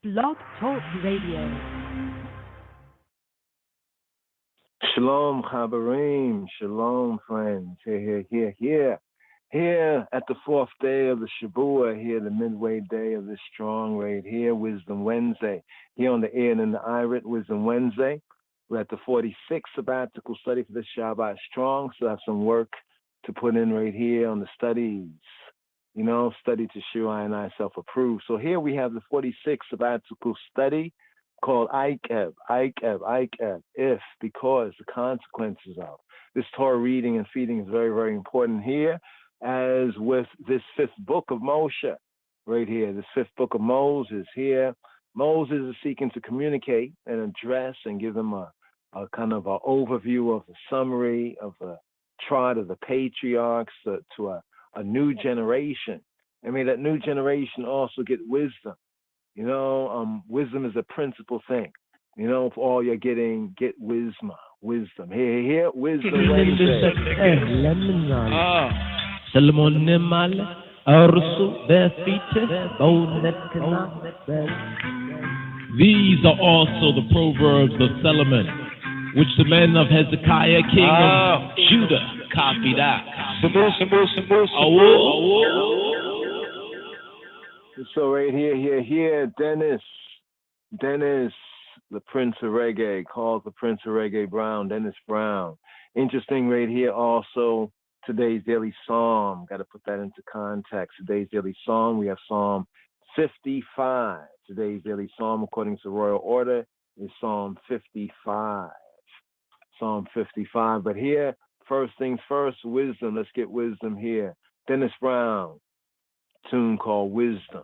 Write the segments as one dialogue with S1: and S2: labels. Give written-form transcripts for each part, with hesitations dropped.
S1: Blog Talk Radio.
S2: Shalom, Chabarim. Shalom, friends. Here at the fourth day of the Shabua, here the midway day of this strong raid, here Wisdom Wednesday. Here on the air and in the Irit, Wisdom Wednesday. We're at the 46th sabbatical study for this Shabbat strong, so I have some work to put in right here on the studies. You know, study to Shua and I self-approve. So here we have the 46th sabbatical study called Ikeb, if, because, the consequences of. This Torah reading and feeding is very, very important here, as with this fifth book of Moshe, right here, this fifth book of Moses here. Moses is seeking to communicate and address and give them a kind of an overview of the summary of the trot of the patriarchs to a new generation. I mean, that new generation also get wisdom. You know, wisdom is a principal thing. You know, for all you're getting, get wisdom. Here, wisdom Wednesday.
S3: These are also the proverbs of Solomon, which the men of Hezekiah, king of Judah, copied out.
S2: So right here, Dennis, the Prince of Reggae, called the Prince of Reggae Brown, Dennis Brown. Interesting right here also, today's daily psalm. Got to put that into context. Today's daily psalm, we have Psalm 55. Today's daily psalm, according to royal order, is Psalm 55. Psalm 55. But here, first things first, wisdom. Let's get wisdom here. Dennis Brown, tune called Wisdom.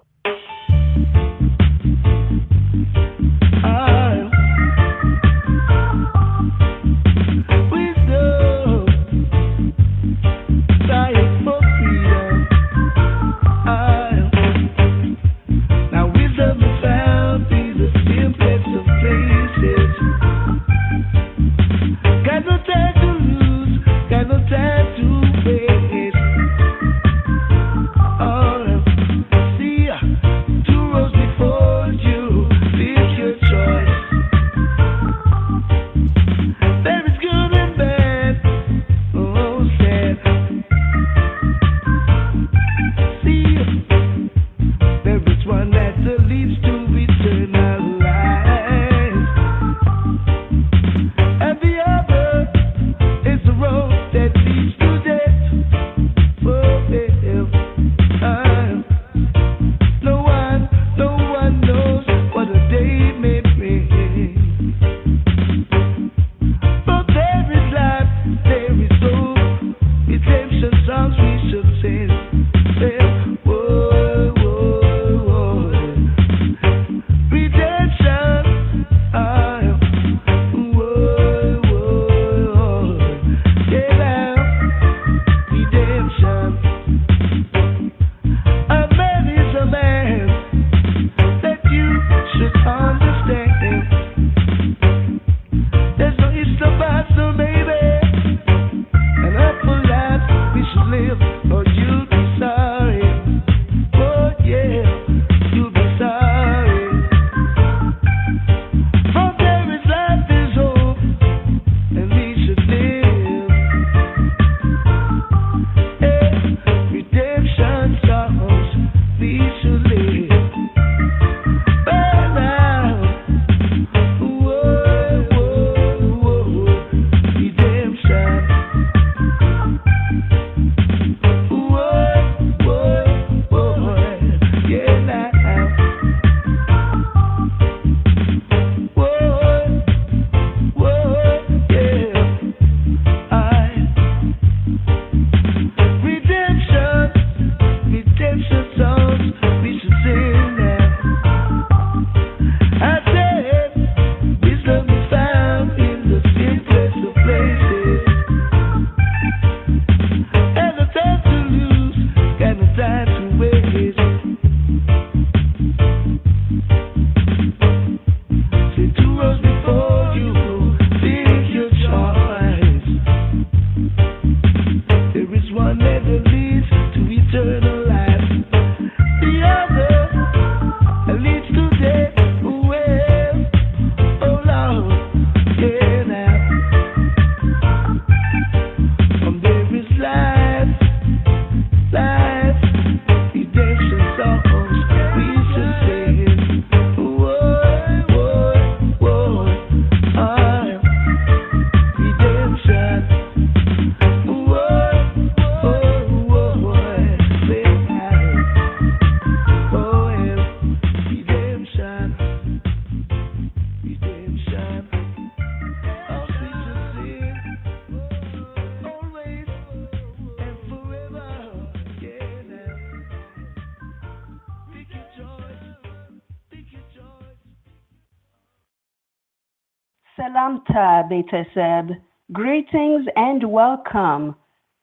S4: Salamta Beteseb. Greetings and welcome,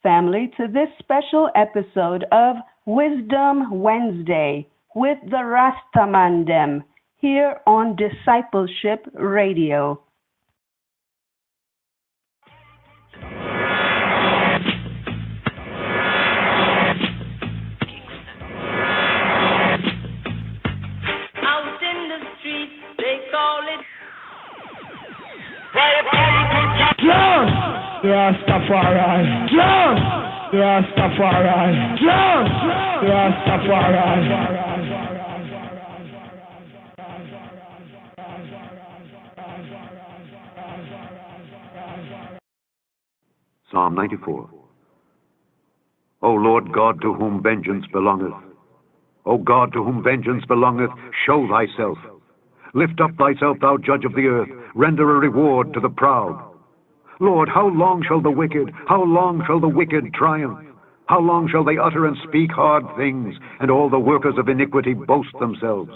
S4: family, to this special episode of Wisdom Wednesday with the Rastamandem here on Discipleship Radio.
S5: Out in the street, they call it
S3: Just Rastafari. Just Rastafari. Just Rastafari.
S6: Psalm 94. O Lord God, to whom vengeance belongeth, O God, to whom vengeance belongeth, show thyself. Lift up thyself, thou judge of the earth, render a reward to the proud. Lord, how long shall the wicked triumph? How long shall they utter and speak hard things, and all the workers of iniquity boast themselves?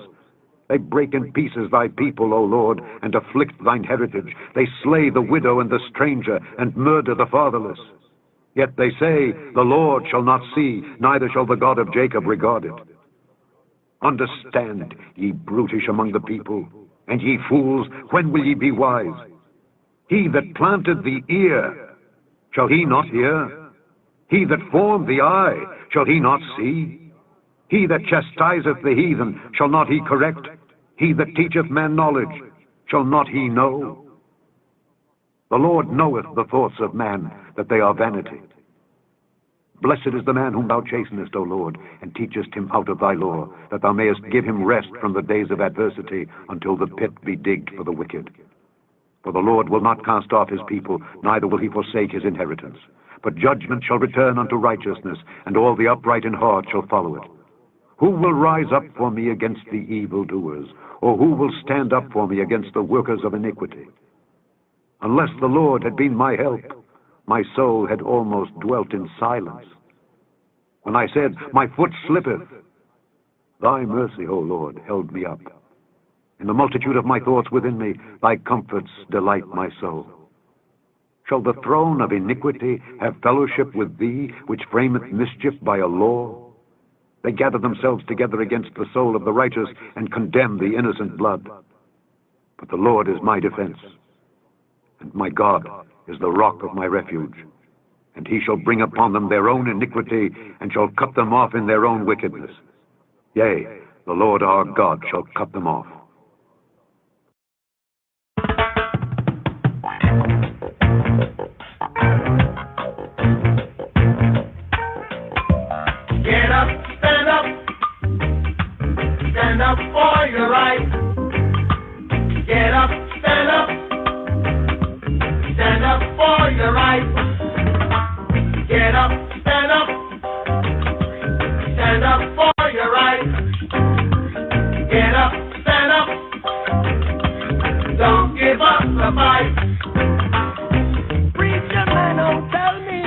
S6: They break in pieces thy people, O Lord, and afflict thine heritage. They slay the widow and the stranger, and murder the fatherless. Yet they say, the Lord shall not see, neither shall the God of Jacob regard it. Understand, ye brutish among the people, and ye fools, when will ye be wise? He that planted the ear, shall he not hear? He that formed the eye, shall he not see? He that chastiseth the heathen, shall not he correct? He that teacheth man knowledge, shall not he know? The Lord knoweth the thoughts of man, that they are vanity. Blessed is the man whom thou chastenest, O Lord, and teachest him out of thy law, that thou mayest give him rest from the days of adversity, until the pit be digged for the wicked. For the Lord will not cast off his people, neither will he forsake his inheritance. But judgment shall return unto righteousness, and all the upright in heart shall follow it. Who will rise up for me against the evildoers, or who will stand up for me against the workers of iniquity? Unless the Lord had been my help, my soul had almost dwelt in silence. When I said, my foot slippeth, thy mercy, O Lord, held me up. In the multitude of my thoughts within me, thy comforts delight my soul. Shall the throne of iniquity have fellowship with thee, which frameth mischief by a law? They gather themselves together against the soul of the righteous, and condemn the innocent blood. But the Lord is my defense, and my God is the rock of my refuge. And he shall bring upon them their own iniquity, and shall cut them off in their own wickedness. Yea, the Lord our God shall cut them off.
S5: Get up, stand up. Stand up for your right. Get up, stand up. Stand up for your right. Get up, stand up. Stand up for your right. Get up, stand up. Don't give up the fight. Preacher man, don't tell me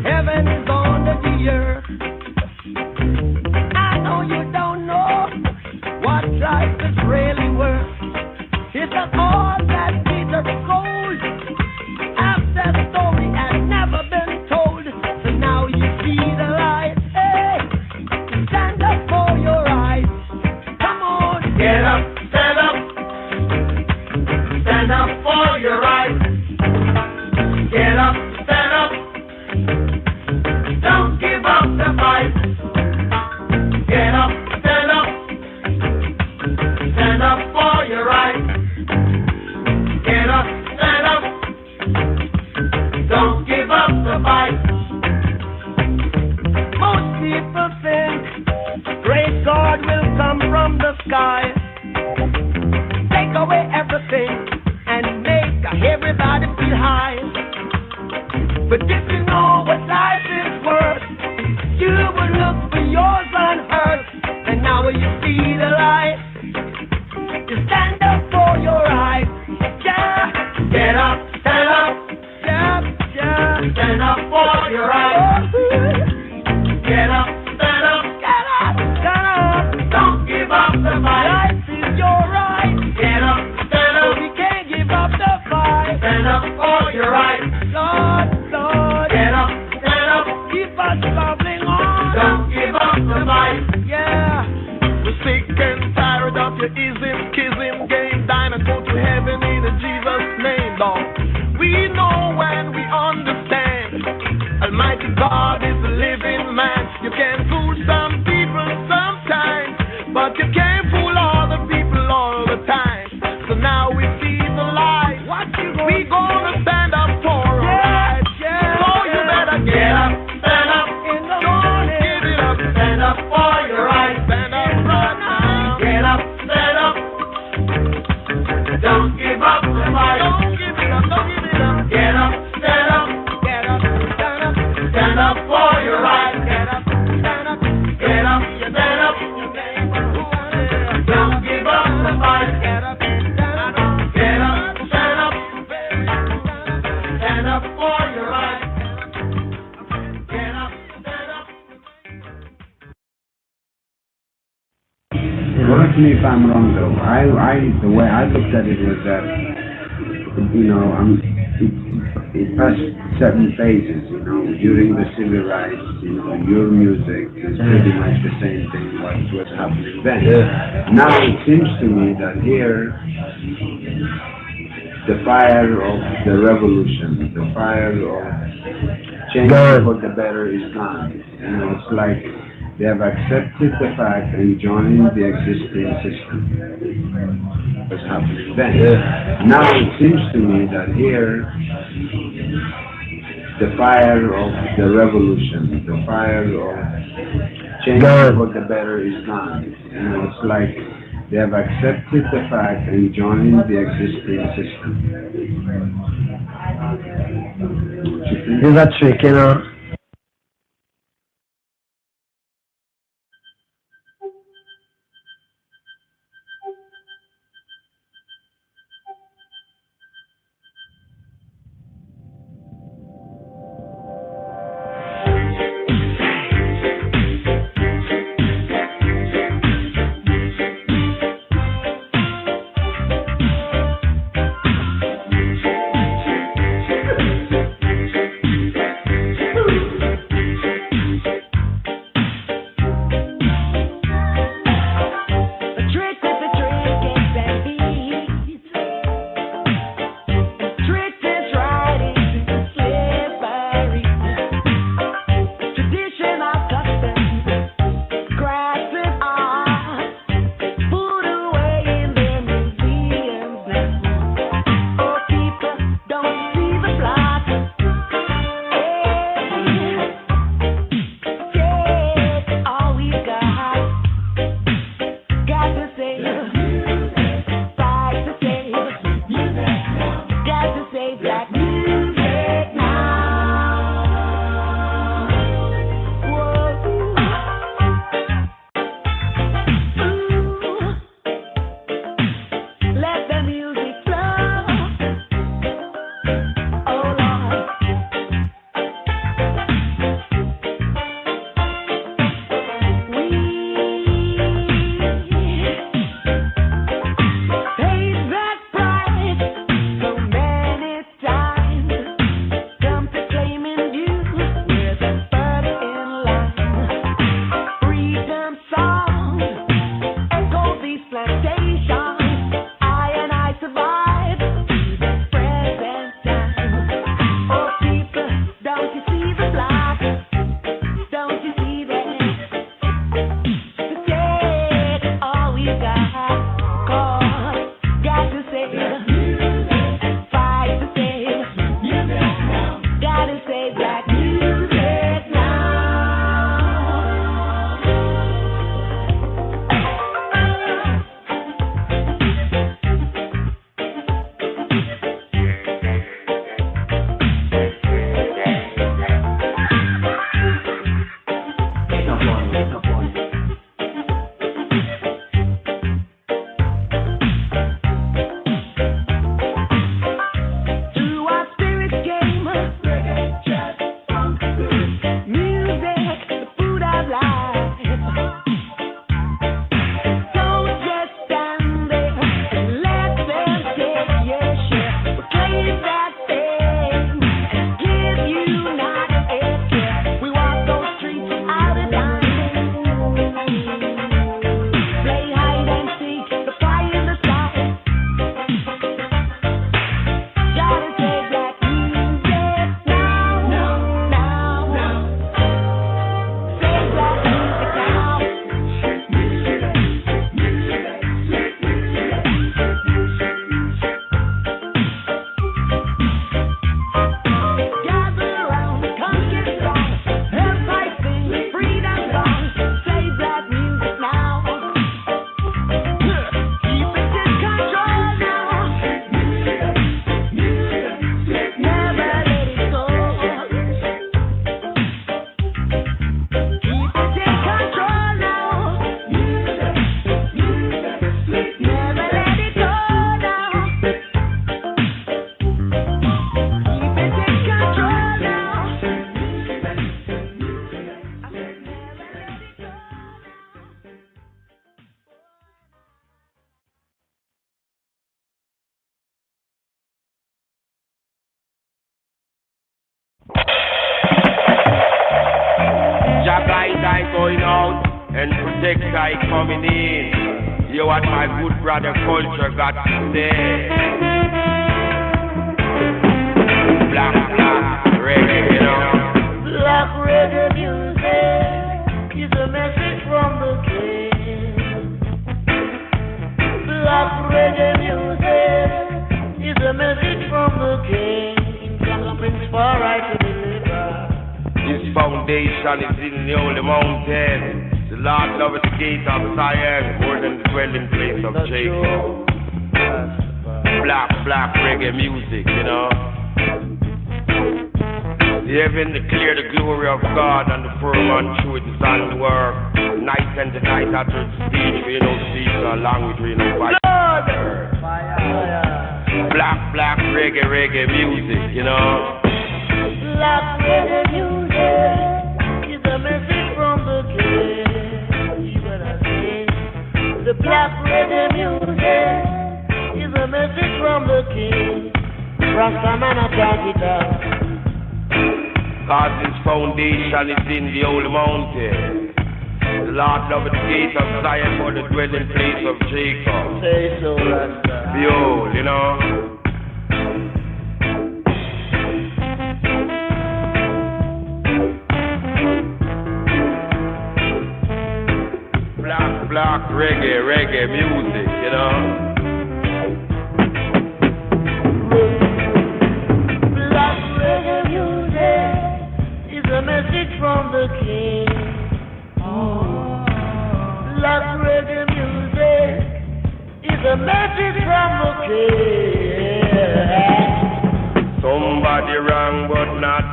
S5: heaven is under the earth. I know you don't know what life is really worth. It's not all that glitters gold. After the story has never been told, so now you see the light. Hey, stand up for your rights. Come on, get up, stand up. Stand up for your rights. Get up, stand up. Don't give up the fight. Get up, stand up. Stand up for your rights. Get up, stand up. Don't give up the fight. Most people think great God will come from the sky, take away everything and make everything your right. Lord, Lord, get up, keep us traveling on. Don't give up the fight. Yeah, we're sick and tired of your ism, kism, game, dine and go to heaven in Jesus' name, Lord. We know when we understand. Almighty God is a living man. You can fool some people sometimes, but you can't fool all the people all the time. So now we see the light. We gonna stand up for our rights. Yeah. So you better get up, stand up in the morning. Give it up, stand up for your rights. Stand up right now. Get up, stand up. Don't give up the fight. Don't give it up, don't give it up. Get up, stand up. Get up, stand up. Stand up for your rights. Get up, stand up. Get up, stand up. Don't give up the fight. Get up, stand up. Get up, stand up. Stand up for your rights. Get up, stand up.
S7: Correct me if I'm wrong though. The way I looked at it was that, it passed certain phases, during the civil rights, your music is pretty much the same thing what was happening then. Yeah. Now it seems to me that here, the fire of the revolution, the fire of changing for the better is gone. It's like they have accepted the fact and joined the existing system. Was happening then. Yeah. Now it seems to me that here, the fire of the revolution, the fire of changing for the better is gone. It's like they have accepted the fact and joined the existing system.
S8: Is that tricky,
S9: and protect I coming in. You what my good brother culture got to say. Black reggae, you know.
S5: Black reggae music is a message from the king. Black reggae music is a message from the king. Comes Prince far right to deliver.
S9: His foundation is in the holy mountain. The Lord loveth the gate of Zion, more than the dwelling place of Jacob. Black reggae music, you know. The heaven declare the glory of God, and the firmament through it is on work. Night and the night after the stage, we no speak, no language, we no fight. Black reggae music, you know.
S5: Black reggae music is a message from the king. The black reggae music is a message from the king. Rastaman attack it out.
S9: Cause his foundation is in the holy mountain. The Lord loveth the gate of Zion, for the dwelling place of Jacob.
S5: Say so, Rasta.
S9: Behold, you know. Black reggae music, you know.
S5: Black reggae music is a message from the king. Black reggae music is a message from the king.
S9: Somebody wrong but not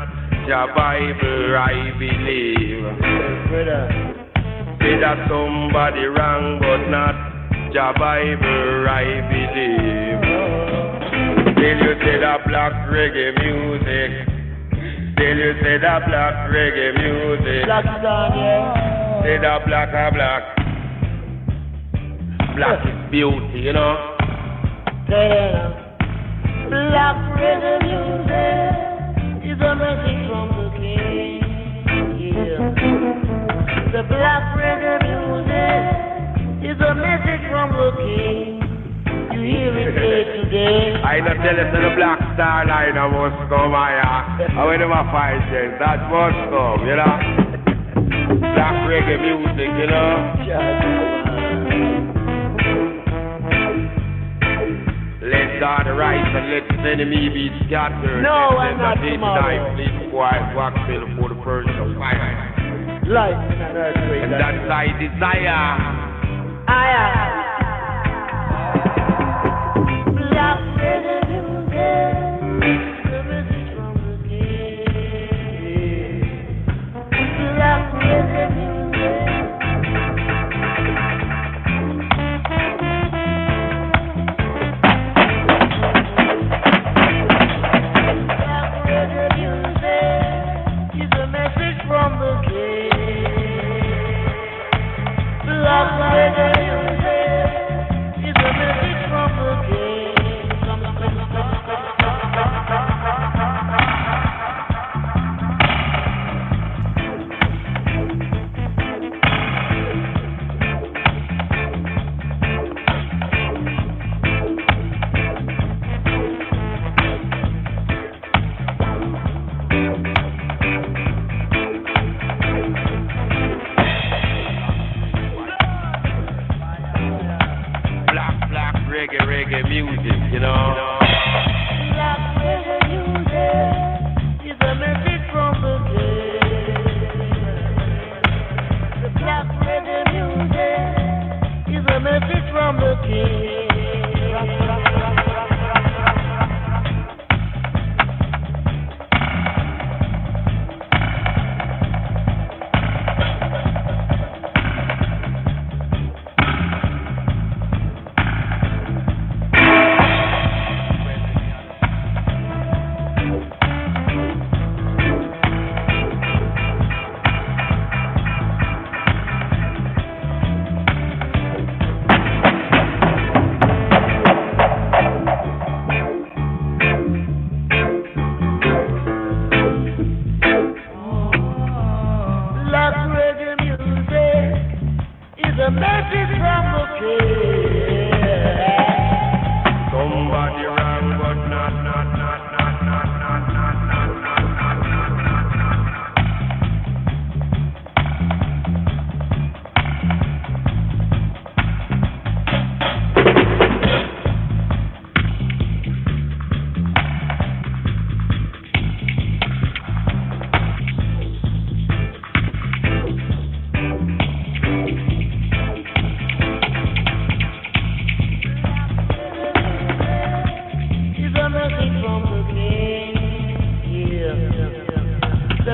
S9: your Bible, I believe. Say that somebody wrong but not your Bible, I believe. Till you say that black reggae music. Till you say that black reggae music. Say that black. Black is beauty, you know.
S5: Black reggae music is a message from the king. Yeah. The black reggae music is a message from the king. You hear it day today.
S9: I don't tell you the black star line must come here. I went to my 5 cents, that must come, you know. Black reggae music, you know. Let God rise and let his enemy be scattered.
S5: No, I'm not
S9: tomorrow. Please quiet, wax fill for the Persian of fire.
S5: Life in an earthquake.
S9: And that's thy desire.
S5: Black reggae music, the message from the king. Black reggae music. Black reggae music is a message from the king. Black reggae music is a message from the king. Comes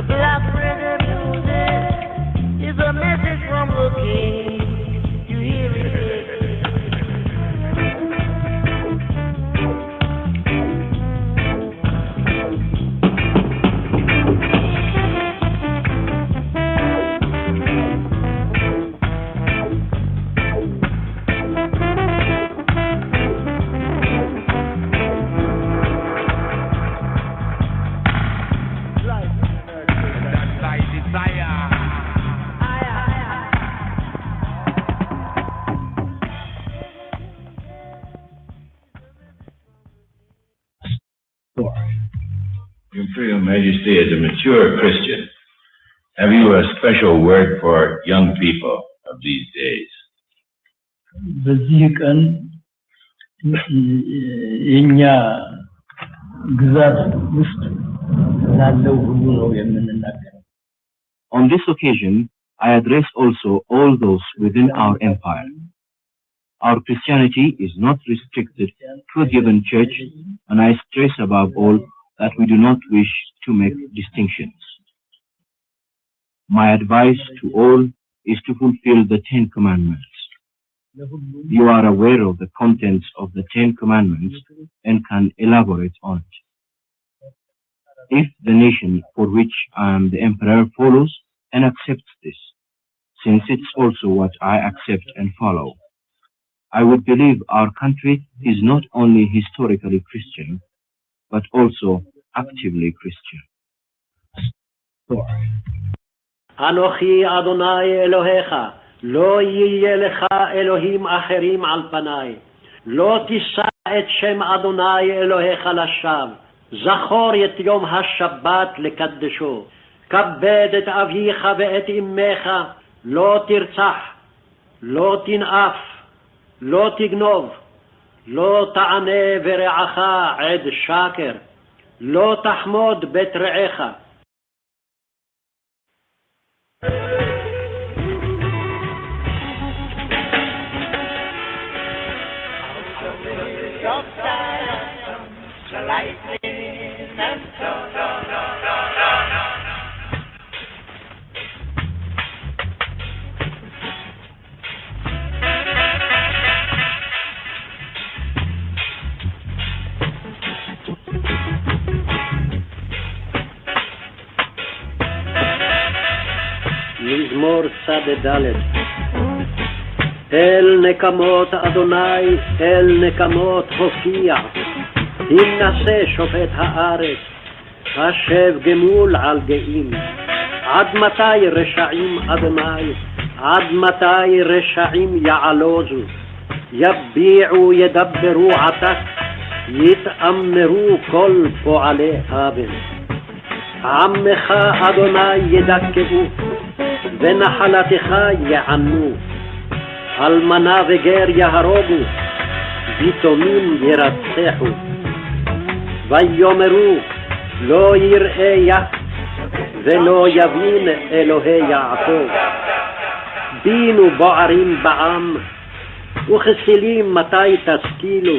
S5: The black reggae music is a message from the King. You hear it?
S10: Your Majesty, as a mature Christian, have you a special word for young people of these days?
S11: በዚህ ቀን የኛ ግዛት ውስጥ ላለው ሁሉ ነው የምንናገረው።
S12: On this occasion, I address also all those within our empire. Our Christianity is not restricted to a given church, and I stress above all that we do not wish to make distinctions. My advice to all is to fulfill the 10 Commandments. You are aware of the contents of the 10 Commandments and can elaborate on it. If the nation for which I am the emperor follows and accepts this, since it's also what I accept and follow, I would believe our country is not only historically Christian, but also actively Christian.
S13: אנוכי אדוני אלוהיך, לא יהיה לך אלוהים אחרים על פניי. לא תישא את שם אדוני אלוהיך לשווא. זכור את יום השבת לקדשו. כבד את אביך ואת אמך. לא תרצח, לא תנאף, לא תגנוב, לא תענה ורעך עד שקר. לא תחמוד בית רעך. מזמור צד ד' אל נקמות אדוני, אל נקמות הופיע, הנשא שופט הארץ, השב גמול על גאים. עד מתי רשעים אדוני, עד מתי רשעים יעלוזו, יביעו ידברו עתק, יתאמרו כל פועלי אבן. עמך אדוני ידכאו, ונחלתך יענו, אלמנה וגר יהרוגו, ויתומים ירצחו. ויאמרו לא יראה ולא יבין אלוהי יעקב. בינו בוערים בעם, וכסילים מתי תשכילו.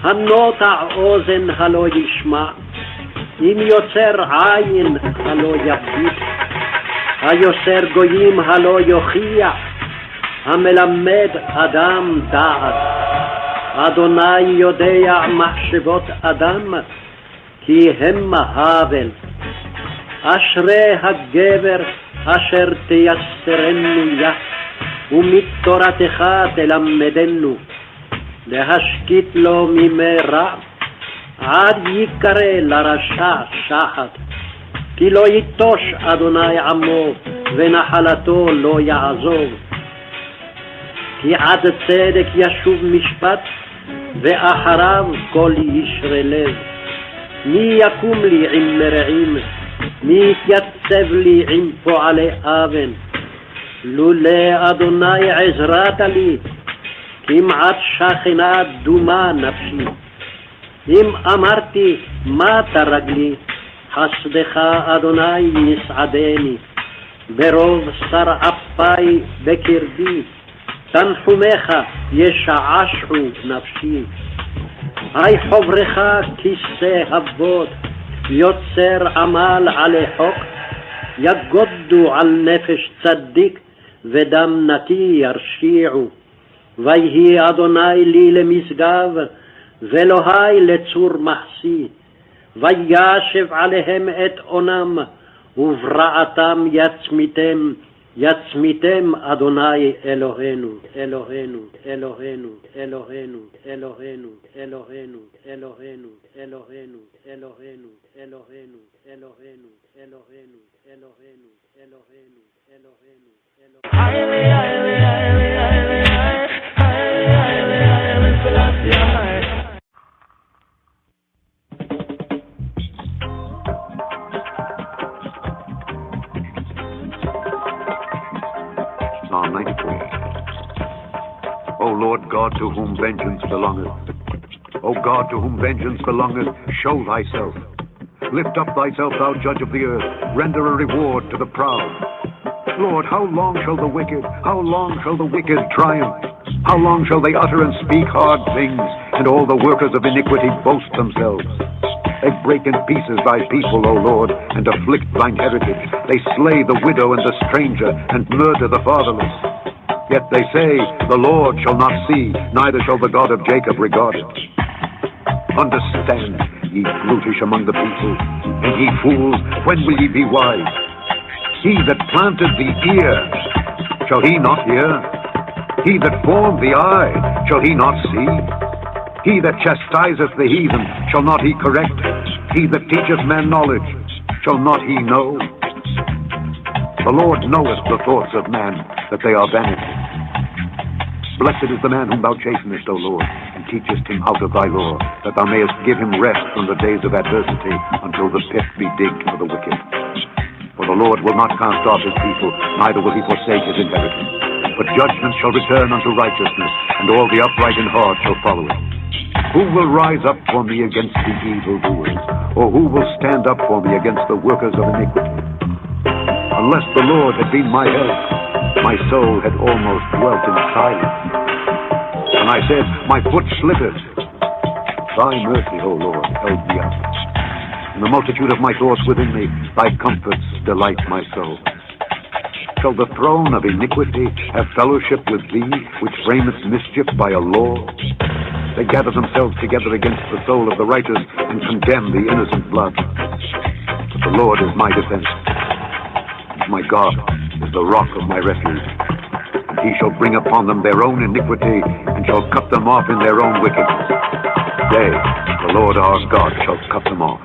S13: הנוטע אוזן הלא ישמע, אם יוצר עין הלא יביט. היוסר גויים הלא יוכיח, המלמד אדם דעת. אדוני יודע מחשבות אדם, כי המה הבל. אשרי הגבר אשר תייסרנו יה, ומתורתך תלמדנו. להשקיט לו מימי רע, עד יקרא לרשע שחת. כי לא יתוש אדוני עמו, ונחלתו לא יעזוב. כי עד צדק ישוב משפט, ואחריו כל ישרי לב. מי יקום לי עם מרעים, מי יתייצב לי עם פועלי אבן. לולא אדוני עזרת לי, כמעט שכנה דומה נפשי. אם אמרתי מה תרגלי, חסדך אדוני יסעדני. ברוב שר אפי בקרבי, תנחומך ישעשעו נפשי. היי חברך כיסא אבות, יוצר עמל עלי חוק, יגודו על נפש צדיק ודם נקי ירשיעו. ויהי אדוני לי למשגב, ואלוהי לצור מחסי. וישב עליהם את עונם, וברעתם יצמיתם, יצמיתם אדוני אלוהינו, אלוהינו, אלוהינו, אלוהינו, אלוהינו, אלוהינו, אלוהינו, אלוהינו, אלוהינו, אלוהינו, אלוהינו, אלוהינו, אלוהינו, אלוהינו, אלוהינו, HAILE, HAILE, HAILE, HAILE, HAILE, HAILE, HAILE, SELASSIE, HAILE.
S6: Psalm 93. O Lord God, to whom vengeance belongeth, O God, to whom vengeance belongeth, show thyself. Lift up thyself, thou judge of the earth. Render a reward to the proud. Lord, how long shall the wicked triumph? How long shall they utter and speak hard things, and all the workers of iniquity boast themselves? They break in pieces thy people, O Lord, and afflict thine heritage. They slay the widow and the stranger, and murder the fatherless. Yet they say, the Lord shall not see, neither shall the God of Jacob regard it. Understand, ye brutish among the people, and ye fools, when will ye be wise? He that planted the ear, shall he not hear? He that formed the eye, shall he not see? He that chastiseth the heathen, shall not he correct? He that teacheth men knowledge, shall not he know? The Lord knoweth the thoughts of man, that they are vanity. Blessed is the man whom thou chastenest, O Lord, and teachest him out of thy law, that thou mayest give him rest from the days of adversity, until the pit be digged for the wicked. For the Lord will not cast off his people, neither will he forsake his inheritance. But judgment shall return unto righteousness, and all the upright in heart shall follow it. Who will rise up for me against the evildoers? Or who will stand up for me against the workers of iniquity? Unless the Lord had been my help, my soul had almost dwelt in silence. And I said, my foot slippeth. Thy mercy, O Lord, held me up. In the multitude of my thoughts within me, thy comforts delight my soul. Shall the throne of iniquity have fellowship with thee, which framest mischief by a law? They gather themselves together against the soul of the righteous, and condemn the innocent blood. But the Lord is my defense. My God is the rock of my refuge. And he shall bring upon them their own iniquity, and shall cut them off in their own wickedness. Yea, the Lord our God shall cut them off.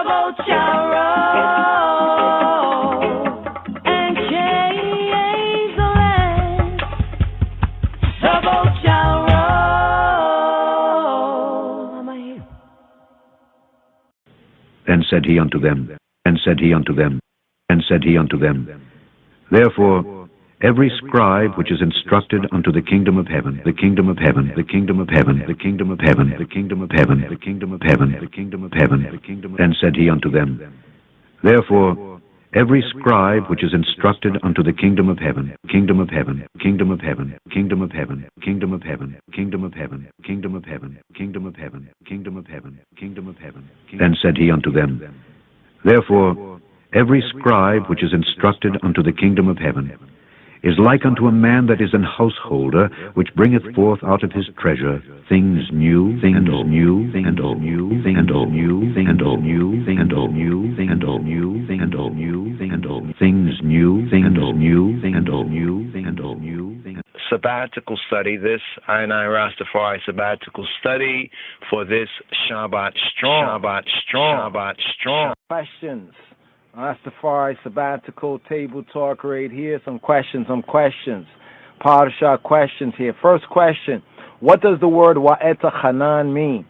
S5: about your road and change the land. About your road. Am I here?
S6: Then said he unto them, and said he unto them, and said he unto them, therefore, every scribe which is instructed unto the kingdom of heaven, the kingdom of heaven, the kingdom of heaven, the kingdom of heaven, the kingdom of heaven, the kingdom of heaven, the kingdom of heaven, the kingdom. Then said he unto them, therefore, every scribe which is instructed unto the kingdom of heaven, kingdom of heaven, kingdom of heaven, kingdom of heaven, kingdom of heaven, kingdom of heaven, kingdom of heaven, kingdom of heaven, kingdom of heaven, kingdom of heaven. Then said he unto them, therefore, every scribe which is instructed unto the kingdom of heaven is like unto a man that is an householder, which bringeth forth out of his treasure things new, and all new, and all new, and all new, and all new, and all new, and all new, and all new, and all things new, and all new, and all new, and all new.
S2: Sabbatical study, this I Rastafari sabbatical study for this Shabbat Strong. Shabbat Strong. Shabbat Strong. Questions. Rastafari sabbatical table talk right here. Some questions. Parasha questions here. First question: what does the word Wa'eta Hanan mean?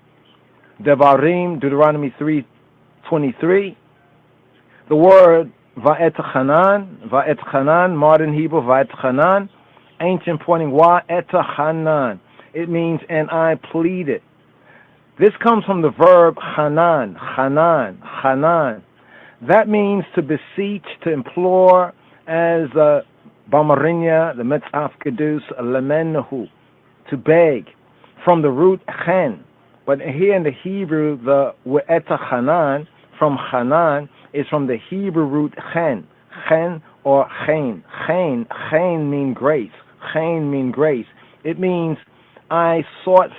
S2: Devarim, Deuteronomy 3:23. The word Wa'eta Hanan, modern Hebrew Wa'eta Hanan, ancient pointing Wa'eta Hanan. It means and I pleaded. This comes from the verb Hanan. That means to beseech, to implore, as Bamarinya, the Metzaf Kedus, Lemenahu, to beg, from the root chen. But here in the Hebrew, the Wa'eta Hanan, from Hanan, is from the Hebrew root chen or chen. Chen mean grace. Chen mean grace. It means I sought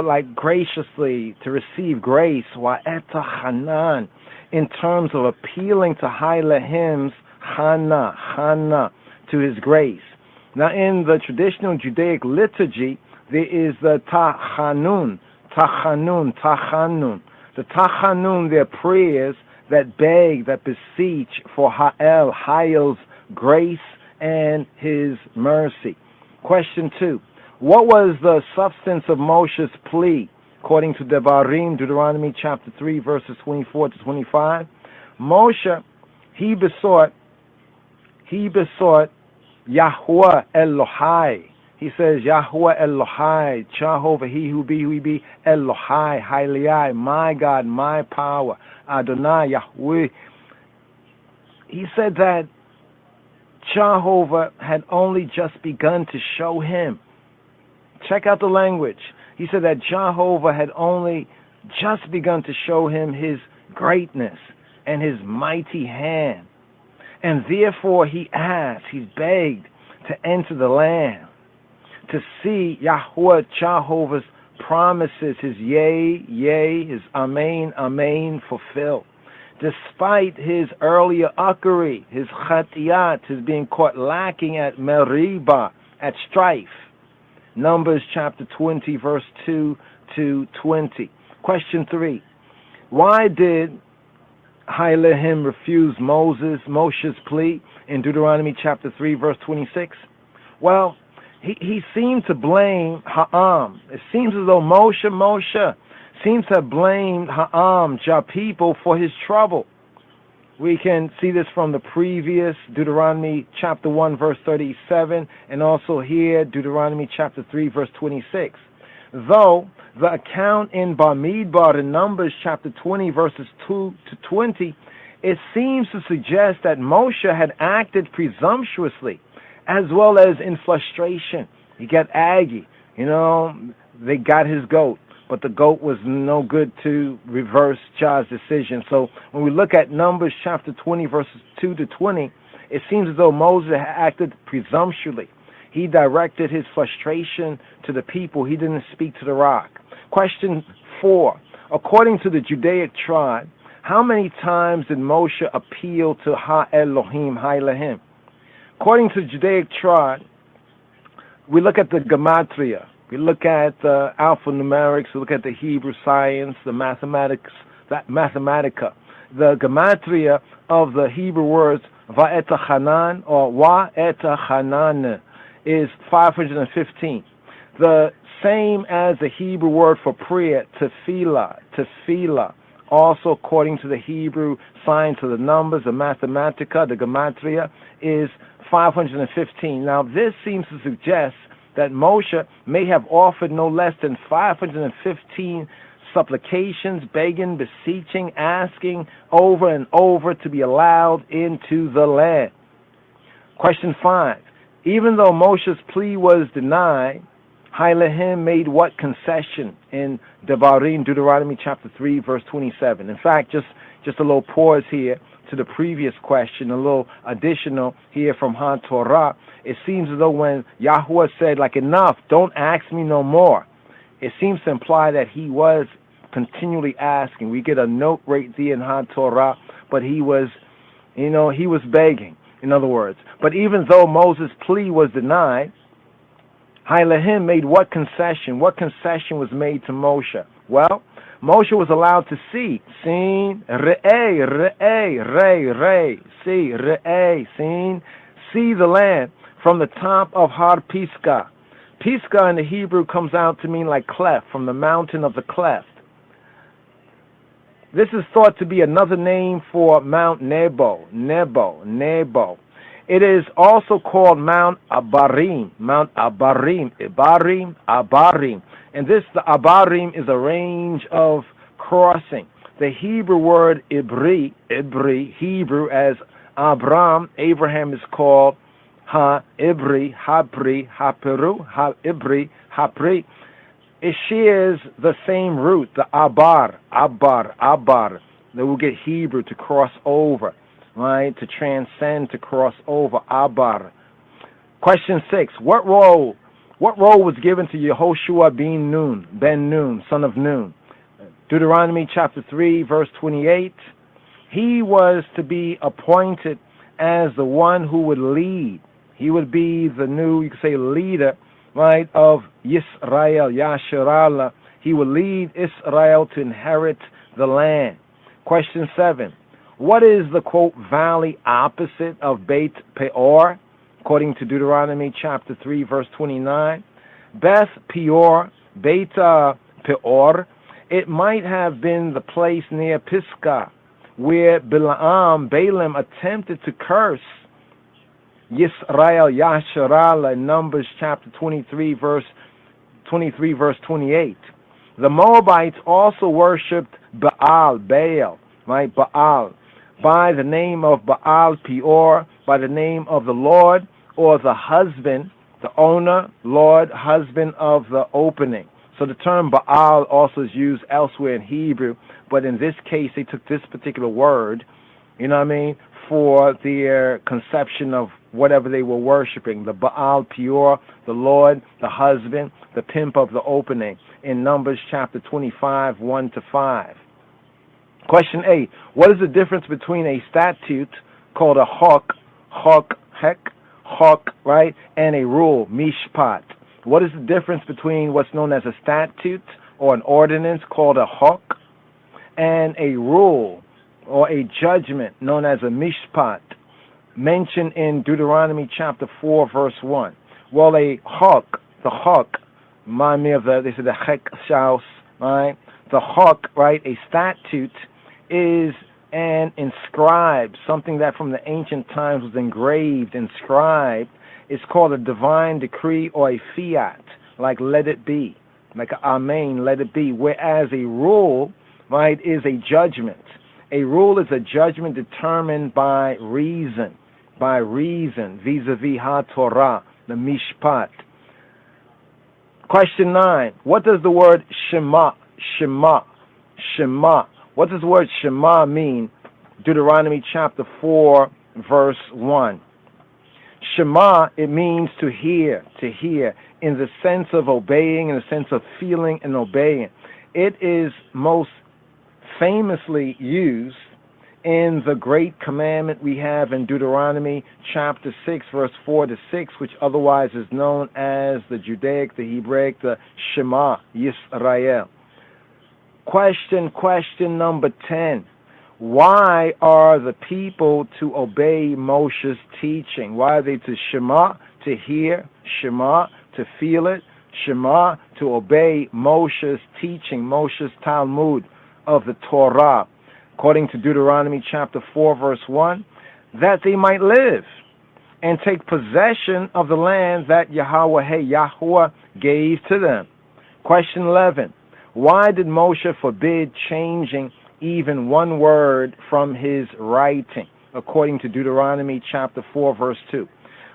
S2: like graciously to receive grace. Wa'eta Hanan. In terms of appealing to HAILE hymns, Hana, to his grace. Now, in the traditional Judaic liturgy, there is the Tachanun. The Tachanun, they're prayers that beg, that beseech for HAILE's grace and his mercy. Question 2. What was the substance of Moshe's plea? According to Devarim, Deuteronomy chapter 3, verses 24 to 25, Moshe, he besought Yahweh Elohai. He says, Yahweh Elohai, Jehovah, he who be, Elohai, Hailei, my God, my power, Adonai, Yahweh. He said that Jehovah had only just begun to show him. Check out the language. He said that Jehovah had only just begun to show him his greatness and his mighty hand. And therefore he begged to enter the land, to see Yahweh Jehovah's promises, his yea, his amen fulfilled. Despite his earlier uckery, his chatiyat, his being caught lacking at Meribah, at strife. Numbers chapter 20, verse 2 to 20. Question 3. Why did HAILE him refuse Moshe's plea in Deuteronomy chapter 3, verse 26? Well, he seemed to blame Ha'am. It seems as though Moshe seems to have blamed Ha'am, Jah people, for his trouble. We can see this from the previous Deuteronomy chapter 1, verse 37, and also here, Deuteronomy chapter 3, verse 26. Though the account in Bamidbar in Numbers chapter 20, verses 2 to 20, it seems to suggest that Moshe had acted presumptuously, as well as in frustration. He got aggy. They got his goat, but the goat was no good to reverse Jah's decision. So when we look at Numbers chapter 20, verses 2 to 20, it seems as though Moses had acted presumptuously. He directed his frustration to the people. He didn't speak to the rock. Question 4. According to the Judaic tribe, how many times did Moshe appeal to Ha-Elohim, HAILE? According to the Judaic tribe, we look at the gematria. We look at the alphanumerics, we look at the Hebrew science, the mathematics that Mathematica. The gematria of the Hebrew words Va'etachanan or Wa'etachanan is 515. The same as the Hebrew word for prayer, tefillah, also according to the Hebrew science of the numbers, the Mathematica, the gematria, is 515. Now, this seems to suggest that Moshe may have offered no less than 515 supplications, begging, beseeching, asking over and over to be allowed into the land. Question 5. Even though Moshe's plea was denied, HAILE made what concession in Devarim, Deuteronomy chapter 3, verse 27? In fact, just a little pause here to the previous question, a little additional here from HaTorah. It seems as though when Yahuwah said, like, enough, don't ask me no more, it seems to imply that he was continually asking. We get a note right there in HaTorah, but he was begging, in other words. But even though Moses' plea was denied, HAILE made what concession? What concession was made to Moshe? Well, Moshe was allowed to see, seen, see the land from the top of Har Pisgah. Pisgah in the Hebrew comes out to mean like cleft, from the mountain of the cleft. This is thought to be another name for Mount Nebo. It is also called Mount Abarim. Abarim. And the Abarim is a range of crossing. The Hebrew word Ibri, Hebrew as Abraham is called Ha-Ibri, Hapri, Haperu, Ha-Ibri, Hapri. It shares the same root, the Abar. They will get Hebrew to cross over, right? To transcend, to cross over, Abar. Question 6, what role was given to Yehoshua ben Nun, son of Nun? Deuteronomy chapter 3, verse 28. He was to be appointed as the one who would lead. He would be the new, you could say, leader, right, of Yisrael, Yasharallah. He would lead Israel to inherit the land. Question 7. What is the, quote, valley opposite of Beit Peor? According to Deuteronomy chapter 3, verse 29. Beth Peor, Beit Peor. It might have been the place near Pisgah where Balaam attempted to curse Yisrael, Yasharallah, in Numbers chapter 23, verse 28. The Moabites also worshipped Baal, right, Baal, by the name of Baal Peor, by the name of the Lord, or the husband, the owner, Lord, husband of the opening. So the term Baal also is used elsewhere in Hebrew, but in this case they took this particular word, you know what I mean, for their conception of whatever they were worshiping. The Baal Peor, the Lord, the husband, the pimp of the opening, in Numbers chapter 25, 1-5. Question 8. What is the difference between a statute called a hok, right, and a rule, mishpat? What is the difference between what's known as a statute or an ordinance called a hok and a rule or a judgment known as a mishpat, mentioned in Deuteronomy chapter 4, verse 1? Well, a hok, the hok, remind me of the hek shaus, right? The hok, right, a statute is an inscribed, something that from the ancient times was engraved, inscribed. It's called a divine decree or a fiat, like let it be, like amen, let it be. Whereas a rule, right, is a judgment. A rule is a judgment determined by reason, vis-a-vis ha-Torah, the mishpat. Question 9. What does the word Shema, what does the word Shema mean? Deuteronomy chapter 4, verse 1. Shema, it means to hear, in the sense of obeying, in the sense of feeling and obeying. It is most famously used in the great commandment we have in Deuteronomy chapter 6, verse 4-6, which otherwise is known as the Judaic, the Hebraic, the Shema Yisrael. Question number 10. Why are the people to obey Moshe's teaching? Why are they to Shema, to hear, Shema, to feel it, Shema, to obey Moshe's teaching, Moshe's Talmud of the Torah, according to Deuteronomy chapter 4, verse 1, that they might live and take possession of the land that Yahweh gave to them. Question 11. Why did Moshe forbid changing even one word from his writing, according to Deuteronomy chapter 4, verse 2?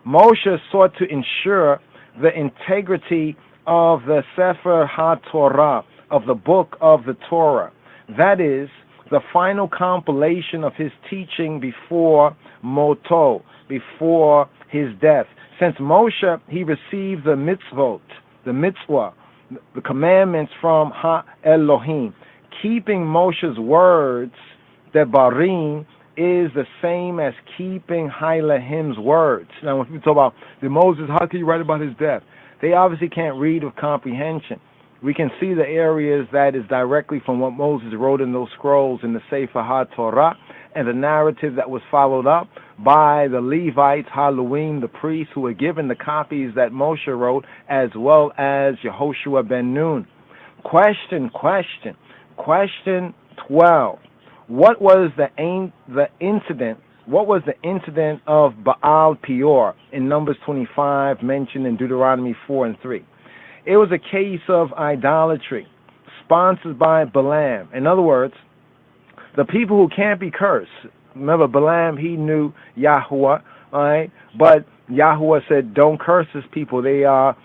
S2: Moshe sought to ensure the integrity of the Sefer HaTorah, of the book of the Torah. That is, the final compilation of his teaching before Moto, before his death. Since Moshe, he received the mitzvot, the mitzvah, the commandments from Ha-Elohim. Keeping Moshe's words, Devarim, is the same as keeping HAILE words. Now, when people talk about the Moses, how can you write about his death? They obviously can't read with comprehension. We can see the areas that is directly from what Moses wrote in those scrolls in the Sefer HaTorah, and the narrative that was followed up by the Levites, Looong, the priests, who were given the copies that Moshe wrote, as well as Yehoshua ben Nun. Question 12. What was the incident? What was the incident of Baal Peor in Numbers 25, mentioned in Deuteronomy 4 and 3? It was a case of idolatry, sponsored by Balaam. In other words, the people who can't be cursed. Remember, Balaam, he knew Yahuwah, all right? But Yahuwah said, "Don't curse his people; they are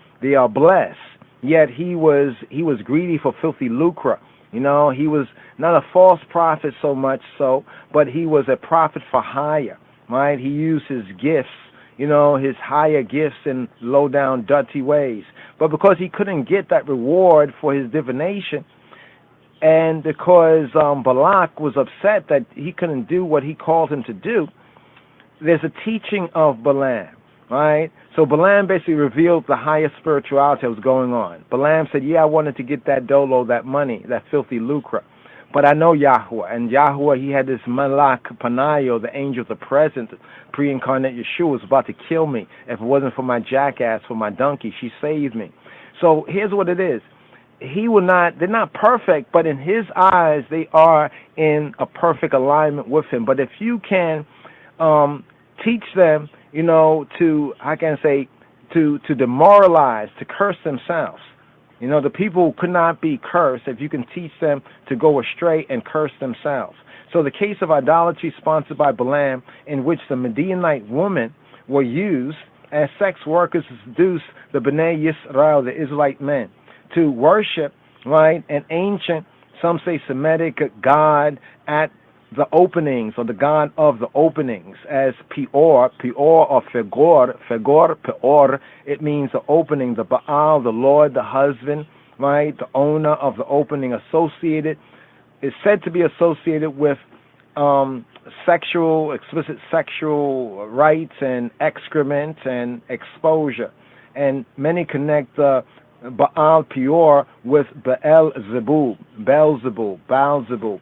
S2: blessed." Yet he was greedy for filthy lucre. You know, he was not a false prophet so much so, but he was a prophet for hire, right? He used his gifts, you know, his higher gifts in low down, dirty ways. But because he couldn't get that reward for his divination, and because Balak was upset that he couldn't do what he called him to do, there's a teaching of Balaam, right? So Balaam basically revealed the highest spirituality that was going on. Balaam said, yeah, I wanted to get that dolo, that money, that filthy lucre, but I know Yahuwah. And Yahuwah, he had this Malak Panayo, the angel of the present, pre-incarnate Yeshua, was about to kill me. If it wasn't for my jackass, for my donkey, she saved me. So here's what it is. They're not perfect, but in his eyes, they are in a perfect alignment with him. But if you can teach them, you know, to demoralize, to curse themselves. You know, the people could not be cursed if you can teach them to go astray and curse themselves. So the case of idolatry sponsored by Balaam, in which the Midianite women were used as sex workers to seduce the Bnei Yisrael, the Israelite men, to worship, right, an ancient, some say Semitic god at the openings, or the god of the openings, as Peor or Fegor, Peor, it means the opening, the Baal, the Lord, the husband, right, the owner of the opening, is said to be associated with explicit sexual rights and excrement and exposure. And many connect the Baal Peor with Beelzebub.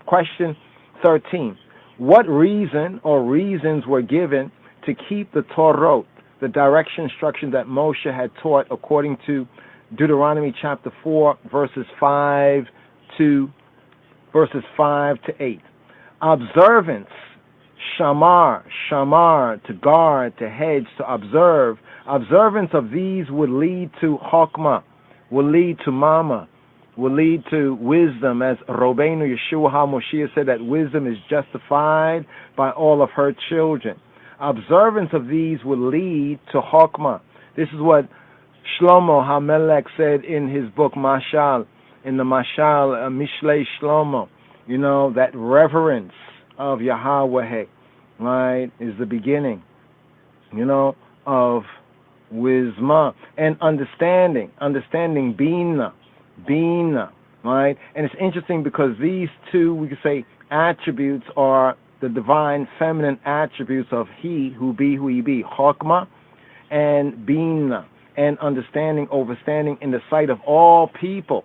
S2: Question 13. What reason or reasons were given to keep the Torah, the direction instruction that Moshe had taught, according to Deuteronomy chapter 4, verses 5 to 8? Observance, shamar, to guard, to hedge, to observe. Observance of these would lead to chokmah, will lead to mama, will lead to wisdom, as Robbeinu Yeshua HaMoshiach said that wisdom is justified by all of her children. Observance of these will lead to chokmah. This is what Shlomo HaMelech said in his book Mashal, in the Mashal, Mishlei Shlomo. You know, that reverence of Yahweh, right, is the beginning, you know, of wisdom and understanding Bina, right? And it's interesting because these two, we could say, attributes are the divine feminine attributes of he who be, Chokmah, and Bina, and understanding, overstanding in the sight of all people.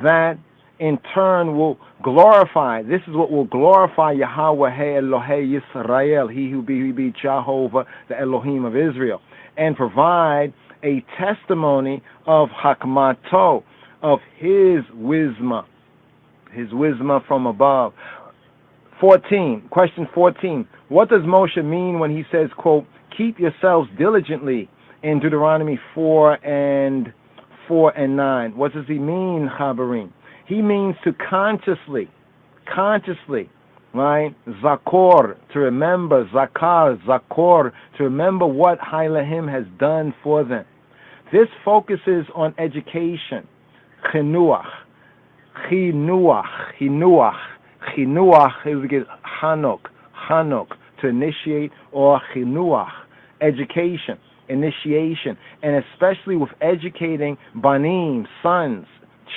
S2: That in turn will glorify. This is what will glorify Yahweh Elohei Yisrael, he who be Jehovah, the Elohim of Israel, and provide a testimony of Hakmato, of his wisdom from above. 14, question 14. What does Moshe mean when he says, quote, keep yourselves diligently in Deuteronomy 4 and 9? What does he mean, Chabarim? He means to consciously, right? Zakor, to remember, Zakor, to remember what HAILE has done for them. This focuses on education, chinuach, is we get Hanok, to initiate, or chinuach, education, initiation, and especially with educating banim, sons,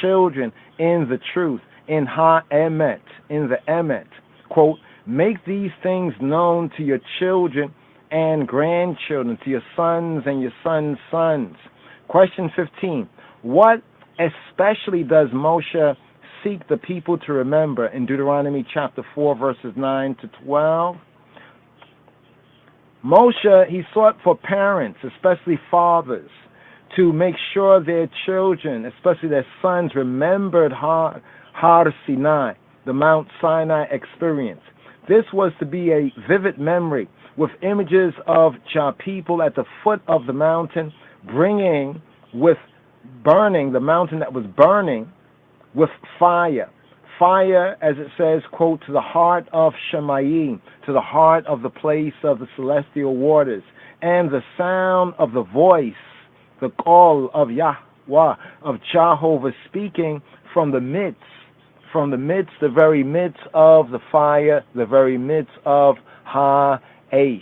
S2: children, in the truth, in ha-emet, in the emet. Quote, make these things known to your children and grandchildren, to your sons and your sons' sons. Question 15. What especially does Moshe seek the people to remember in Deuteronomy chapter 4, verses 9 to 12? Moshe, he sought for parents, especially fathers, to make sure their children, especially their sons, remembered Har Sinai, the Mount Sinai experience. This was to be a vivid memory with images of Jah people at the foot of the mountain, burning the mountain that was burning with fire. Fire, as it says, quote, to the heart of Shemayim, to the heart of the place of the celestial waters, and the sound of the voice, the call of Yahweh, of Jehovah speaking from the midst, the very midst of the fire, the very midst of Ha-Aish,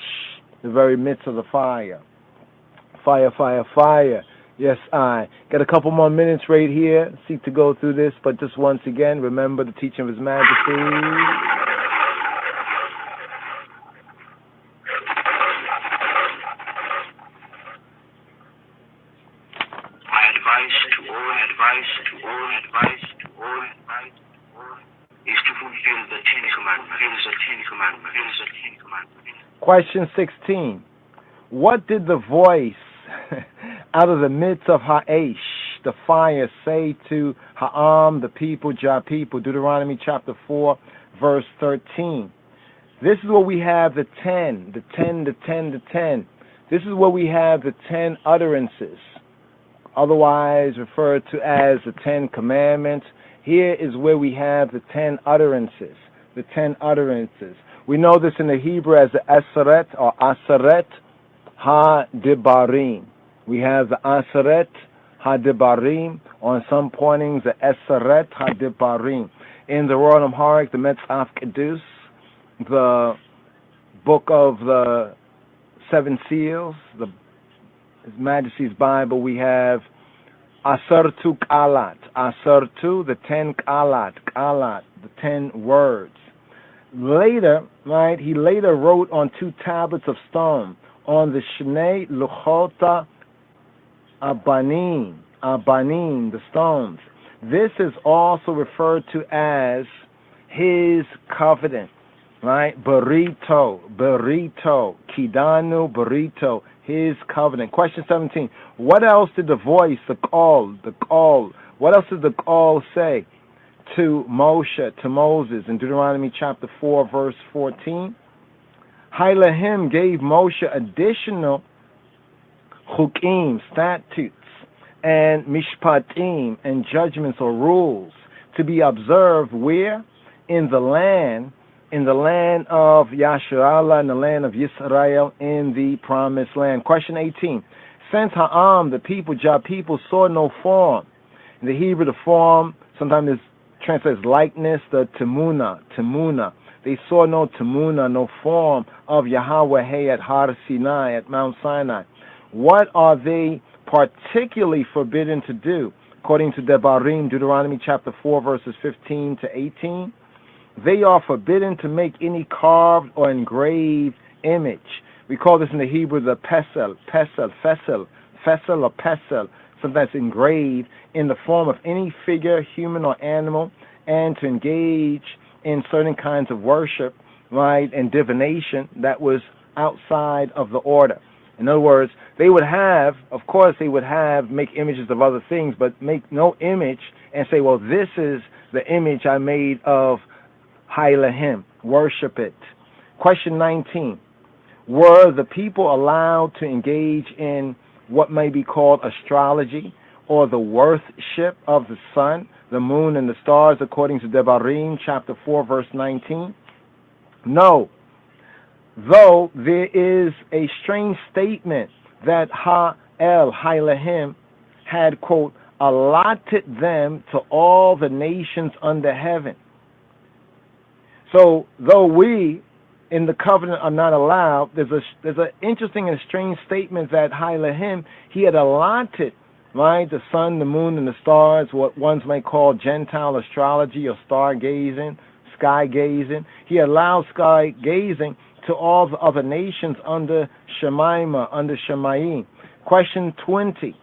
S2: the very midst of the fire. Fire. Yes, I got a couple more minutes right here. Seek to go through this, but just once again, remember the teaching of His Majesty.
S12: My advice to all is to fulfill the Ten Commandments.
S2: Question 16. What did the voice out of the midst of Ha-Aish, the fire, say to Ha'am, the people, Jah people? Deuteronomy chapter 4, verse 13. This is where we have the 10. This is where we have the 10 utterances, otherwise referred to as the 10 commandments. Here is where we have the 10 utterances. We know this in the Hebrew as the Aseret or Aseret Ha-Debarim. We have the Aseret Ha-Debarim, or in some pointings, the Aseret Ha-Debarim. In the Royal Amharic, the Metzaf Kedus, the book of the Seven Seals, His Majesty's Bible, we have Asartu Kalat, the 10 Kalat, the 10 words. Later, right, he later wrote on 2 tablets of stone, on the Shnei Luchota Abanim, the stones. This is also referred to as his covenant, right? Berito, Kidanu Berito, his covenant. Question 17. What else did the voice, the call, what else did the call say to Moses in Deuteronomy chapter 4, verse 14? HAILE gave Moshe additional chukim, statutes, and mishpatim, and judgments or rules to be observed where? In the land of Yasharallah, in the land of Yisrael, in the promised land. Question 18. Since Ha'am, the people, Jah people, saw no form. In the Hebrew, the form sometimes is translated as likeness, the temuna. They saw no temuna, no form of Yahweh at Har Sinai, at Mount Sinai. What are they particularly forbidden to do? According to Debarim, Deuteronomy chapter 4, verses 15 to 18, they are forbidden to make any carved or engraved image. We call this in the Hebrew the pesel or pesel. something that's engraved in the form of any figure, human or animal, and to engage in certain kinds of worship, right, and divination that was outside of the order. In other words, they would have, of course, make images of other things, but make no image and say, well, this is the image I made of HAILE, worship it. Question 19. Were the people allowed to engage in what may be called astrology or the worship of the sun, the moon, and the stars, according to Devarim, chapter 4, verse 19? No. Though there is a strange statement that HAILE had, quote, allotted them to all the nations under heaven. So, though we in the covenant are not allowed, there's an interesting and strange statement that HAILE, he had allotted, right, the sun, the moon, and the stars, what ones might call Gentile astrology or star gazing, sky gazing. He allowed sky gazing to all the other nations under Shemaima, under Shemaim. Question 20.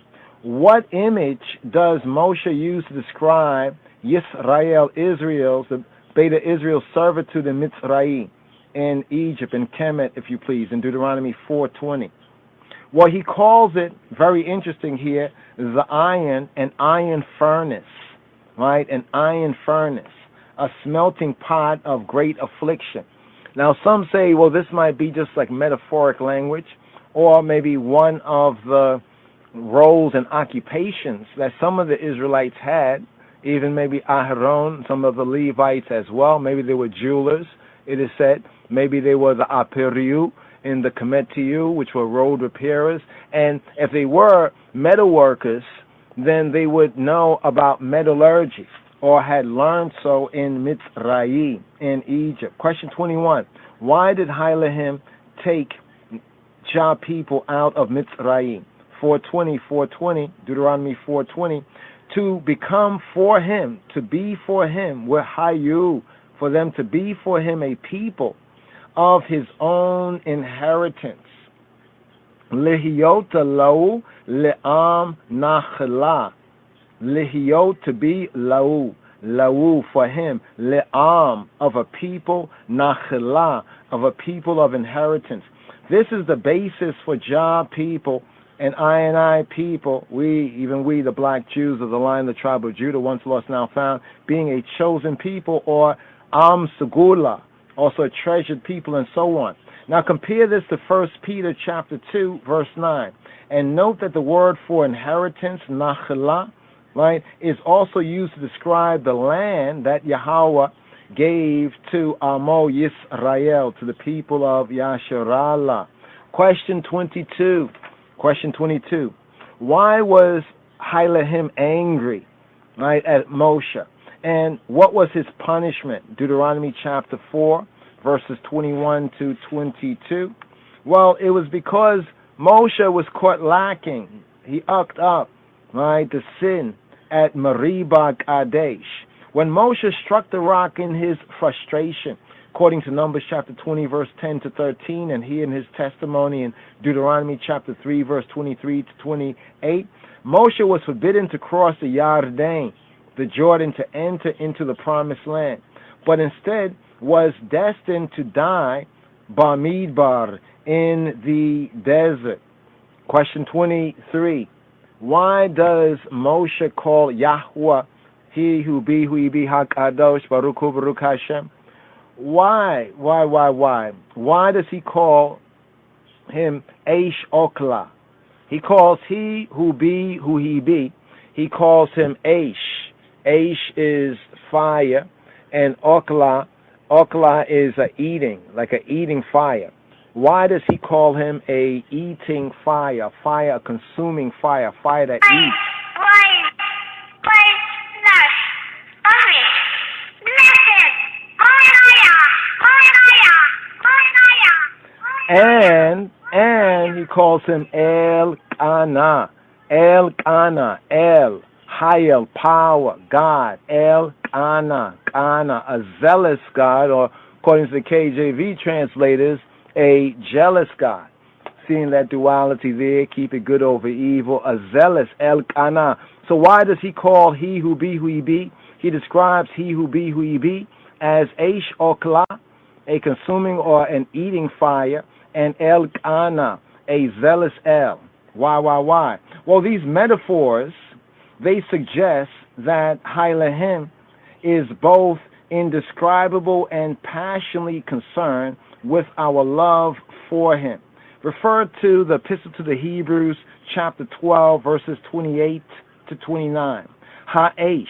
S2: What image does Moshe use to describe Yisrael, Israel's, the Beta Israel's servitude in Mitzrayim, in Egypt, in Kemet, if you please, in Deuteronomy 4:20? Well, he calls it, very interesting here, the an iron furnace, right? An iron furnace, a smelting pot of great affliction. Now, some say, well, this might be just like metaphoric language, or maybe one of the roles and occupations that some of the Israelites had, even maybe Aharon, some of the Levites as well. Maybe they were jewelers, it is said. Maybe they were the Aperiu in the Kemetiu, which were road repairers. And if they were metal workers, then they would know about metallurgy, or had learned so in Mitzrayim, in Egypt. Question 21. Why did HAILE take Jah people out of Mitzrayim? 420, Deuteronomy 4:20, to become for him, to be for him, Hayu, for them to be for him a people of his own inheritance. Lihiyot lau le'am nachla. Lihiyot, to be lau for him, le'am, of a people, nachla, of a people of inheritance. This is the basis for Jah people and I people, we, the black Jews of the line of the tribe of Judah, once lost, now found, being a chosen people, or Am Segula, also a treasured people, and so on. Now compare this to 1 Peter chapter 2, verse 9, and note that the word for inheritance, nachla, right, is also used to describe the land that Yahweh gave to Amo Yisrael, to the people of Yasharallah. Question 22. Why was HAILE angry, right, at Moshe? And what was his punishment? Deuteronomy chapter 4, verses 21 to 22. Well, it was because Moshe was caught lacking. He ucked up, right, the sin at Meribah Kadesh. When Moshe struck the rock in his frustration, according to Numbers chapter 20, verse 10 to 13, and he in his testimony in Deuteronomy chapter 3, verse 23 to 28, Moshe was forbidden to cross the Yarden, the Jordan, to enter into the promised land, but instead was destined to die Bamidbar, in the desert. Question 23. Why does Moshe call Yahweh, he who be, HaKadosh, Baruch Hu, Baruch Hashem? Why? Why does he call him Eish Okla? He calls he who be, who he be, he calls him Eish. Eish is fire, and Okla is a eating, like a eating fire. Why does he call him a eating fire, a consuming fire that eats? And he calls him El Kana, El, HAILE, power, God, El Kana, a zealous God, or according to the KJV translators, a jealous God. seeing that duality there, keep it good over evil, a zealous, el-kana. So why does he call he who be who he be? He describes he who be who he be as Aish or Kla, a consuming or an eating fire, and el-kana, a zealous el. Why? Well, these metaphors, they suggest that HAILE is both indescribable and passionately concerned with our love for him. Refer to the Epistle to the Hebrews, chapter 12, verses 28 to 29. Ha'esh,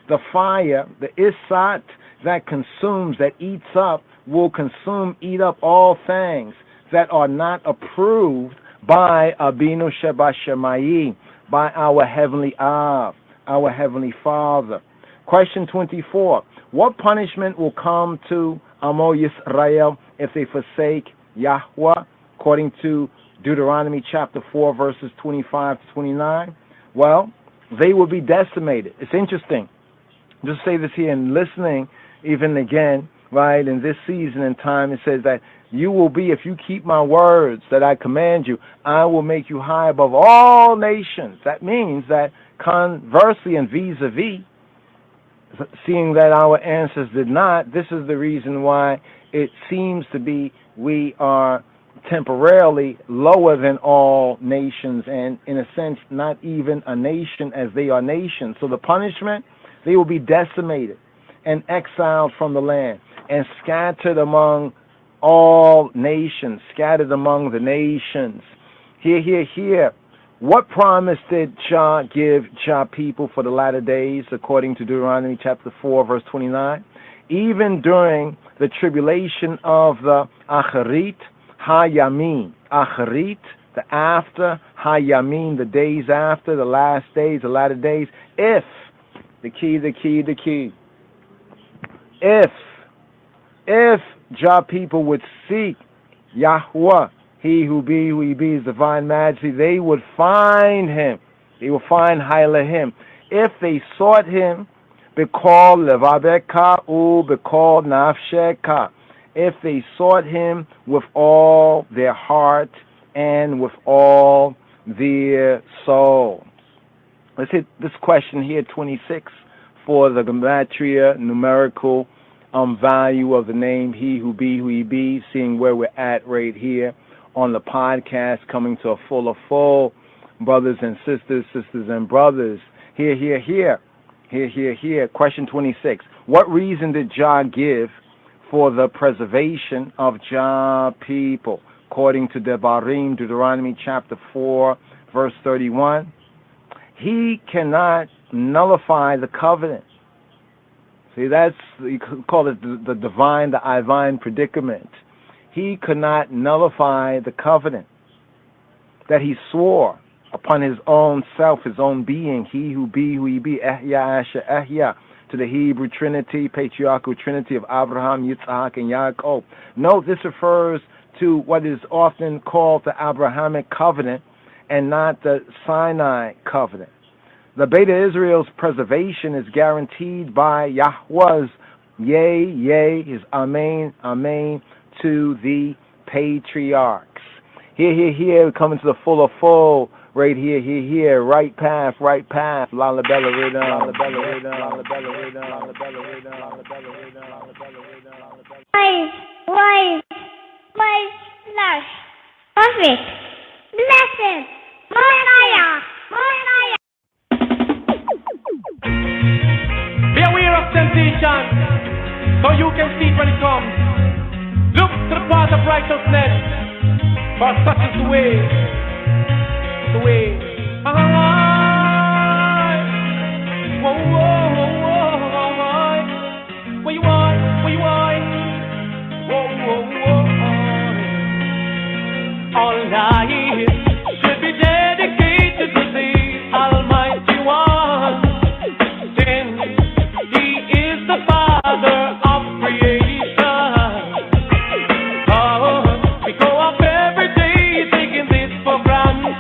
S2: the fire, the isat that consumes, that eats up, will eat up all things that are not approved by Abinu Sheba Shemayi, by our heavenly Av, our heavenly Father. Question 24. What punishment will come to Amo Yisrael if they forsake Yahweh, according to Deuteronomy chapter 4, verses 25 to 29? Well, they will be decimated. It's interesting. Just say this here and listening, even again, right, in this season and time, it says that you will be, if you keep my words that I command you, I will make you high above all nations. That means that conversely and vis-a-vis, seeing that our ancestors did not, this is the reason why it seems to be we are temporarily lower than all nations, and in a sense not even a nation as they are nations. So the punishment, they will be decimated and exiled from the land and scattered among all nations, scattered among the nations. Here. What promise did Jah give Jah people for the latter days, according to Deuteronomy chapter 4, verse 29? Even during the tribulation of the Acharit, Ha-Yamin. Acharit, the after, Ha-Yamin, the days after, the last days, the latter days. If, the key. If Jah people would seek Yahweh, he who he be, his divine majesty, they would find him. They will find HAILE. If they sought him, bekal levaveka u bekal nafsheka. If they sought him with all their heart and with all their soul. Let's hit this question here, 26, for the gematria numerical value of the name he who he be, seeing where we're at right here on the podcast, coming to a full, brothers and sisters and brothers. Here. Question 26. What reason did Jah give for the preservation of Jah people? According to Devarim, Deuteronomy chapter 4, verse 31, he cannot nullify the covenant. See, that's, you could call it the divine predicament. He could not nullify the covenant that he swore upon his own self, his own being, he who he be, Ehya Asher Ehya, to the Hebrew Trinity, patriarchal Trinity of Abraham, Yitzhak, and Yaakov. Note, this refers to what is often called the Abrahamic covenant and not the Sinai covenant. The Beta Israel's preservation is guaranteed by Yahweh's yea, his amen, to the patriarchs. Here, we're coming to the full, right here, right path, Lala Bella Rhythm.
S14: Wise, lush, perfect, blessed, Messiah.
S15: Be aware of temptation, so you can see it when it comes. Look to the path of righteousness, for such is the way. Where you are? All life should be dedicated to the Almighty One. Then He is the Father of creation. We go up every day taking this for granted.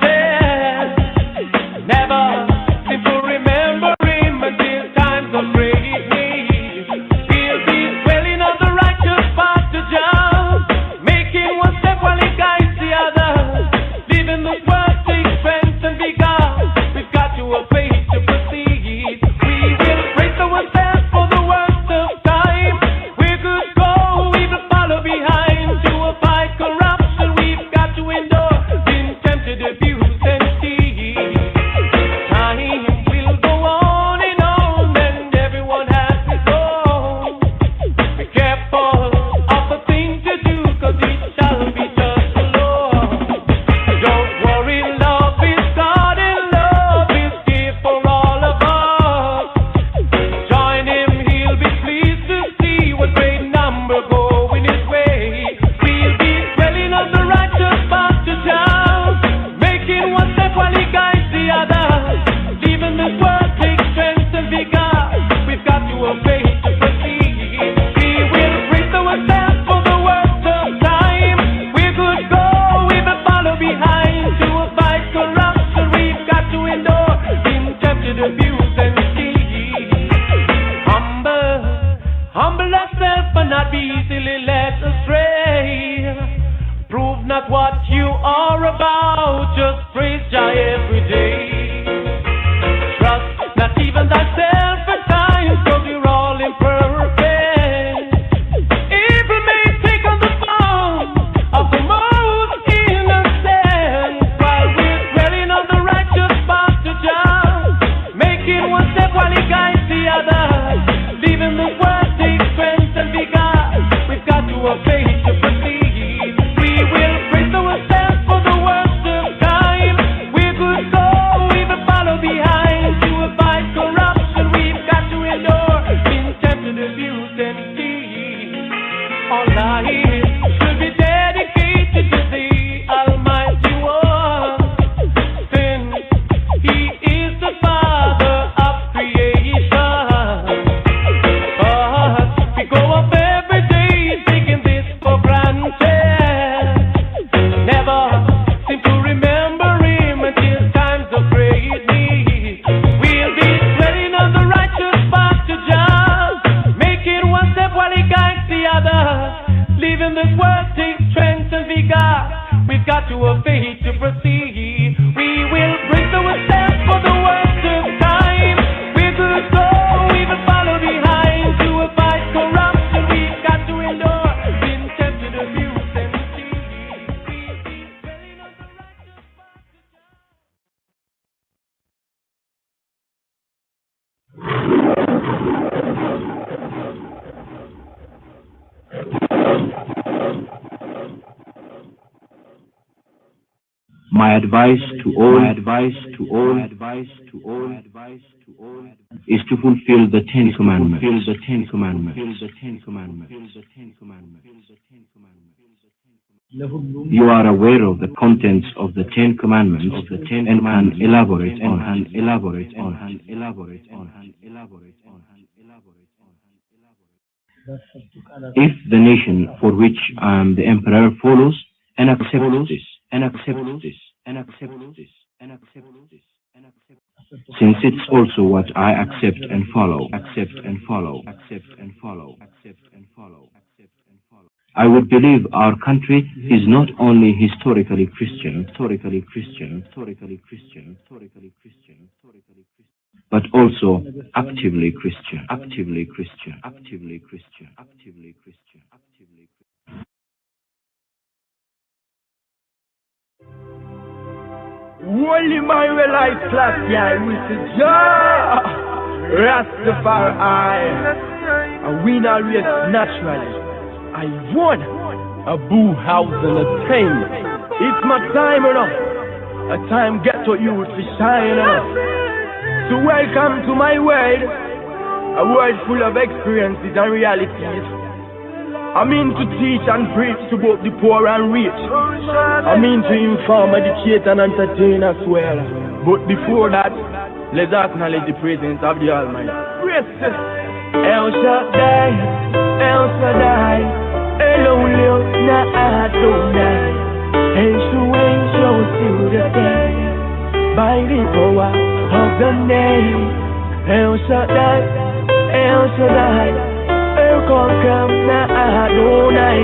S15: life should be dedicated to the Almighty One. Since He is the Father of creation. We go up every day taking this for granted. Never seem to remember Him until times of great need. We'll be dwelling on the righteous path to Jah, making one step while He guides the other. Leaving this world take strength and vigor. We've got to obey to proceed. We will brace ourselves for the worst of time. We're good go, we will follow behind to fight corruption. We've got to endure being tempted, abuse, and deceit.
S12: My advice to all is to fulfill the Ten Commandments. You are aware of the contents of the Ten Commandments and can elaborate on. If the nation for which I am the emperor follows and accepts this, since it's also what I accept and follow. I would believe our country is not only historically Christian, but also actively Christian.
S16: Only my life class, yeah, with the Jah Rastafari. And we not race naturally. I won a boo house and a thing. It's my time enough. A time get to you to shine enough. So welcome to my world. A world full of experiences and realities. I mean to teach and preach to both the poor and rich. I mean to inform, educate and entertain as well. But before that, let's acknowledge the presence of the Almighty. El Shaddai, El Shaddai, Elohim Adonai. Show to the day by the power of the name. El Shaddai, El Shaddai. Come Adonai,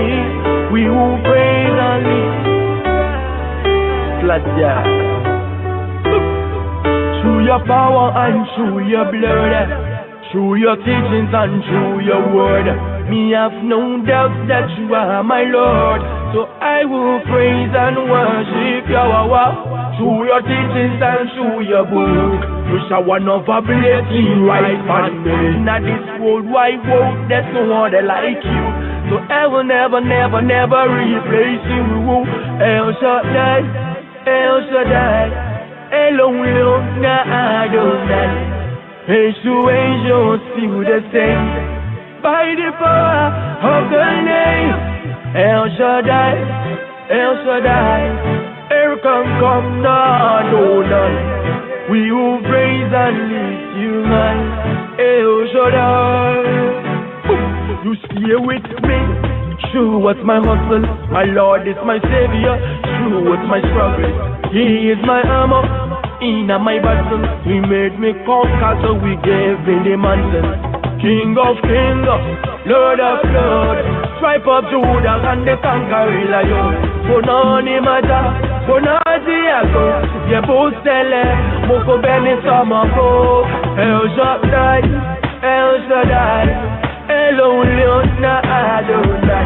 S16: we will praise and live. Through your power and through your blood, through your teachings and through your word, me have no doubt that you are my Lord. So I will praise and worship Yahweh. Through your teachings and through your book, you shall one of a blessing right on me. Now this world wide world, there's no other like you. So I will never replace you. El Shaddai, El Shaddai, Elohim Adonai. Angels feel the same by the power of the name. El Shaddai, El Shaddai. Come, no, none. We will praise and lift you, man. El Shaddai. You stay with me. True, what's my hustle? My Lord is my Savior. True, what's my struggle? He is my armor. In my battle, He made me conquer, so we gave Him the mantle. King of kings, Lord of lords, stripe of Judah and the conquering lion. Bonani Mada, Bonazi Ago, Yabustele, Moko Beni Samako, El Shaddai, El Shaddai, Elohim Adonai.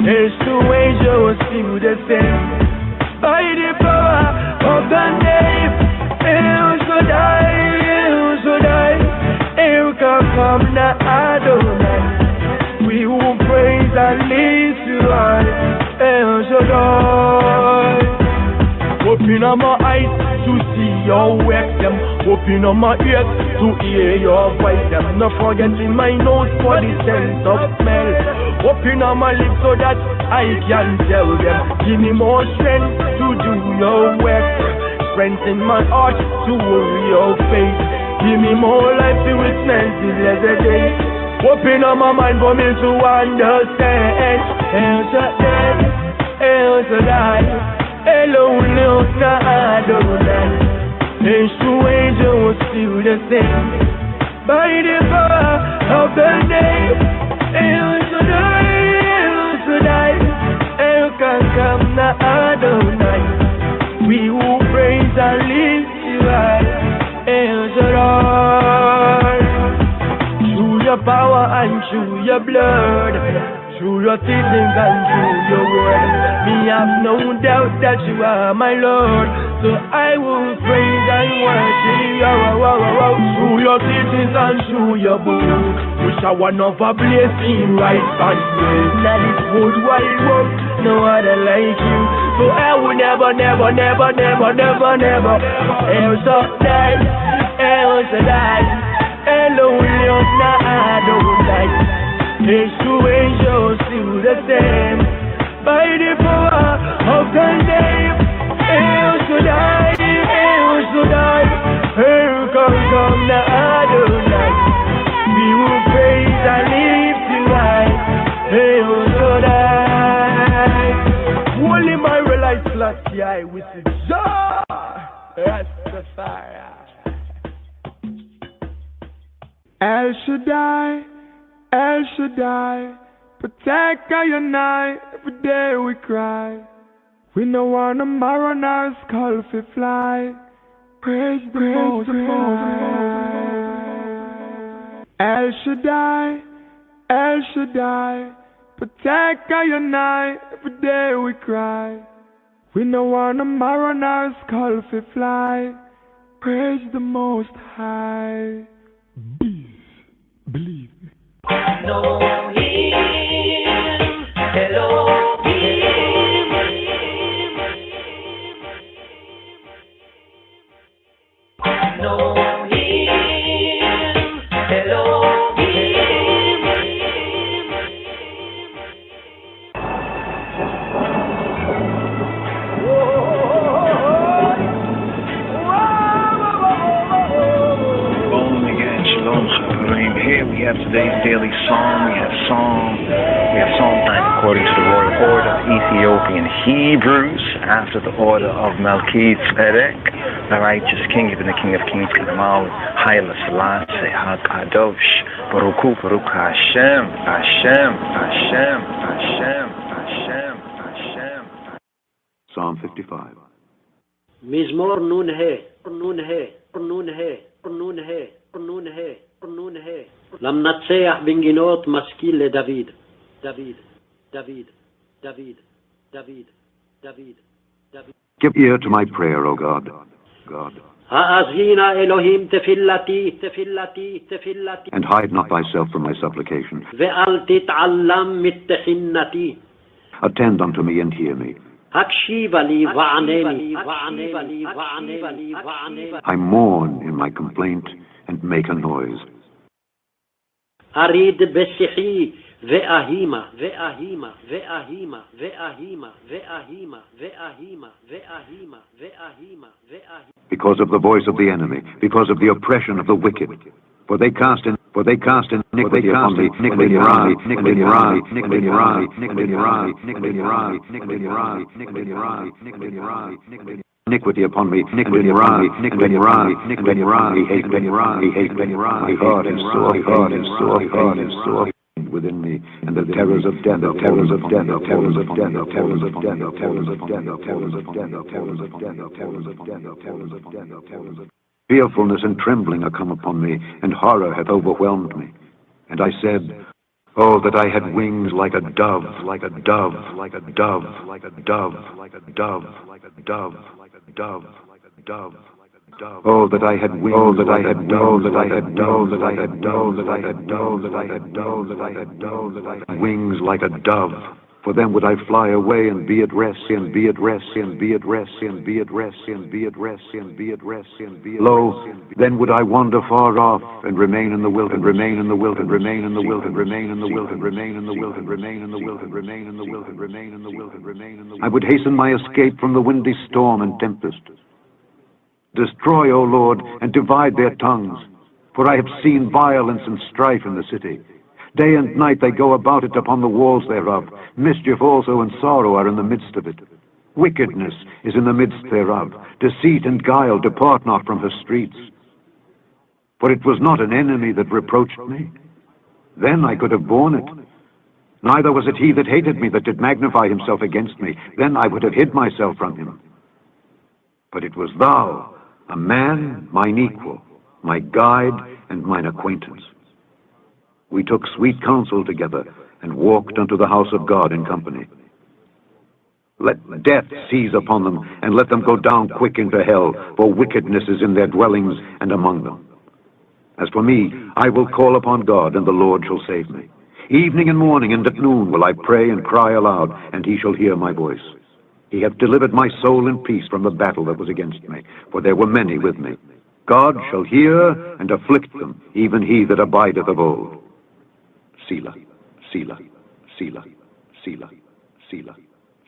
S16: It's two angels sing the same by the power of the name. El Shaddai, El Shaddai. Come na Adonai, we will praise and lift you high. El Shaddai. Open up my eyes to see your works, them. Open up my ears to hear your voice, them. Not forgetting my nose for the sense of smell. Open on my lips so that I can tell them. Give me more strength to do your work. Strengthen my heart to worry your faith. Give me more life to witness the blessed day. Open up my mind for me to understand. El Shaddai, El Shaddai, Elohim, Adonai. H2H was still the same. By the power of the name, El Shaddai, El Shaddai, El Kakam Adonai. We who praise and lift you high, El Shaddai. Through your power and through your blood, through your teachings and through your word, me have no doubt that you are my Lord. So I will praise and worship you. Through your teachings and through your book, we shall one of a blessing right and grace. Now this whole wide world, no other like you. So I will never, never, never, never, never, never. El Shaddai, El Shaddai, Elohim, Adonai. H2H still the same. By the power of the name, El Shaddai, El Shaddai, El Kakam Adonai. We will praise and lift you high, El Shaddai. Holy my relight Selassie, I with the joy, Rastafari. El Shaddai, El Shaddai, protect our night, every day we cry. We no want a marrow nor a skull fi fly. Praise the Most High. El Shaddai, El Shaddai, protect our night, every day we cry. We no want a marrow nor a skull fi fly. Praise the Most High. Believe me.
S5: Know him, Elohim. Know him, Elohim.
S2: Born again, Shalom Chaverim. Here we have today's daily psalm. We have Psalm 9 according to the royal order of Ethiopian Hebrews, after the order of Melchizedek, the righteous king, even the King of Kings, Qedamawit, HAILE, SELASSIE, HaKadosh, Baruch Hu, Baruch Hashem, Hashem, Hashem, Hashem, Hashem, Hashem.
S6: Psalm 55.
S13: מזמור נ"ה למנצח בנגינות משכיל לדוד.
S6: Give ear to my prayer, O God.
S13: האזינה אלוהים תפילתי
S6: And hide not thyself from my supplication.
S13: ואל תתעלם מתחינתי.
S6: Attend unto me and hear me.
S13: הקשיבה לי וענני.
S6: I mourn in my complaint and make a noise.
S13: אריד בשיחי ואהימה.
S6: Because of the voice of the enemy, because of the oppression of the wicked. For they cast iniquity upon me, iniquity upon me, he hates me, my heart is sore within me, and the terrors of death, fearfulness and trembling are come upon me, and horror hath overwhelmed me. And I said, oh, that I had wings like a dove, like a dove. Oh, that I had wings, wings like a dove. For then would I fly away and be at rest, and be at rest, and be at rest, and be at rest, and be at rest, and be at rest, and be at rest. Lo, then would I wander far off, and remain in the wild, and remain in the wild, and remain in the wild, and remain in the wild, and remain in the wild, and remain in the wild, and remain in the wild, and remain in the wild, and remain in the wild. I would hasten my escape from the windy storm and tempest. Destroy, O Lord, and divide their tongues, for I have seen violence and strife in the city. Day and night they go about it upon the walls thereof. Mischief also and sorrow are in the midst of it. Wickedness is in the midst thereof. Deceit and guile depart not from her streets. For it was not an enemy that reproached me. Then I could have borne it. Neither was it he that hated me that did magnify himself against me. Then I would have hid myself from him. But it was thou, a man, mine equal, my guide and mine acquaintance. We took sweet counsel together, and walked unto the house of God in company. Let death seize upon them, and let them go down quick into hell, for wickedness is in their dwellings and among them. As for me, I will call upon God, and the Lord shall save me. Evening and morning and at noon will I pray and cry aloud, and he shall hear my voice. He hath delivered my soul in peace from the battle that was against me, for there were many with me. God shall hear and afflict them, even he that abideth of old. Selah, Selah, Selah, Selah, Selah,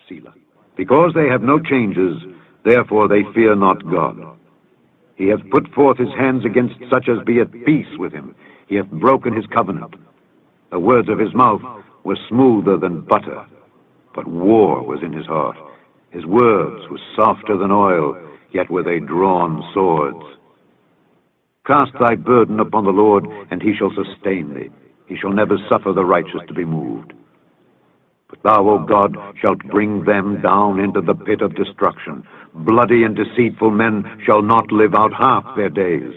S6: Selah. Because they have no changes, therefore they fear not God. He hath put forth his hands against such as be at peace with him. He hath broken his covenant. The words of his mouth were smoother than butter, but war was in his heart. His words were softer than oil, yet were they drawn swords. Cast thy burden upon the Lord, and he shall sustain thee. He shall never suffer the righteous to be moved. But thou, O God, shalt bring them down into the pit of destruction. Bloody and deceitful men shall not live out half their days.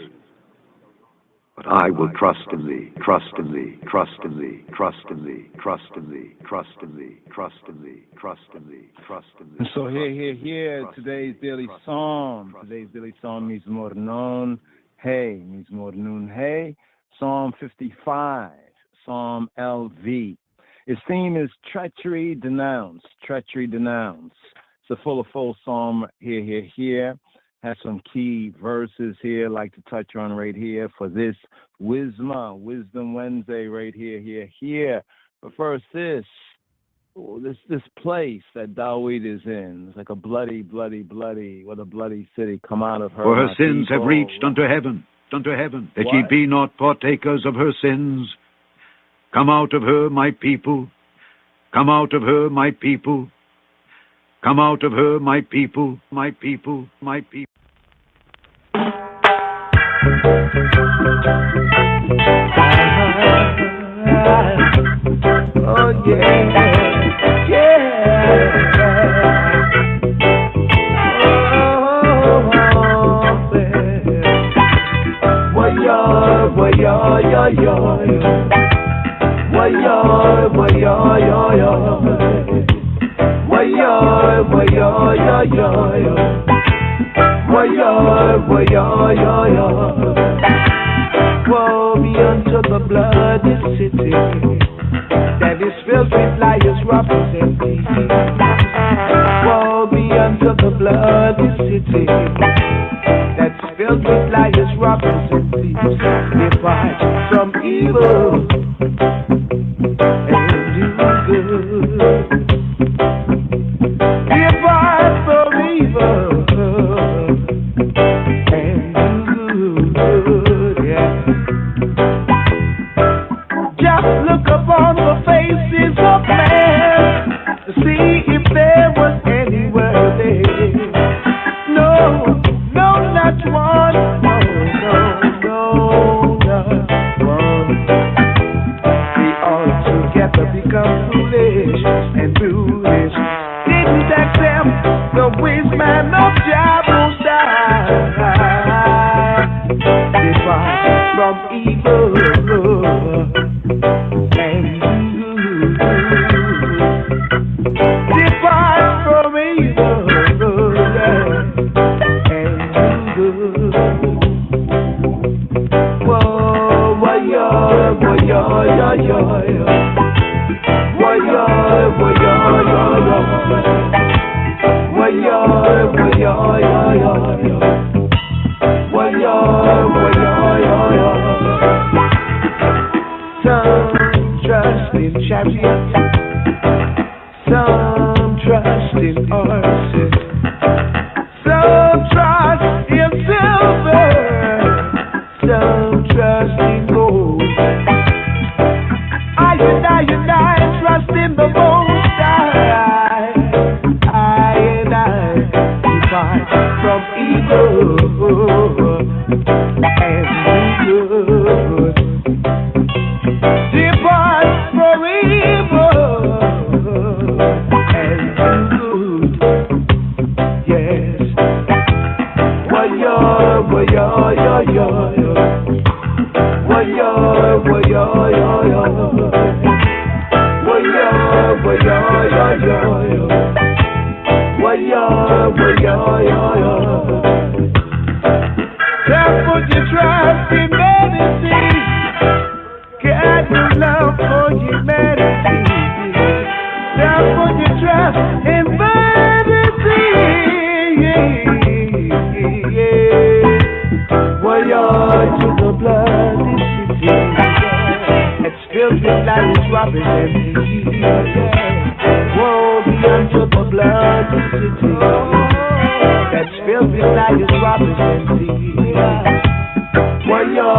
S6: But I will trust in thee, trust in thee, trust in thee, trust in thee, trust in thee, trust in thee, trust in thee, trust in thee, trust in thee.
S2: And so here, today's daily psalm. Today's daily psalm means mornon, hey, means mornoon, hey. Psalm 55. Psalm LV. Its theme is treachery denounced. Treachery denounced. It's a full psalm here. Has some key verses here I'd like to touch on right here for this Wisdom Wednesday right here. But first this place that Dawid is in. It's like a bloody, what a bloody city come out of her.
S6: For her sins have reached unto heaven, that ye be not partakers of her sins. Come out of her, my people. Come out of her, my people. Come out of her, my people, my people, my people.
S16: Oh, yeah. Woe be unto the bloody city that is filled with liars, robbers, and thieves. Woe be unto the bloody city that's filled with liars, robbers, and thieves. Depart from evil and do good. Depart from evil and do good. Yeah. Just look upon the faces of man to see if there was anywhere there. No, not one. No, not one. We all together become foolish and foolish. Didn't accept the wisdom of Jehovah. Depart from evil and good. Depart from evil and good. Whoa, yeah. chariots, some trust in horses, some trust in silver, some trust in gold. I trust in the Most High. I depart from evil and do good. Depart from evil and do good. Yes. Wa-yo. Therefore you trust in medicine, get the love for humanity. Therefore you trust in medicine. To the bloody city, it's filled with lions, robbers, and thieves. Woe be unto the bloody city, that's filled with lions, robbers, and thieves. Wa-yo.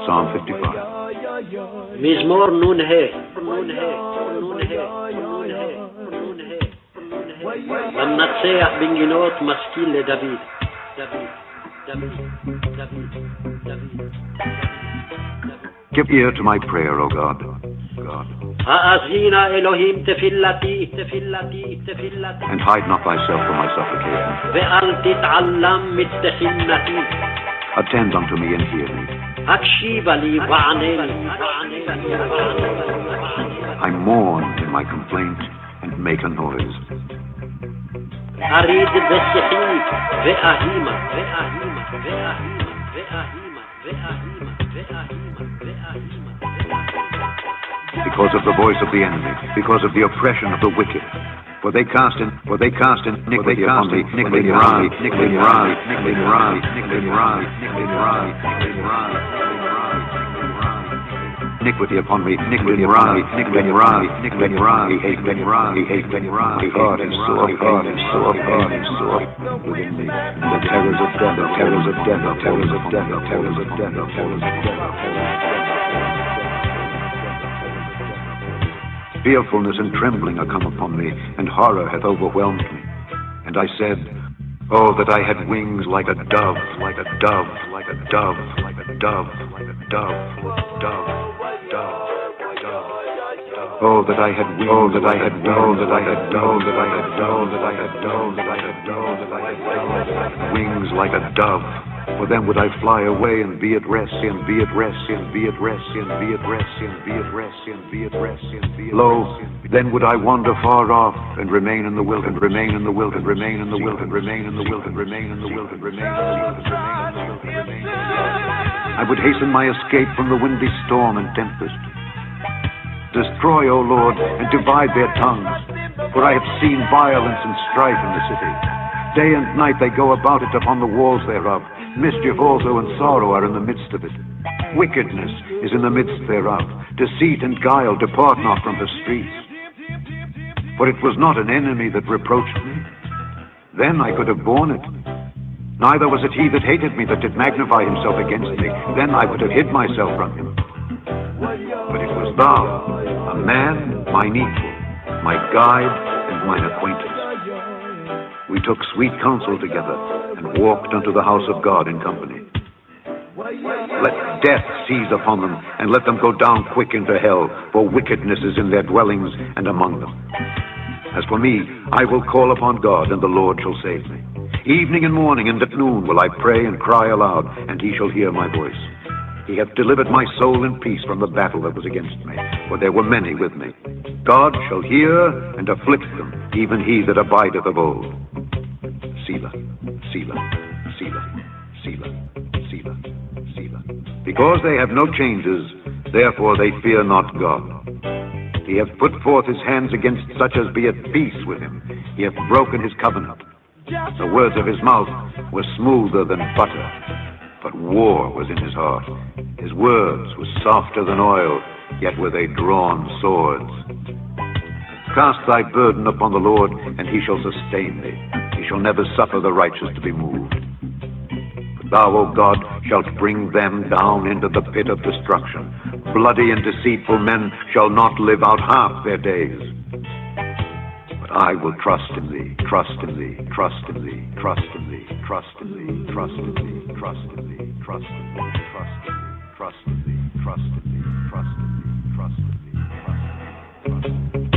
S6: Psalm 55.
S13: מזמור נ"ה. המנצח בנגינות משכיל לדוד.
S6: Give ear to my prayer, O God.
S13: האזינה אלוהים תפילתי.
S6: And hide not thyself from my supplication.
S13: ואל תתעלם מתחינתי.
S6: Attend unto me and hear me.
S13: הקשיבה לי וענה לי.
S6: I mourn in my complaint and make a noise.
S13: אריד בשיחי ואהימה.
S6: Because of the voice of the enemy, because of the oppression of the wicked. For they cast in iniquity upon me, iniquity upon me, God is sore within me. The terrors of Fearfulness and trembling are come upon me, and horror hath overwhelmed me. And I said, oh, that I had wings like a dove. Oh, that I had wings like a dove. For then would I fly away and be at rest, Lo, then would I wander far off and remain in the wilderness, I would hasten my escape from the windy storm and tempest. Destroy, O Lord, and divide their tongues, for I have seen violence and strife in the city. Day and night they go about it upon the walls thereof. Mischief also and sorrow are in the midst of it. Wickedness is in the midst thereof. Deceit and guile depart not from the streets. For it was not an enemy that reproached me. Then I could have borne it. Neither was it he that hated me that did magnify himself against me. Then I would have hid myself from him. But it was thou, a man, mine equal, my guide and mine acquaintance. We took sweet counsel together and walked unto the house of God in company. Let death seize upon them, and let them go down quick into hell, for wickedness is in their dwellings and among them. As for me, I will call upon God, and the Lord shall save me. Evening and morning and at noon will I pray and cry aloud, and he shall hear my voice. He hath delivered my soul in peace from the battle that was against me, for there were many with me. God shall hear and afflict them, even he that abideth of old. Selah, Selah, Selah, Selah, Selah, Selah. Because they have no changes, therefore they fear not God. He hath put forth his hands against such as be at peace with him. He hath broken his covenant. The words of his mouth were smoother than butter, but war was in his heart. His words were softer than oil, yet were they drawn swords. Cast thy burden upon the Lord, and he shall sustain thee. He shall never suffer the righteous to be moved. But thou, O God, shalt bring them down into the pit of destruction. Bloody and deceitful men shall not live out half their days. But I will trust in thee, trust in thee, trust in thee, trust in thee, trust in thee, trust in thee, trust in thee, trust in thee, trust in thee. Trust in thee, trust in thee, trust in thee, trust in thee, trust in thee, trust in thee.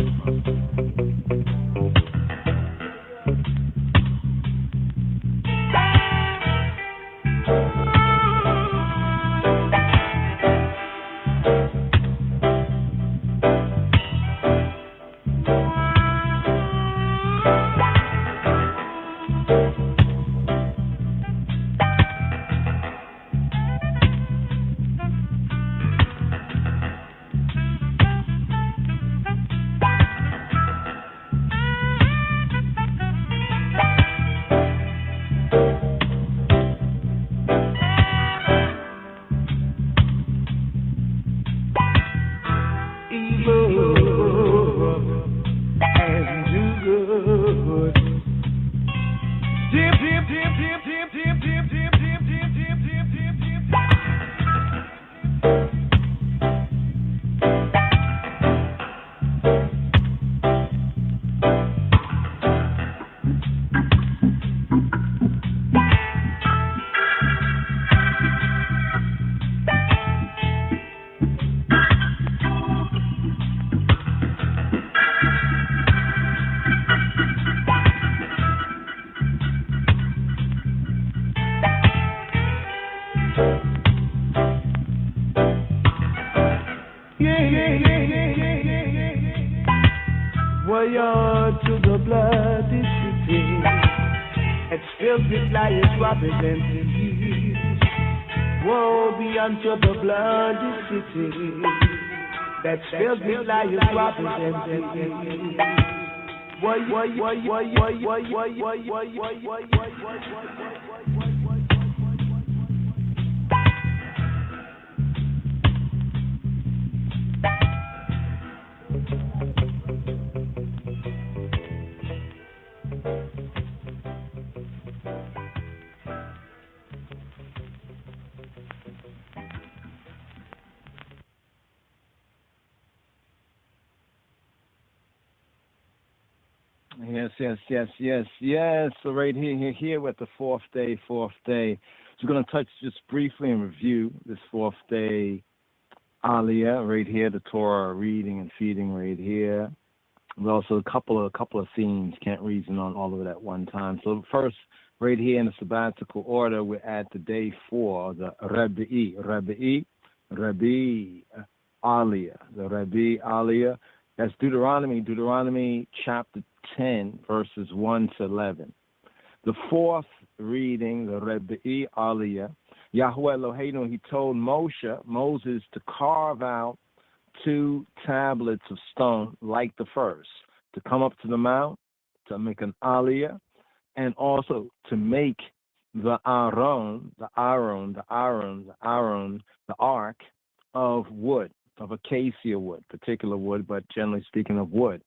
S16: Warrior to the bloody city, it's filled with liars representing peace. Woe be unto the bloody city, that's filled with liars representing peace.
S2: Yes. So right here with the fourth day. So we're going to touch just briefly and review this fourth day Aliyah right here, the Torah reading and feeding right here. There's also a couple of themes. Can't reason on all of it at one time. So first, right here in the sabbatical order, we're at the day 4, the Rabi'i Aliyah, the Rabi'i Aliyah. That's Deuteronomy chapter 10, verses 1 to 11. The fourth reading, the Rabi'i Aliyah, Yahweh Eloheinu, he told Moses, to carve out 2 tablets of stone like the first, to come up to the mount, to make an Aliyah, and also to make the ark of wood, of acacia wood, particular wood, but generally speaking of wood.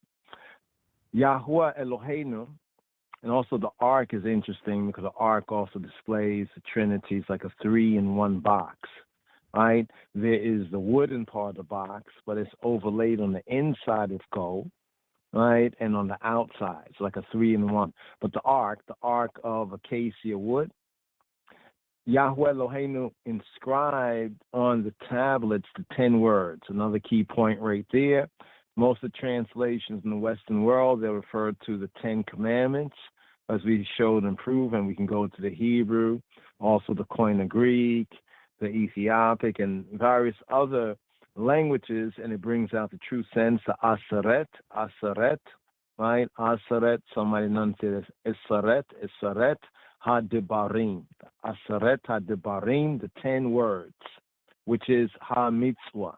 S2: Yahweh Eloheinu, and also the ark is interesting because the ark also displays the Trinity. It's like a 3-in-1 box, right? There is the wooden part of the box, but it's overlaid on the inside of gold, right, and on the outside. It's like a 3-in-1. But the ark of acacia wood, Yahweh Eloheinu inscribed on the tablets the 10 words. Another key point right there. Most of the translations in the Western world, they refer to the 10 Commandments. as we showed and proved, and we can go to the Hebrew, also the Koine Greek, the Ethiopic, and various other languages, and it brings out the true sense, the Aseret, right? Aseret, somebody enunciated Issaret, Ha-Debarim. Aseret Ha-Debarim, the 10 words, which is Ha-Mitzvah,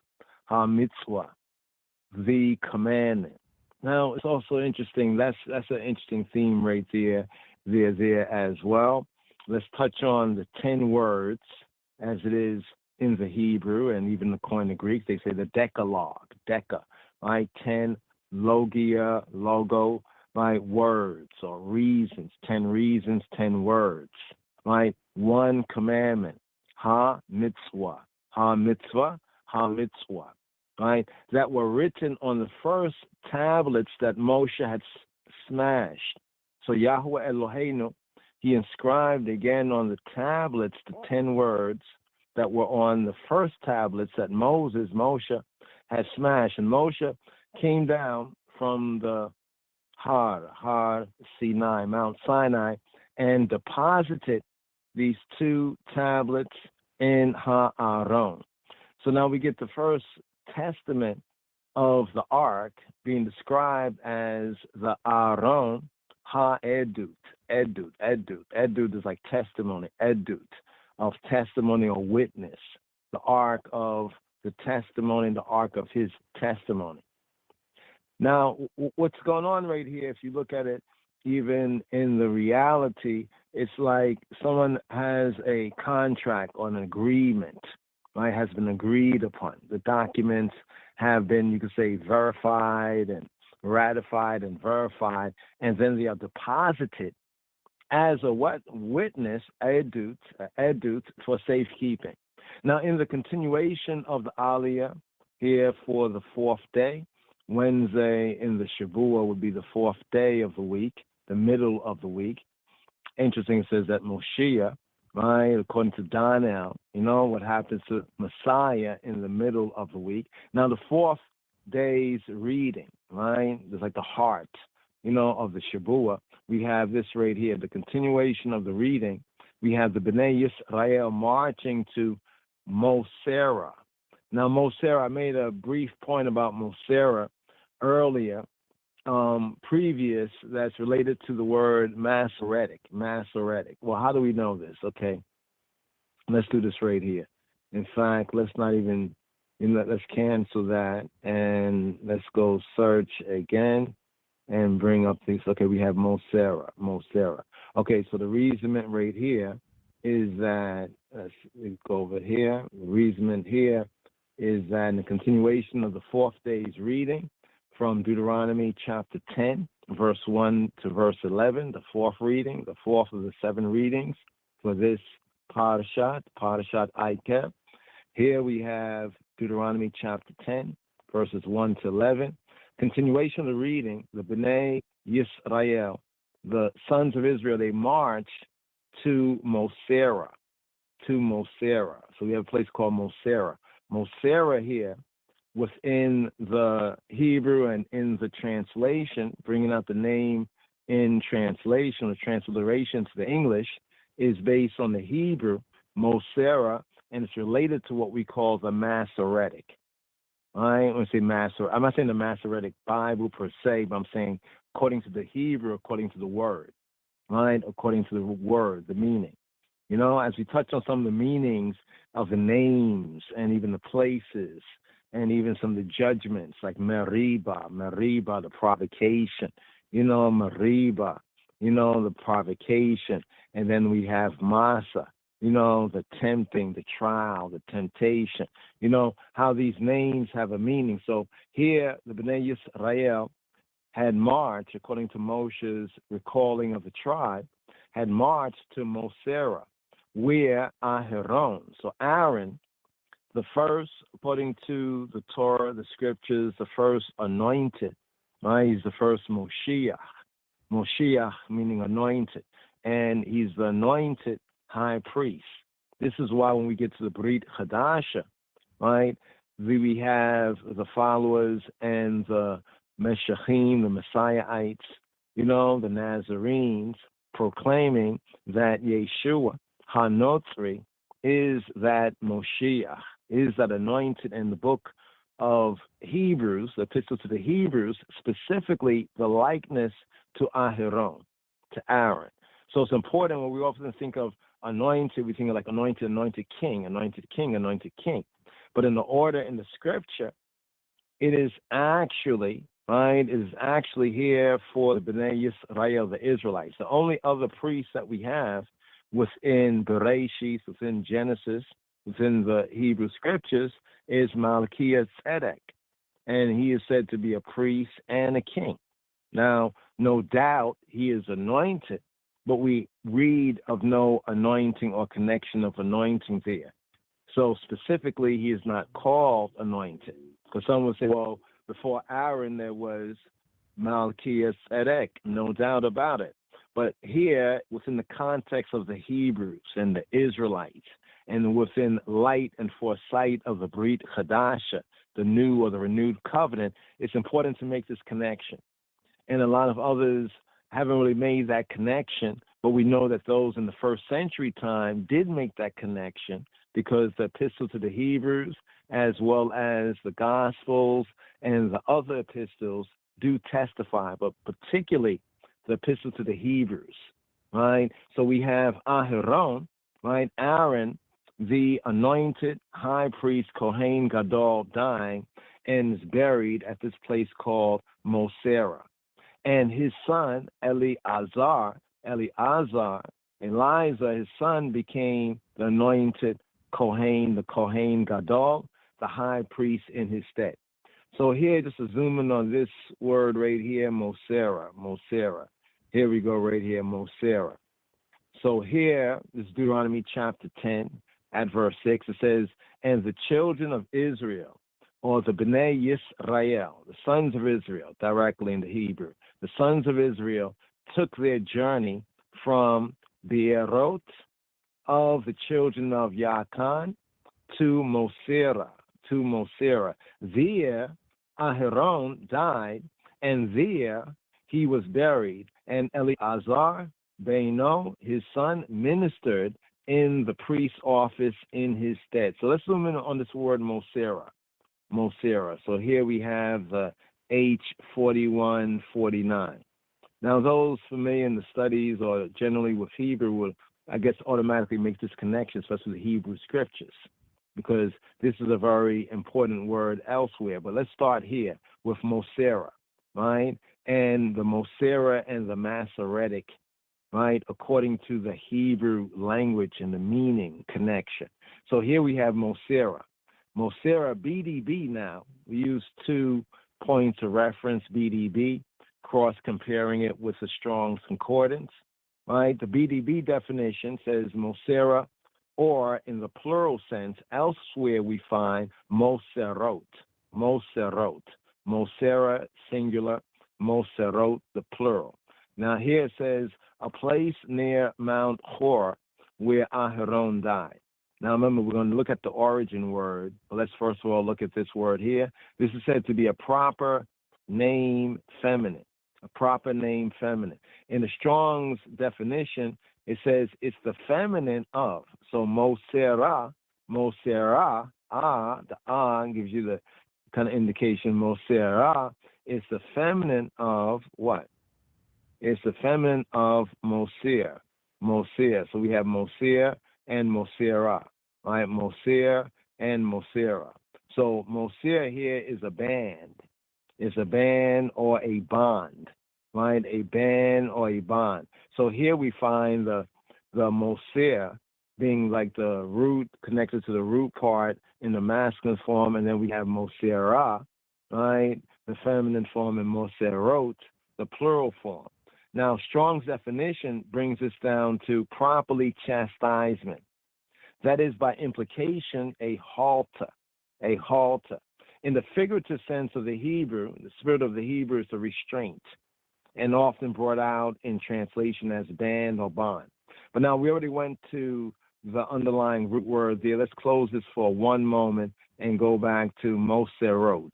S2: the commandment. Now, it's also interesting, that's an interesting theme right there as well. Let's touch on the 10 words as it is in the Hebrew and even the Koine Greek. They say the Decalogue, right? 10 logia, logo, right? Words or reasons, 10 reasons, 10 words, right? One commandment, ha-mitzvah, right? That were written on the first tablets that Moshe had smashed. So Yahweh Eloheinu, he inscribed again on the tablets the 10 words that were on the first tablets that Moshe had smashed. And Moshe came down from the Har Sinai, Mount Sinai, and deposited these 2 tablets in Ha'aron. So now we get the first testament of the ark being described as the Aaron Ha-Edut. Edut is like testimony, Edut, of testimony or witness. The ark of the testimony, the ark of his testimony. Now, what's going on right here, if you look at it, even in the reality, it's like someone has a contract or an agreement, right, has been agreed upon. The documents have been, you could say, verified and ratified and verified, and then they are deposited as a what? Witness, edut for safekeeping. Now, in the continuation of the Aliyah here for the 4th day, Wednesday in the Shavua would be the 4th day of the week, the middle of the week. Interesting, it says that Moshiach, right, according to Daniel, you know, what happens to Messiah in the middle of the week. Now, the 4th day's reading, right, there's like the heart, you know, of the Shavua. We have this right here, the continuation of the reading. We have the Bnei Yisrael marching to Mosera. Now, Mosera, I made a brief point about Mosera earlier, previous, that's related to the word Masoretic. Well, how do we know this? Okay, let's do this right here. In fact, let's not even, let's cancel that and let's go search again and bring up these. Okay, we have Mosera. Okay, so the reasonement right here is that, let's go over here. The reasonement here is that in the continuation of the 4th day's reading from Deuteronomy chapter 10, verse 1 to verse 11, the 4th reading, the 4th of the 7 readings for this Parashat Itege. Here we have Deuteronomy chapter 10, verses 1 to 11. Continuation of the reading, the Bnei Yisrael, the sons of Israel, they march to Mosera. So we have a place called Mosera. Mosera here, within the Hebrew and in the translation, bringing out the name in translation, the transliteration to the English, is based on the Hebrew, Mosera, and it's related to what we call the Masoretic. I ain't going to say Masoretic. I'm not saying the Masoretic Bible per se, but I'm saying according to the Hebrew, according to the word, right? According to the word, the meaning. You know, as we touch on some of the meanings of the names and even the places and even some of the judgments, like Meriba, the provocation, Meriba, the provocation. And then we have Masa, the tempting, the trial, the temptation, how these names have a meaning. So here, the Bnei Yisrael had marched, according to Moshe's recalling of the tribe, had marched to Mosera, where Aharon, so Aaron, the first, according to the Torah, the scriptures, the first anointed, right? He's the first Moshiach. Moshiach meaning anointed. And he's the anointed high priest. This is why when we get to the Brit Hadasha, right, we have the followers and the Meshachim, the Messiahites, the Nazarenes, proclaiming that Yeshua HaNotzri is that Moshiach, is that anointed. In the book of Hebrews, the epistle to the Hebrews, specifically the likeness to Aharon, to Aaron. So it's important when we often think of anointed, we think of like anointed, anointed king, anointed king, anointed king. But in the order in the scripture, it is actually, right, it is actually here for the Bnei Yisrael, the Israelites. The only other priest that we have within Bereshit, within Genesis, within the Hebrew scriptures, is Malkiah Tzedek. And he is said to be a priest and a king. Now, no doubt he is anointed, but we read of no anointing or connection of anointing there. So specifically, he is not called anointed. Because some would say, well, before Aaron there was Malkiah Tzedek, no doubt about it. But here, within the context of the Hebrews and the Israelites, and within light and foresight of the Brit Chadasha, the new or the renewed covenant, it's important to make this connection. And a lot of others haven't really made that connection, but we know that those in the first century time did make that connection, because the epistle to the Hebrews, as well as the Gospels and the other epistles, do testify, but particularly the epistle to the Hebrews, right? So we have Aharon, right? Aaron, the anointed high priest Kohen Gadol, dying and is buried at this place called Mosera. And his son, Eleazar, his son, became the anointed Kohen, the Kohen Gadol, the high priest in his stead. So here, just to zoom in on this word right here, Mosera. Here we go right here, Mosera. So here, this is Deuteronomy chapter 10 at verse 6. It says, and the children of Israel, or the Bnei Yisrael, the sons of Israel, directly in the Hebrew, the sons of Israel took their journey from Beerot of the children of Yakan to Mosera. There, Aharon died, and there he was buried. And Eleazar, Beino, his son, ministered in the priest's office in his stead. So let's zoom in on this word Mosera. So here we have the H4149. Now, those familiar in the studies or generally with Hebrew will, I guess, automatically make this connection, especially the Hebrew scriptures, because this is a very important word elsewhere. But let's start here with Mosera, right? And the Mosera and the Masoretic, right, according to the Hebrew language and the meaning connection. So here we have Mosera. Mosera, BDB now, we use 2 points of reference, BDB, cross-comparing it with the Strong's Concordance, right? The BDB definition says Mosera, or in the plural sense, elsewhere we find Moserot, Mosera, singular, Moserot, the plural. Now here it says, a place near Mount Hor where Aharon died. Now remember, we're going to look at the origin word, but let's first of all look at this word here. This is said to be a proper name feminine, In the Strong's definition, it says it's the feminine of. So Mosera, the gives you the kind of indication. Mosera is the feminine of what? It's the feminine of Mosir. So we have Mosir and Mosera, right? Mosir and Mosera. So Mosir here is a band. It's a band or a bond, right? A band or a bond. So here we find the Mosir being like the root, connected to the root part in the masculine form, and then we have Mosera, right? The feminine form, and Moserot, the plural form. Now, Strong's definition brings us down to properly chastisement. That is, by implication, a halter. In the figurative sense of the Hebrew, the spirit of the Hebrew is a restraint, and often brought out in translation as band or bond. But now we already went to the underlying root word there. Let's close this for one moment and go back to Moserot,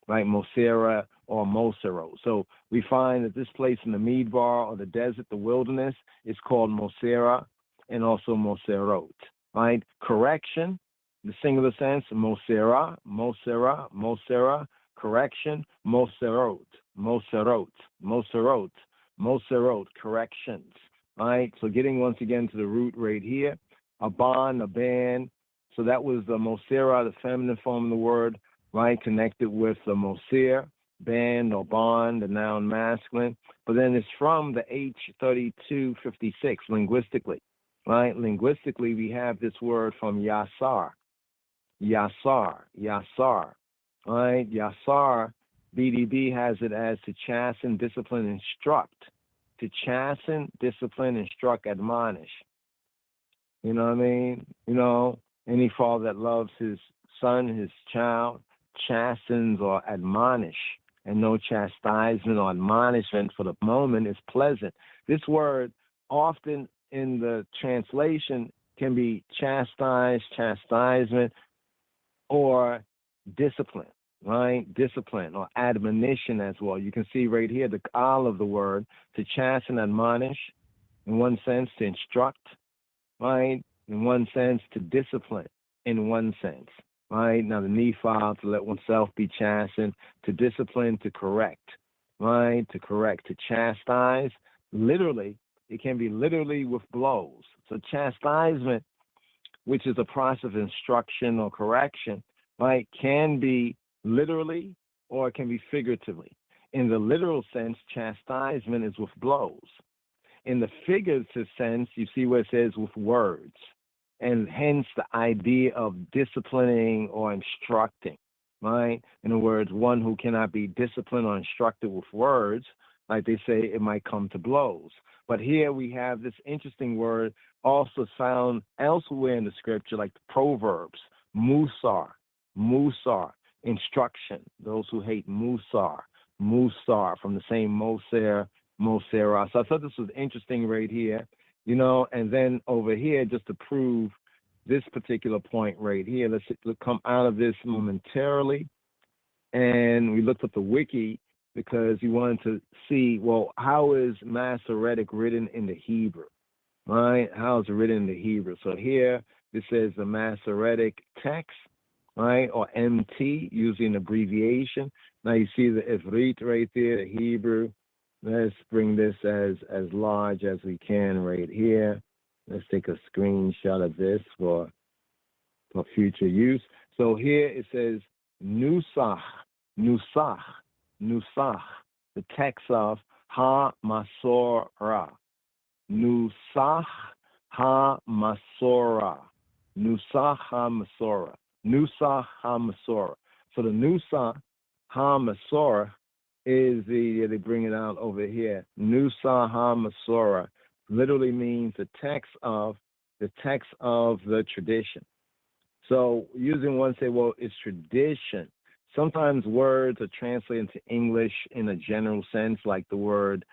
S2: right? Mosera or Moserot. So we find that this place in the Midbar or the desert, the wilderness, is called Mosera and also Moserot, right? Correction, the singular sense, Mosera, Mosera, Mosera, correction, Moserot, Moserot, Moserot, Moserot, corrections, right? So getting once again to the root right here, a bond, a band. So that was the Mosera, the feminine form of the word, right? Connected with the Moser, band or bond, the noun masculine. But then it's from the H3256 linguistically, right? Linguistically, we have this word from Yasar, Yasar, Yasar, right? Yasar, BDB has it as to chasten, discipline, instruct. To chasten, discipline, instruct, admonish. You know what I mean? You know, any father that loves his son, his child, chastens or admonish, and no chastisement or admonishment for the moment is pleasant. This word often in the translation can be chastise, chastisement, or discipline, right? Discipline or admonition as well. You can see right here the al of the word, to chasten, admonish, in one sense, to instruct, right? In one sense, to discipline, in one sense, right? Now the nifal, to let oneself be chastened, to discipline, to correct, right? To correct, to chastise, literally, it can be literally with blows. So chastisement, which is a process of instruction or correction, right, can be literally or it can be figuratively. In the literal sense, chastisement is with blows. In the figurative sense, you see where it says with words, and hence the idea of disciplining or instructing, right? In other words, one who cannot be disciplined or instructed with words, like they say, it might come to blows. But here we have this interesting word also found elsewhere in the scripture, like the Proverbs, Musar, Musar, instruction. Those who hate Musar, Musar, from the same Moser, Mosera. So I thought this was interesting right here, you know, and then over here, just to prove this particular point right here, let's come out of this momentarily. And we looked at the wiki because we wanted to see, well, how is Masoretic written in the Hebrew, right? How is it written in the Hebrew? So here, this says the Masoretic text, right, or MT, using an abbreviation. Now you see the Ivrit right there, the Hebrew. Let's bring this as large as we can right here. Let's take a screenshot of this for future use. So here it says Nusach, Nusach, Nusach, the text of Ha-Masorah. Nusach Ha-Masorah. Nusach Ha-Masorah. Nusach Ha-Masorah. So the Nusach Ha-Masorah is they bring it out over here. Nusach Ha-Masorah literally means the text of the tradition. So using one say, well, it's tradition. Sometimes words are translated into English in a general sense, like the word,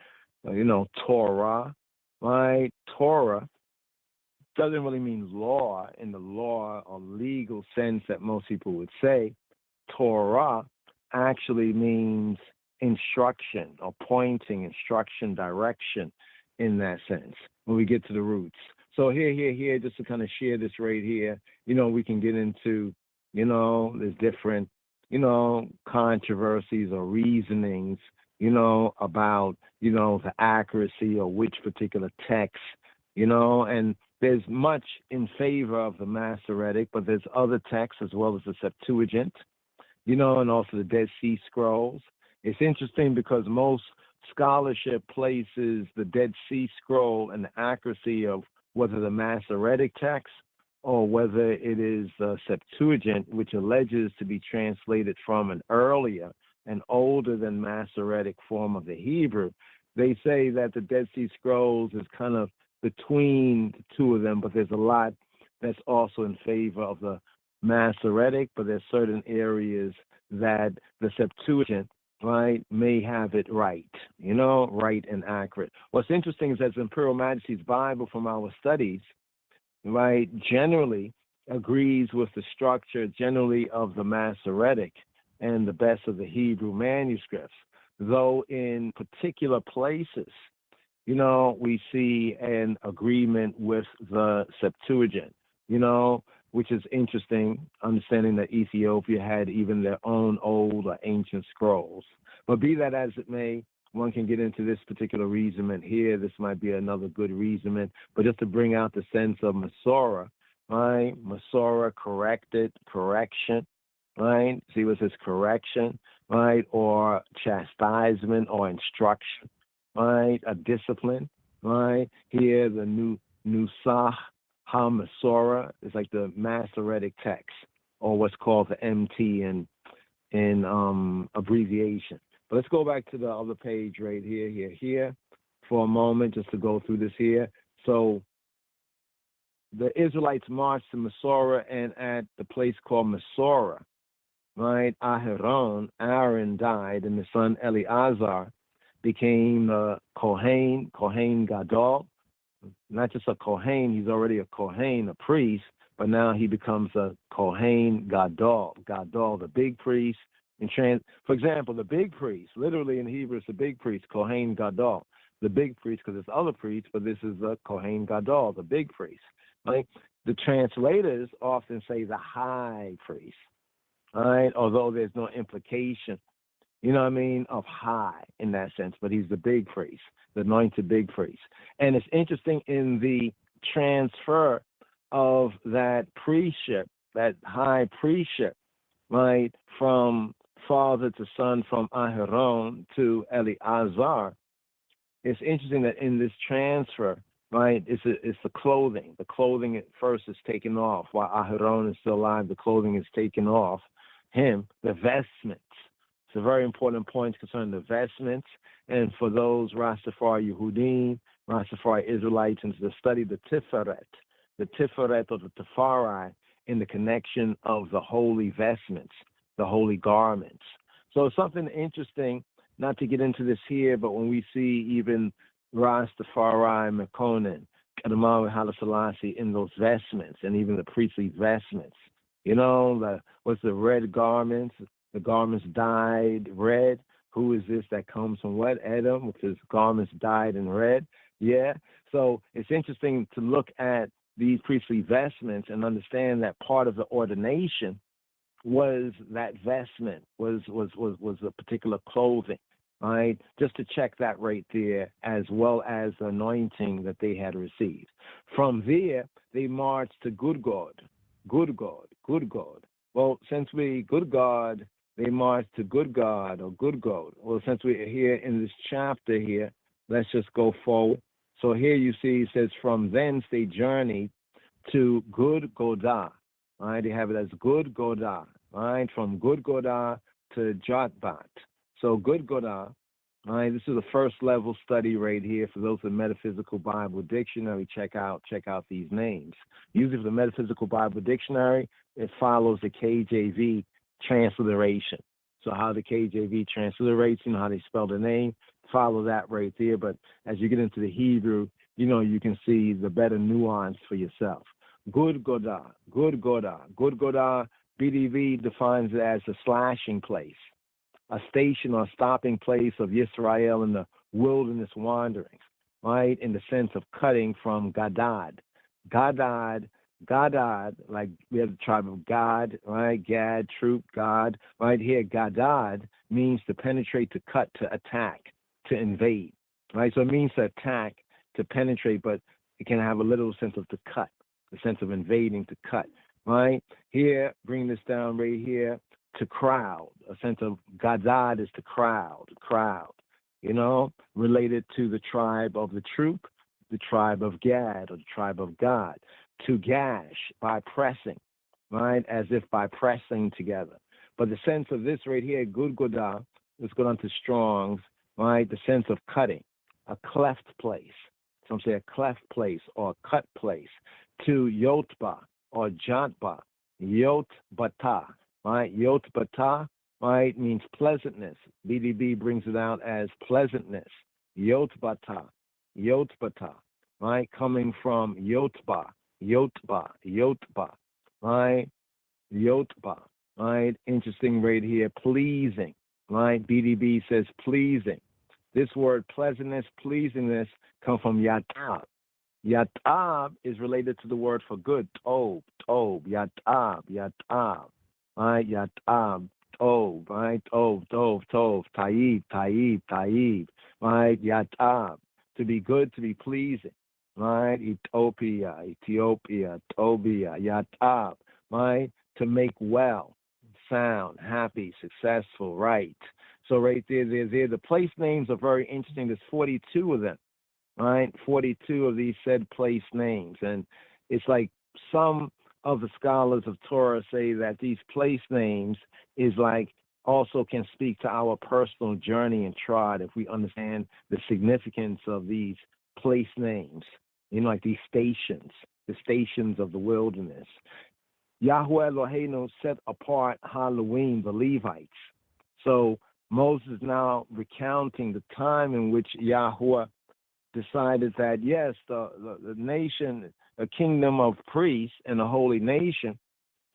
S2: Torah, right? Torah doesn't really mean law in the law or legal sense that most people would say. Torah actually means instruction or pointing, instruction, direction in that sense when we get to the roots. So here, just to kind of share this right here, we can get into, there's different, controversies or reasonings, about, the accuracy of which particular text, and there's much in favor of the Masoretic, but there's other texts as well as the Septuagint, and also the Dead Sea Scrolls. It's interesting because most scholarship places the Dead Sea Scroll and the accuracy of whether the Masoretic text or whether it is the Septuagint, which alleges to be translated from an earlier and older than Masoretic form of the Hebrew. They say that the Dead Sea Scrolls is kind of between the two of them, but there's a lot that's also in favor of the Masoretic, but there's certain areas that the Septuagint, right, may have it right, right and accurate. What's interesting is that Imperial Majesty's Bible from our studies, right, generally agrees with the structure generally of the Masoretic and the best of the Hebrew manuscripts. though in particular places, you know, we see an agreement with the Septuagint, you know, which is interesting, understanding that Ethiopia had even their own old or ancient scrolls. But be that as it may, one can get into this particular reasonment here. This might be another good reasonment, but just to bring out the sense of Masorah, right? Masorah, corrected, correction, right? See what says correction, right? Or chastisement or instruction, right? A discipline, right? Here, the Nusach HaMasorah is like the Masoretic text, or what's called the MT in abbreviation. But let's go back to the other page right here for a moment, just to go through this here. So the Israelites marched to Masorah, and at the place called Masorah, right, Aaron died, and the son Eleazar became the Kohen Gadol. Not just a Kohen, he's already a Kohen, a priest, but now he becomes a Kohen Gadol, the big priest. For example, the big priest, literally in Hebrew, it's the big priest, Kohen Gadol, the big priest, because it's other priests, but this is the Kohen Gadol, the big priest. Right? The translators often say the high priest, right? Although there's no implication, you know what I mean, of high in that sense, but he's the big priest, the anointed big priest. And it's interesting in the transfer of that priestship, that high priestship, right, from father to son, from Aharon to Eleazar. It's interesting that in this transfer, right, it's the clothing. The clothing at first is taken off. While Aharon is still alive, the clothing is taken off him. The vestments. It's a very important point concerning the vestments. And for those Rastafari Yehudim, Rastafari Israelites, and to study the Tiferet or the Tefari in the connection of the holy vestments, the holy garments. So it's something interesting, not to get into this here, but when we see even Rastafari, Mekonnen, Qedamawit, HAILE SELASSIE in those vestments, and even the priestly vestments, you know, what's the red garments? The garments dyed red. Who is this that comes from what? Edom, with his garments dyed in red. Yeah. So it's interesting to look at these priestly vestments and understand that part of the ordination was that vestment, was a particular clothing, right? Just to check that right there, as well as the anointing that they had received. From there, they marched to Good God. Well, since they marched to Good God. Well, since we're here in this chapter here, let's just go forward. So here you see it says, from thence they journeyed to Good Godah. Right, they have it as Good Godah, right? From Good Godah to Jotbat. So Good Godah, right? This is a first level study right here for those with Metaphysical Bible Dictionary. Check out these names. Usually for the Metaphysical Bible Dictionary, it follows the KJV transliteration. So how the KJV transliterates, you know how they spell the name, follow that right there. But as you get into the Hebrew, you know, you can see the better nuance for yourself. Good Godah. BDV defines it as a slashing place, a station or stopping place of Yisrael in the wilderness wanderings, right? In the sense of cutting from Gadad, like we have the tribe of Gad, right? Gad, troop, God, right here. Gadad means to penetrate, to cut, to attack, to invade, right? So it means to attack, to penetrate, but it can have a little sense of to cut, the sense of invading, to cut, right? Here, bring this down right here, to crowd, a sense of Gadad is to crowd, you know, related to the tribe of the troop, the tribe of Gad, or the tribe of God. To gash, by pressing, right, as if by pressing together. But the sense of this right here, Good Godah, let's go down to Strong's, right, the sense of cutting, a cleft place. Some say a cleft place or a cut place. To Yotba or Jotba, Yotbata, right? Yotbata, right, means pleasantness. BDB brings it out as pleasantness. Yotbata, right, coming from Yotba, right? Yotba, right? Interesting right here, pleasing, right? BDB says pleasing. This word pleasantness, pleasingness, come from yatab. Yatab is related to the word for good, tob, yatab, right? Yatab, tob, right? Tob, taib, right? Yatab, to be good, to be pleasing, right? Ethiopia, Tobia, yatab, right? To make well, sound, happy, successful, right? So right there, the place names are very interesting. There's 42 of them, right? 42 of these said place names. And it's like some of the scholars of Torah say that these place names is like also can speak to our personal journey and trod if we understand the significance of these place names, like these stations, the stations of the wilderness. Yahweh Eloheinu set apart Halloween, the Levites. So Moses now recounting the time in which Yahweh decided that, yes, the nation, a kingdom of priests and a holy nation,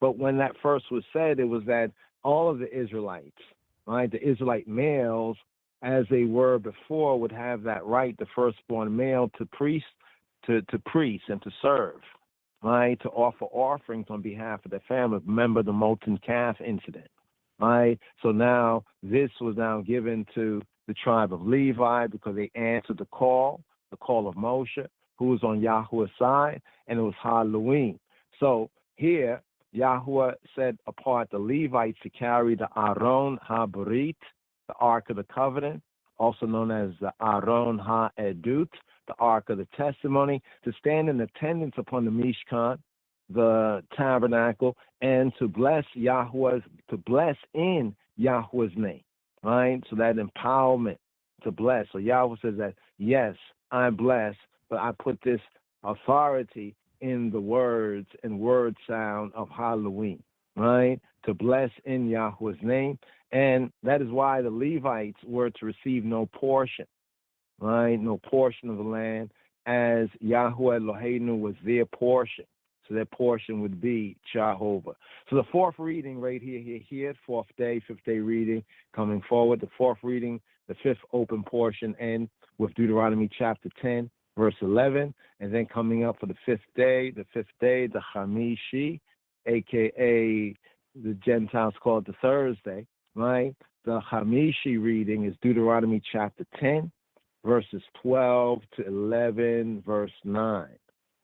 S2: but when that first was said, it was that all of the Israelites, right, the Israelite males, as they were before, would have that right, the firstborn male, to priest and to serve, right, to offer offerings on behalf of their family. Remember the molten calf incident. Right, so now this was now given to the tribe of Levi because they answered the call of Moshe, who was on Yahweh's side, and it was Halloween. So here, Yahweh set apart the Levites to carry the Aron HaBrit, the Ark of the Covenant, also known as the Aron HaEdut, the Ark of the Testimony, to stand in attendance upon the Mishkan, the tabernacle, and to bless in Yahweh's name, right? So that empowerment to bless. So Yahweh says that, yes, I bless, but I put this authority in the words and word sound of Halloween, right? To bless in Yahweh's name. And that is why the Levites were to receive no portion, right? No portion of the land, as Yahweh Eloheinu was their portion. So their portion would be Jehovah. So the fourth reading right here, fourth day, fifth day reading coming forward. The fourth reading, the fifth open portion, end with Deuteronomy chapter 10, verse 11. And then coming up for the fifth day, the Hamishi, a.k.a. the Gentiles call it the Thursday, right? The Hamishi reading is Deuteronomy chapter 10, verses 12 to 11, verse 9.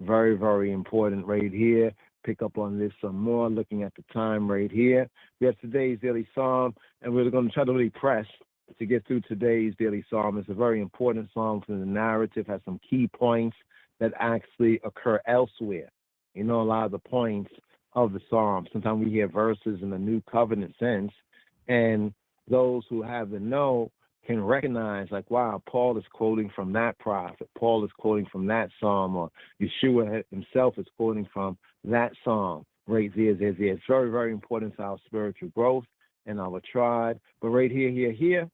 S2: Very, very important right here. Pick up on this some more, looking at the time right here. We have today's daily psalm, and we're going to try to really press to get through today's daily psalm. It's a very important psalm for the narrative, has some key points that actually occur elsewhere. A lot of the points of the psalm. Sometimes we hear verses in the New Covenant sense, and those who have the know can recognize, like, wow, Paul is quoting from that prophet, Paul is quoting from that psalm, or Yeshua himself is quoting from that psalm right there. It's very, very important to our spiritual growth and our tribe. But right here,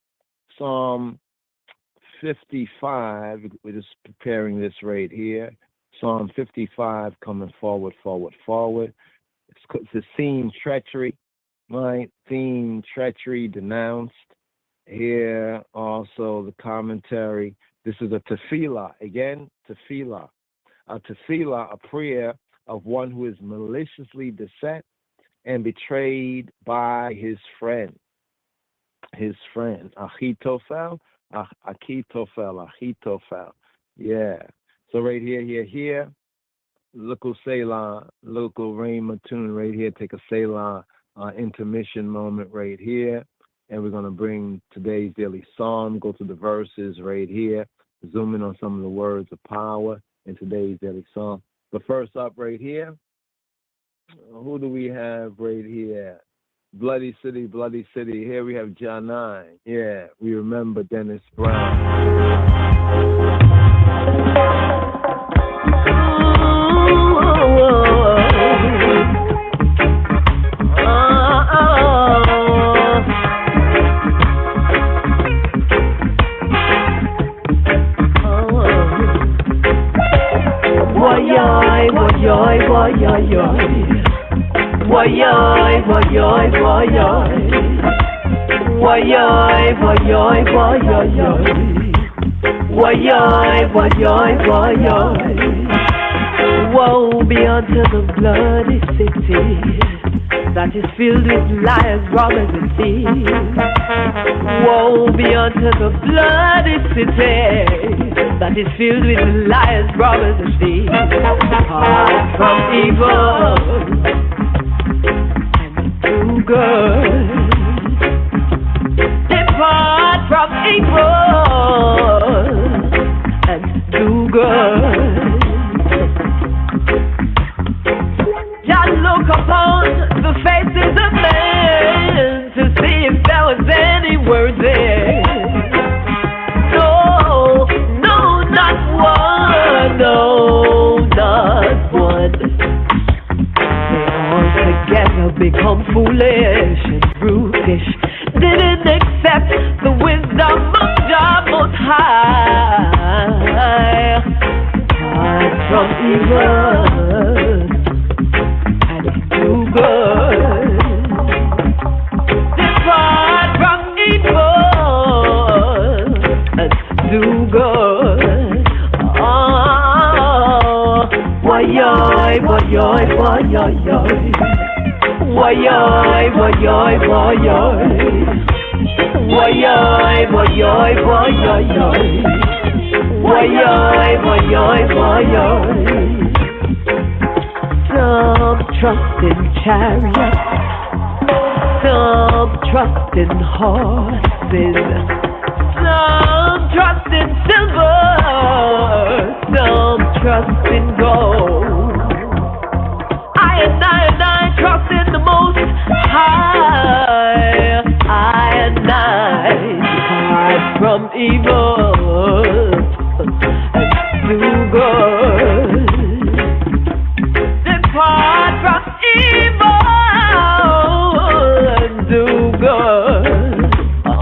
S2: Psalm 55, we're just preparing this right here. Psalm 55 coming forward. It's the theme treachery, right? Theme treachery denounced. Here also the commentary. This is a tefillah. Again, tefillah. A tefillah, a prayer of one who is maliciously beset and betrayed by his friend. Achitophel. Yeah. So right here. Local Selah, local Rhema tune right here. Take a Selah intermission moment right here. And we're going to bring today's daily psalm, go to the verses right here, zoom in on some of the words of power in today's daily psalm. But first up right here, who do we have right here? Bloody City. Here we have John 9. Yeah, we remember Dennis Brown.
S5: Woyoy, woyoy, woyoy. Woyoy, woyoy, woyoy. Woe be unto the bloody city that is filled with liars, robbers, and thieves. Woe be unto the bloody city that is filled with liars, robbers, and thieves. Depart from evil and do good. Depart from evil and do good. Just look upon the faces of men to see if there was any word there. No, no, not one. No, not one. They all together become foolish and brutish. Didn't accept the wisdom of God Most High. Depart from evil and do good. Depart from evil and do good. Oh, woyoy, woyoy, woyoy. Woyoy, woyoy, woyoy. Woyoy, woyoy, woyoy. Woyoy, woyoy, woyoy. Some trust in chariots, some trust in horses, some trust in silver, some trust in gold. I trust in the Most High. I depart from evil and do good. Depart from evil and do good.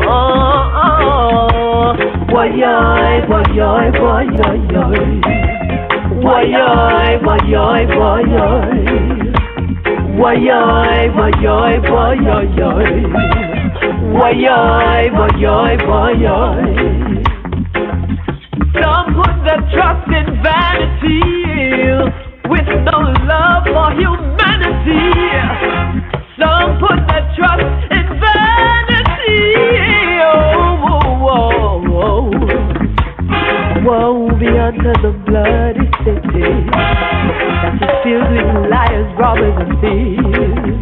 S5: Oh, woyoy, woyoy, woyoy. Woyoy, woyoy, woyoy. Woyoy, woyoy, woyoy. Woyoy, woyoy, woyoy. Some put their trust in vanity with no love for humanity. Some put their trust in vanity. Oh, oh, oh, oh. Woe be unto the bloody city that is filled with liars, robbers, and thieves.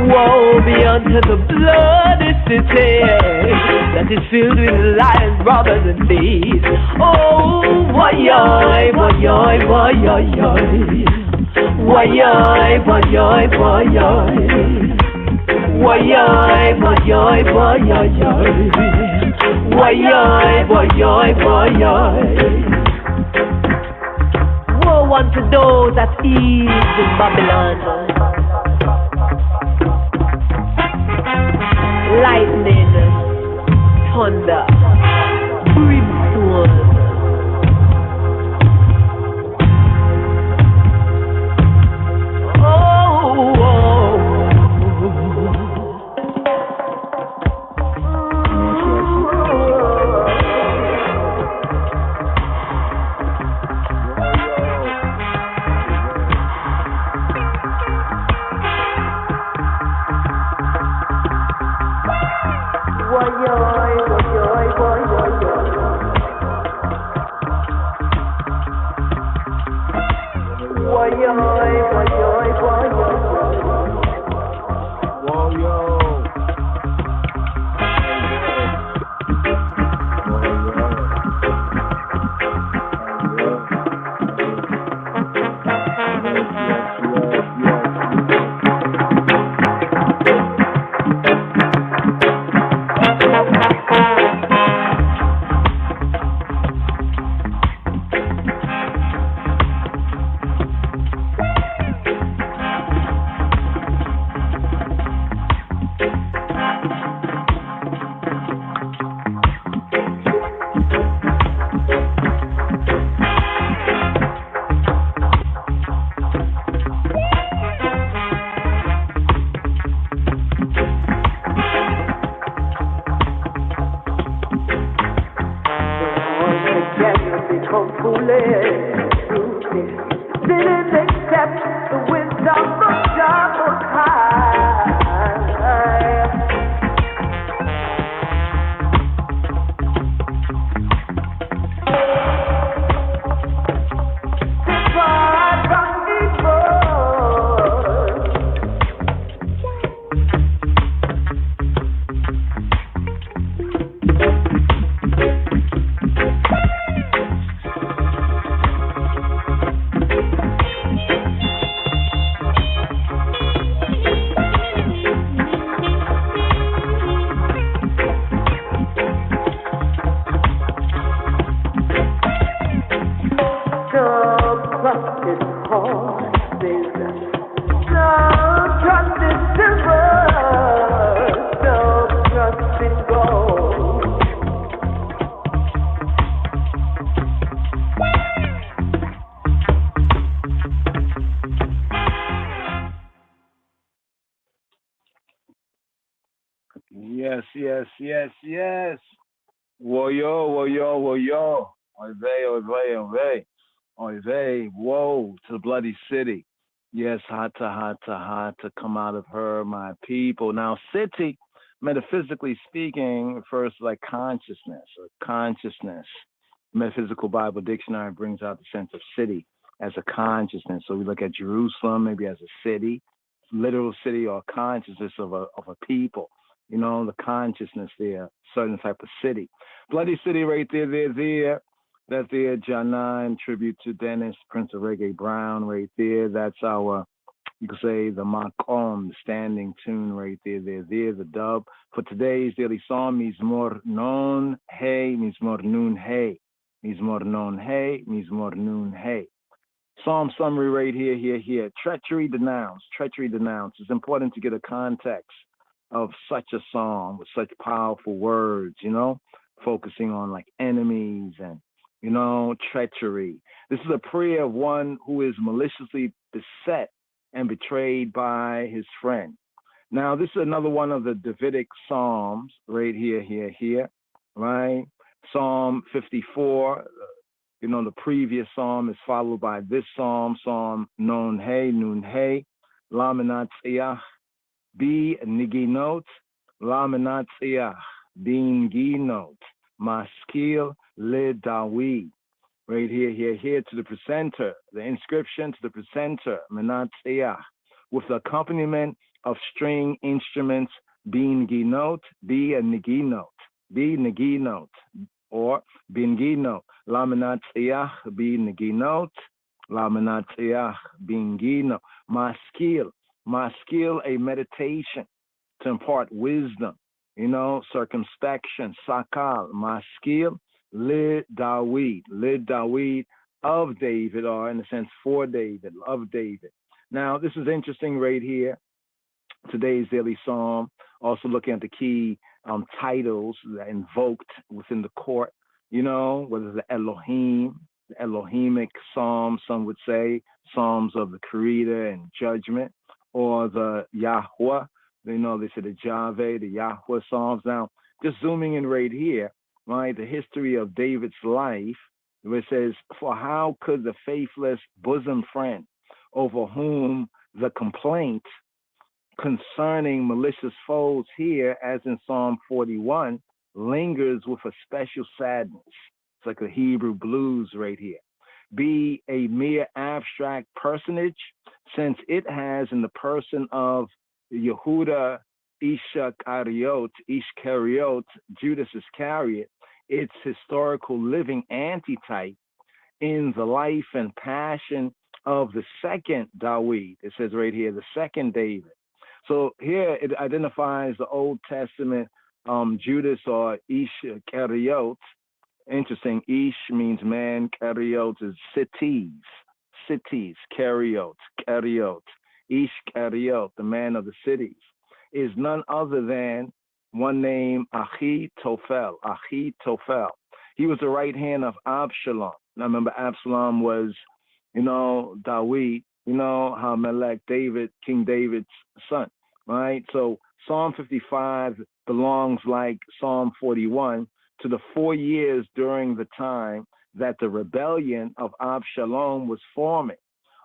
S5: Woe be unto the bloody city that is filled with liars, robbers, and thieves. Oh, woyoy, woyoy, woyoy. Woyoy, woyoy, woyoy. Woyoy, woyoy, woyoy. Woyoy, woyoy, woyoy. Woe unto those that ease in Babylon. Lightning, thunder, brimstone. foolish didn't accept the wisdom of God Most High.
S2: Yes. Woyo. Oy woe to the bloody city. Yes, hot to come out of her, my people. Now, city, metaphysically speaking, refers to like consciousness or consciousness. Metaphysical Bible Dictionary brings out the sense of city as a consciousness. So we look at Jerusalem maybe as a city, literal city, or consciousness of a people. You know, the consciousness there, certain type of city. Bloody City right there. That's there, John 9, tribute to Dennis, Prince of Reggae Brown right there. That's our, you could say, the Makom, the standing tune right there, the dub. For today's daily psalm, Mizmor Non Hey, Mizmor Nun Hey. Mizmor Non Hey, Mizmor Nun Hey. Psalm summary right here. Treachery denounced. It's important to get a context of such a psalm with such powerful words, you know, focusing on like enemies and, you know, treachery. This is a prayer of one who is maliciously beset and betrayed by his friend. Now, this is another one of the Davidic psalms right here, right? Psalm 54, you know, the previous psalm is followed by this psalm, Psalm Nun Hey, Lamanat Iyah, Be Niginot, Lamanat Iyah, Bin Ginot, Maskil Le Dawi. Right here to the presenter, the inscription to the presenter, Manat Iyah, with the accompaniment of string instruments, Bin Ginot, Be Niginot, or Bin Ginot, Lamanat Iyah, Be Niginot, Lamanat Iyah, Bin Ginot, Maskil, a meditation to impart wisdom, you know, circumspection, sakal, maskil, lid Dawid of David, or in a sense for David, of David. Now, this is interesting right here. Today's daily psalm, also looking at the key titles that invoked within the court, you know, whether the Elohim, the Elohimic psalm, some would say, psalms of the Creator and judgment, or the Yahweh, you know, they say the Javeh, the Yahweh psalms. Now, just zooming in right here, right, the history of David's life, where it says, for how could the faithless bosom friend over whom the complaint concerning malicious foes here, as in Psalm 41, lingers with a special sadness. It's like a Hebrew blues right here. Be a mere abstract personage, since it has in the person of Yehuda Ishkariot, Judas Iscariot, its historical living antitype in the life and passion of the second Dawid. It says right here, the second David. So here it identifies the Old Testament Judas or Ishkariot. Interesting, Ish means man, Kariot is cities, Kariot. Ishkariot, the man of the cities, is none other than one named Ahitophel. He was the right hand of Absalom. Now remember, Absalom was, you know, Dawid, you know, how Melech, King David's son, right? So Psalm 55 belongs like Psalm 41 to the 4 years during the time that the rebellion of Absalom was forming,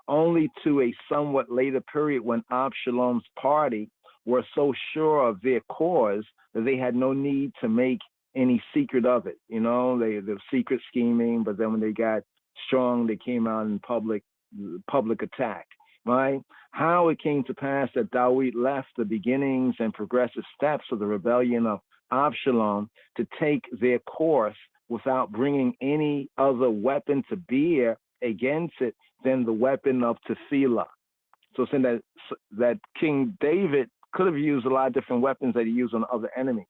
S2: only to a somewhat later period when Absalom's party were so sure of their cause that they had no need to make any secret of it. You know, the secret scheming, but then when they got strong, they came out in public attack, right? How it came to pass that David left the beginnings and progressive steps of the rebellion of Absalom to take their course without bringing any other weapon to bear against it than the weapon of tefillah. So saying that King David could have used a lot of different weapons that he used on other enemies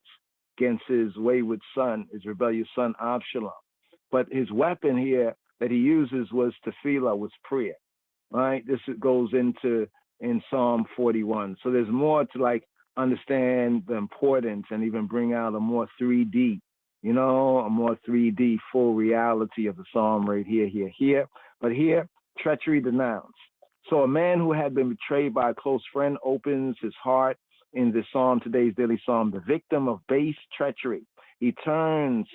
S2: against his wayward son, his rebellious son Absalom. But his weapon here that he uses was tefillah, was prayer. Right? This goes into in Psalm 41. So there's more to like understand the importance and even bring out a more 3D, you know, a more 3D full reality of the psalm right here. But here, treachery denounced. So a man who had been betrayed by a close friend opens his heart in this psalm, today's daily psalm, the victim of base treachery. He turns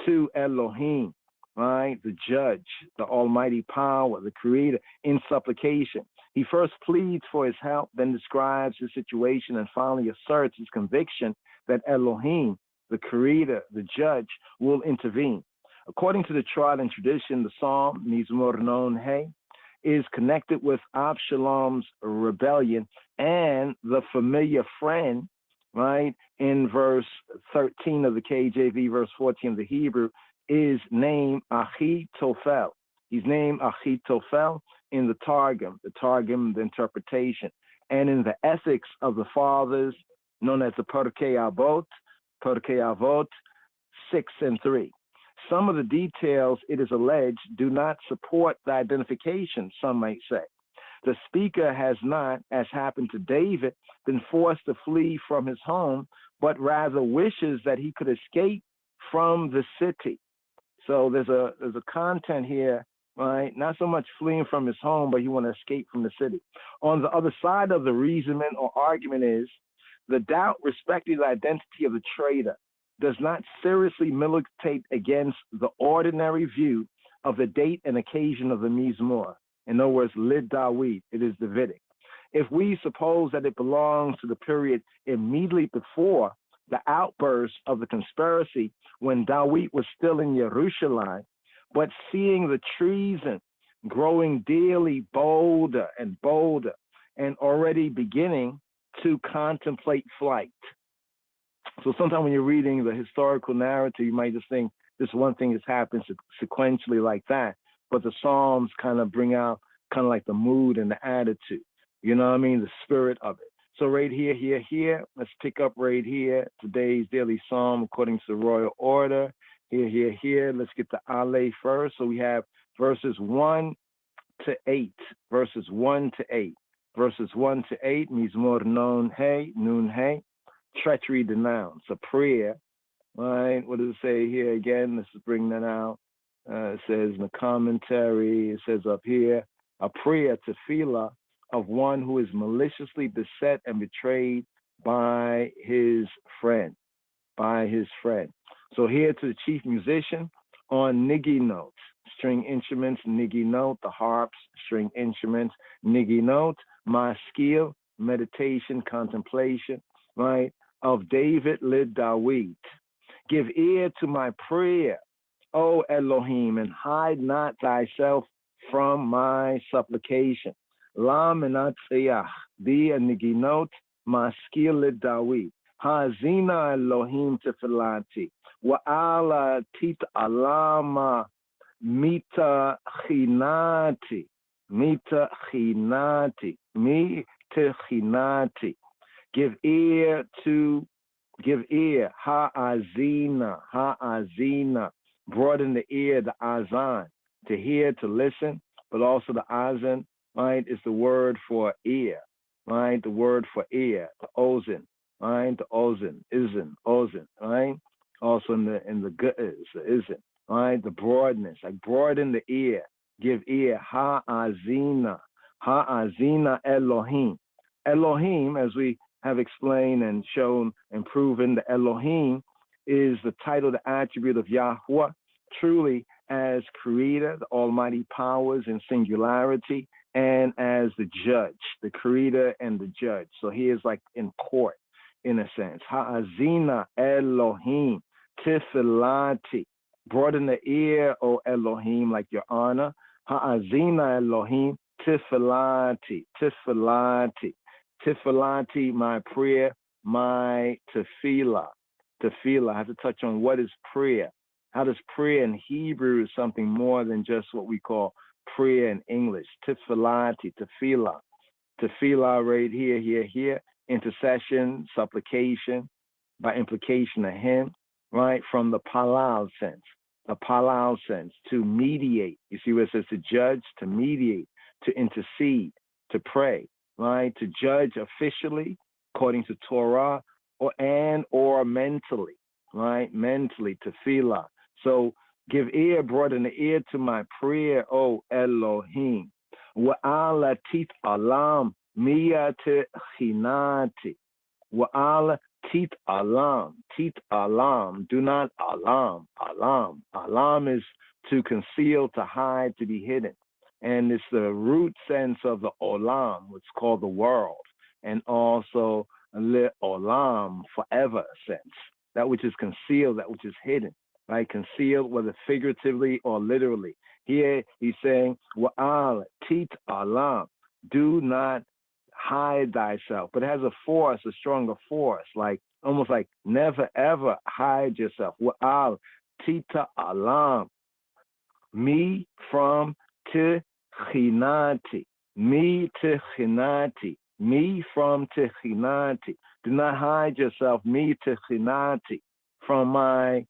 S2: to Elohim, right, the judge, the almighty power, the creator, in supplication. He first pleads for his help, then describes his situation, and finally asserts his conviction that Elohim, the creator, the judge, will intervene. According to the trial and tradition, the psalm, Mizmor Non Hey, is connected with Absalom's rebellion and the familiar friend, right, in verse 13 of the KJV, verse 14 of the Hebrew, is named Achitophel. He's named Achitophel in the Targum, the interpretation, and in the ethics of the fathers, known as the Pirkei Avot 6 and 3. Some of the details, it is alleged, do not support the identification, some might say. The speaker has not, as happened to David, been forced to flee from his home, but rather wishes that he could escape from the city. So there's a content here, right? Not so much fleeing from his home, but he want to escape from the city. On the other side of the reasoning or argument is the doubt respecting the identity of the traitor does not seriously militate against the ordinary view of the date and occasion of the Mizmor. In other words, Lid David, it is Davidic. If we suppose that it belongs to the period immediately before the outburst of the conspiracy when David was still in Jerusalem, but seeing the treason growing daily bolder and already beginning to contemplate flight. So sometimes when you're reading the historical narrative, you might just think this one thing has happened sequentially like that. But the Psalms kind of bring out kind of like the mood and the attitude, you know what I mean? The spirit of it. So right here, let's pick up right here, today's daily Psalm according to the royal order. Here, let's get the Ale first. So we have verses 1 to 8, verses 1 to 8. Verses 1 to 8, Mizmor Non Hey, Nun Hey. Treachery denounced, a prayer, right? What does it say here again? Let's bring that out. It says in the commentary, it says up here, a prayer to tefillah of one who is maliciously beset and betrayed by his friend, So here to the chief musician on nigi notes, string instruments, nigi note, the harps, string instruments, nigi note, my skill, meditation, contemplation, right? Of David Lid David. Give ear to my prayer, O Elohim, and hide not thyself from my supplication. La menatziach, be a niginot, my skill Lid David. Hazina Elohim tefilati, wa ala tit alama mita chinati. Give ear, ha'azina, broaden the ear, the azan, to hear, to listen, but also the azan, right, is the word for ear, right, the word for ear, the ozen, right, the ozen, right, also in the gu'ez, the izin, right, the broadness, like broaden the ear, give ear, ha'azina Elohim. Elohim, as we have explained and shown and proven, the Elohim is the title, the attribute of Yahweh. Truly, as creator, the almighty powers in singularity, and as the judge, the creator and the judge. So he is like in court, in a sense. Ha'azina Elohim tifilati. Broaden the ear, O Elohim, like your honor. Ha'azina Elohim tifilati. Tifilati. Tifilati, my prayer, my tefillah. Tefillah. I have to touch on what is prayer. How does prayer in Hebrew is something more than just what we call prayer in English. Tifilati, tefillah. Tefillah right here. Intercession, supplication, by implication a hymn, right? From the palal sense. The palal sense, to mediate. You see where it says to judge, to mediate, to intercede, to pray, right? To judge officially, according to Torah, or mentally, right? Mentally, tefillah. So give ear, broaden the ear to my prayer, O Elohim. Wa'ala tit alam miyate chinati. Wa'ala tit alam. Tit alam. Do not alam. Alam. Alam is to conceal, to hide, to be hidden. And it's the root sense of the olam, what's called the world. And also le olam, forever sense. That which is concealed, that which is hidden. Right, concealed, whether figuratively or literally. Here he's saying, Wa'al tit alam, do not hide thyself. But it has a force, a stronger force, like almost like never ever hide yourself. Wa'al tita alam, me from tichinati, me tichinati, me from tichinati. Do not hide yourself, me tichinati, from my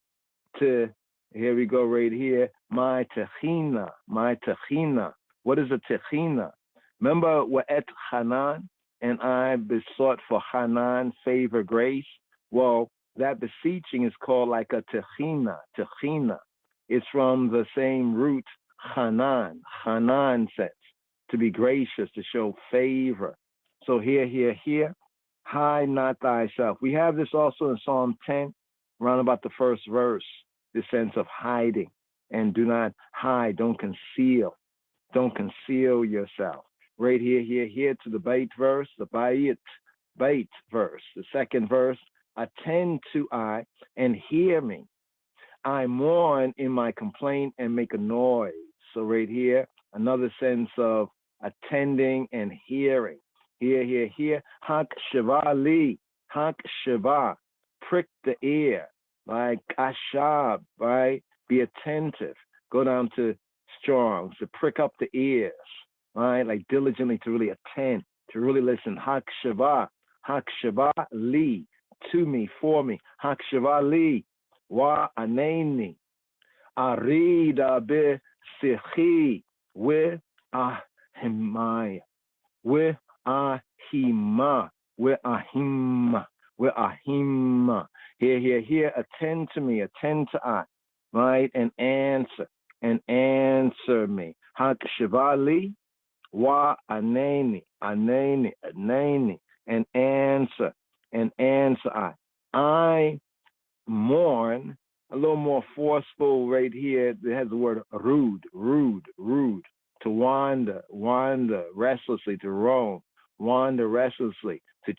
S2: here we go right here, my techina, my techina. What is a techina? Remember Wa'et Hanan, and I besought for Hanan, favor, grace. Well, that beseeching is called like a techina, techina. It's from the same root, Hanan, Hanan sense, to be gracious, to show favor. So here, hide not thyself. We have this also in Psalm 10, around about the first verse, the sense of hiding. And do not hide, don't conceal yourself. Right here to the bait verse, the bait verse, the second verse, attend to I and hear me. I mourn in my complaint and make a noise. So right here, another sense of attending and hearing. Here, hak shiva li, hak shiva, prick the ear, like ashab, right? Be attentive. Go down to Strong's, to prick up the ears, right? Like diligently to really attend, to really listen. Hak shiva li, to me, for me. Hak shiva li, wa aneni, arida be sichi, with ahimaya, with ahima, with ahima, with ahima. Here, attend to me, attend to I, right? And answer me. Hak shivali, wa aneni, and answer I. I mourn, a little more forceful right here. It has the word rude, to wander restlessly, to roam, wander restlessly, to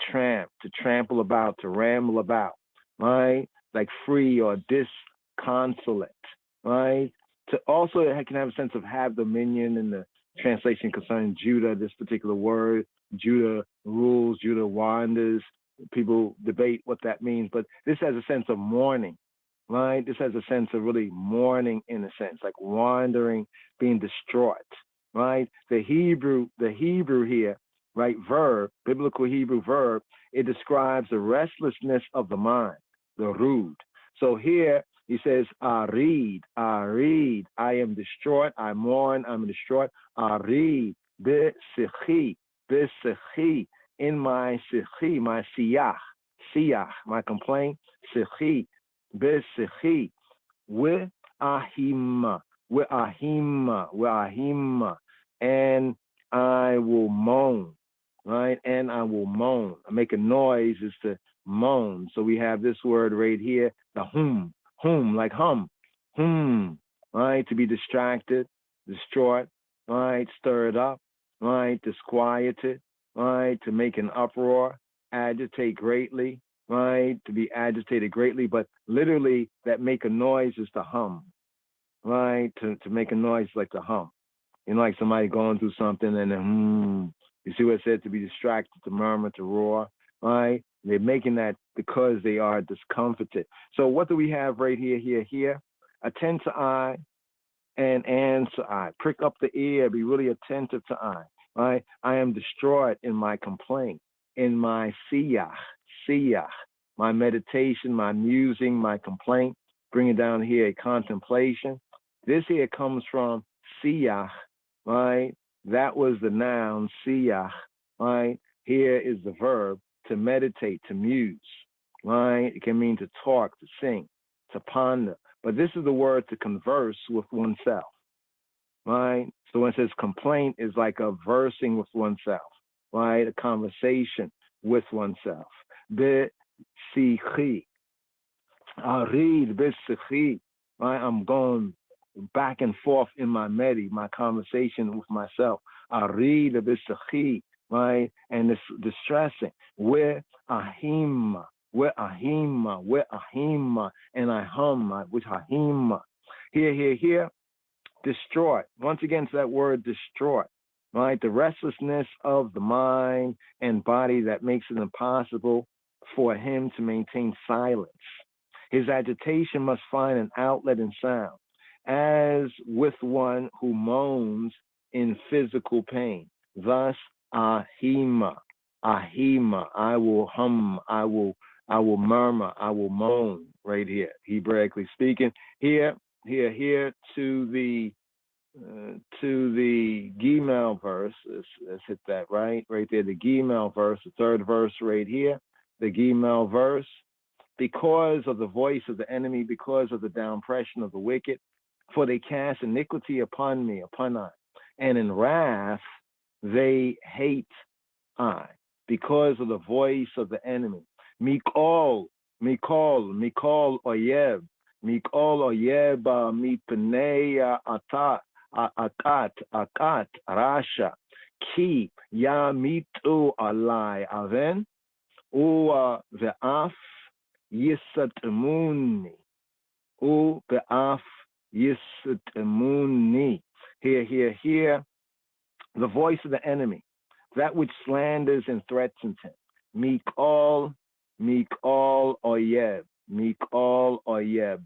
S2: trample about, to ramble about, right? Like free or disconsolate, right? To also, it can have a sense of have dominion in the translation concerning Judah, this particular word. Judah rules, Judah wanders. People debate what that means, but this has a sense of mourning, right? This has a sense of really mourning in a sense, like wandering, being distraught, right? The Hebrew here, right, verb, biblical Hebrew verb, it describes the restlessness of the mind, the rude. So here he says, arid, I am distraught, I mourn, I'm distraught, arid, bisichi, in my sichi, my siyach, my complaint, sichi, bisichi, with ahima, and I will moan, right? And I will moan. I make a noise is to moan. So we have this word right here, the hum, like hum, right? To be distracted, distraught, right? Stirred up, right? Disquieted, right? To make an uproar, agitate greatly, right? To be agitated greatly, but literally that make a noise is to hum, right? To make a noise like to hum. You know, like somebody going through something and then, you see what it said, to be distracted, to murmur, to roar, right? They're making that because they are discomforted. So what do we have right here? Attend to eye and answer eye. Prick up the ear, be really attentive to eye, right? I am distraught in my complaint, in my siyah, my meditation, my musing, my complaint, bring it down here, a contemplation. This here comes from siyah, right? That was the noun, siyah, right? Here is the verb, to meditate, to muse, right? It can mean to talk, to sing, to ponder. But this is the word to converse with oneself, right? So when it says complaint, is like a versing with oneself, right? A conversation with oneself. Be-si-chi. I read be-si-chi, right? I'm going back and forth in my my conversation with myself. I read a bit, right? And it's distressing. Where ahima, and I hum with ahima. Here, distraught. Once again, to that word distraught, right? The restlessness of the mind and body that makes it impossible for him to maintain silence. His agitation must find an outlet in sound, as with one who moans in physical pain. Thus, ahima, I will hum, I will murmur, I will moan, right here, Hebraically speaking. Here to the Gimel verse. Let's hit that right there. The Gimel verse, the third verse right here. The Gimel verse. Because of the voice of the enemy, because of the downpression of the wicked, for they cast iniquity upon me, upon I, and in wrath they hate I, because of the voice of the enemy. Mikol Oyeb, Mipnei Akat, Rasha, Ki Yamitu Alai Aven, Ua Ve'af Yisatemuni, U Be'af Yisatemuni. Here, the voice of the enemy, that which slanders and threatens him. Mikol Oyeb,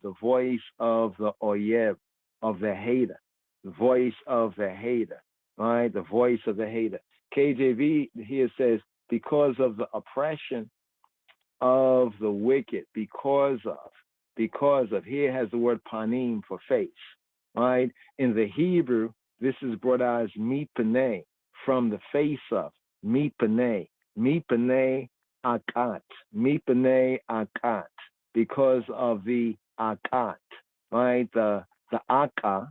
S2: the voice of the Oyeb, of the hater, the voice of the hater, right? The voice of the hater. KJV here says, because of the oppression of the wicked, because of, here has the word panim for face, right? In the Hebrew, this is brought out as mipnei, from the face of, mipnei akat, because of the akat, right? The aka,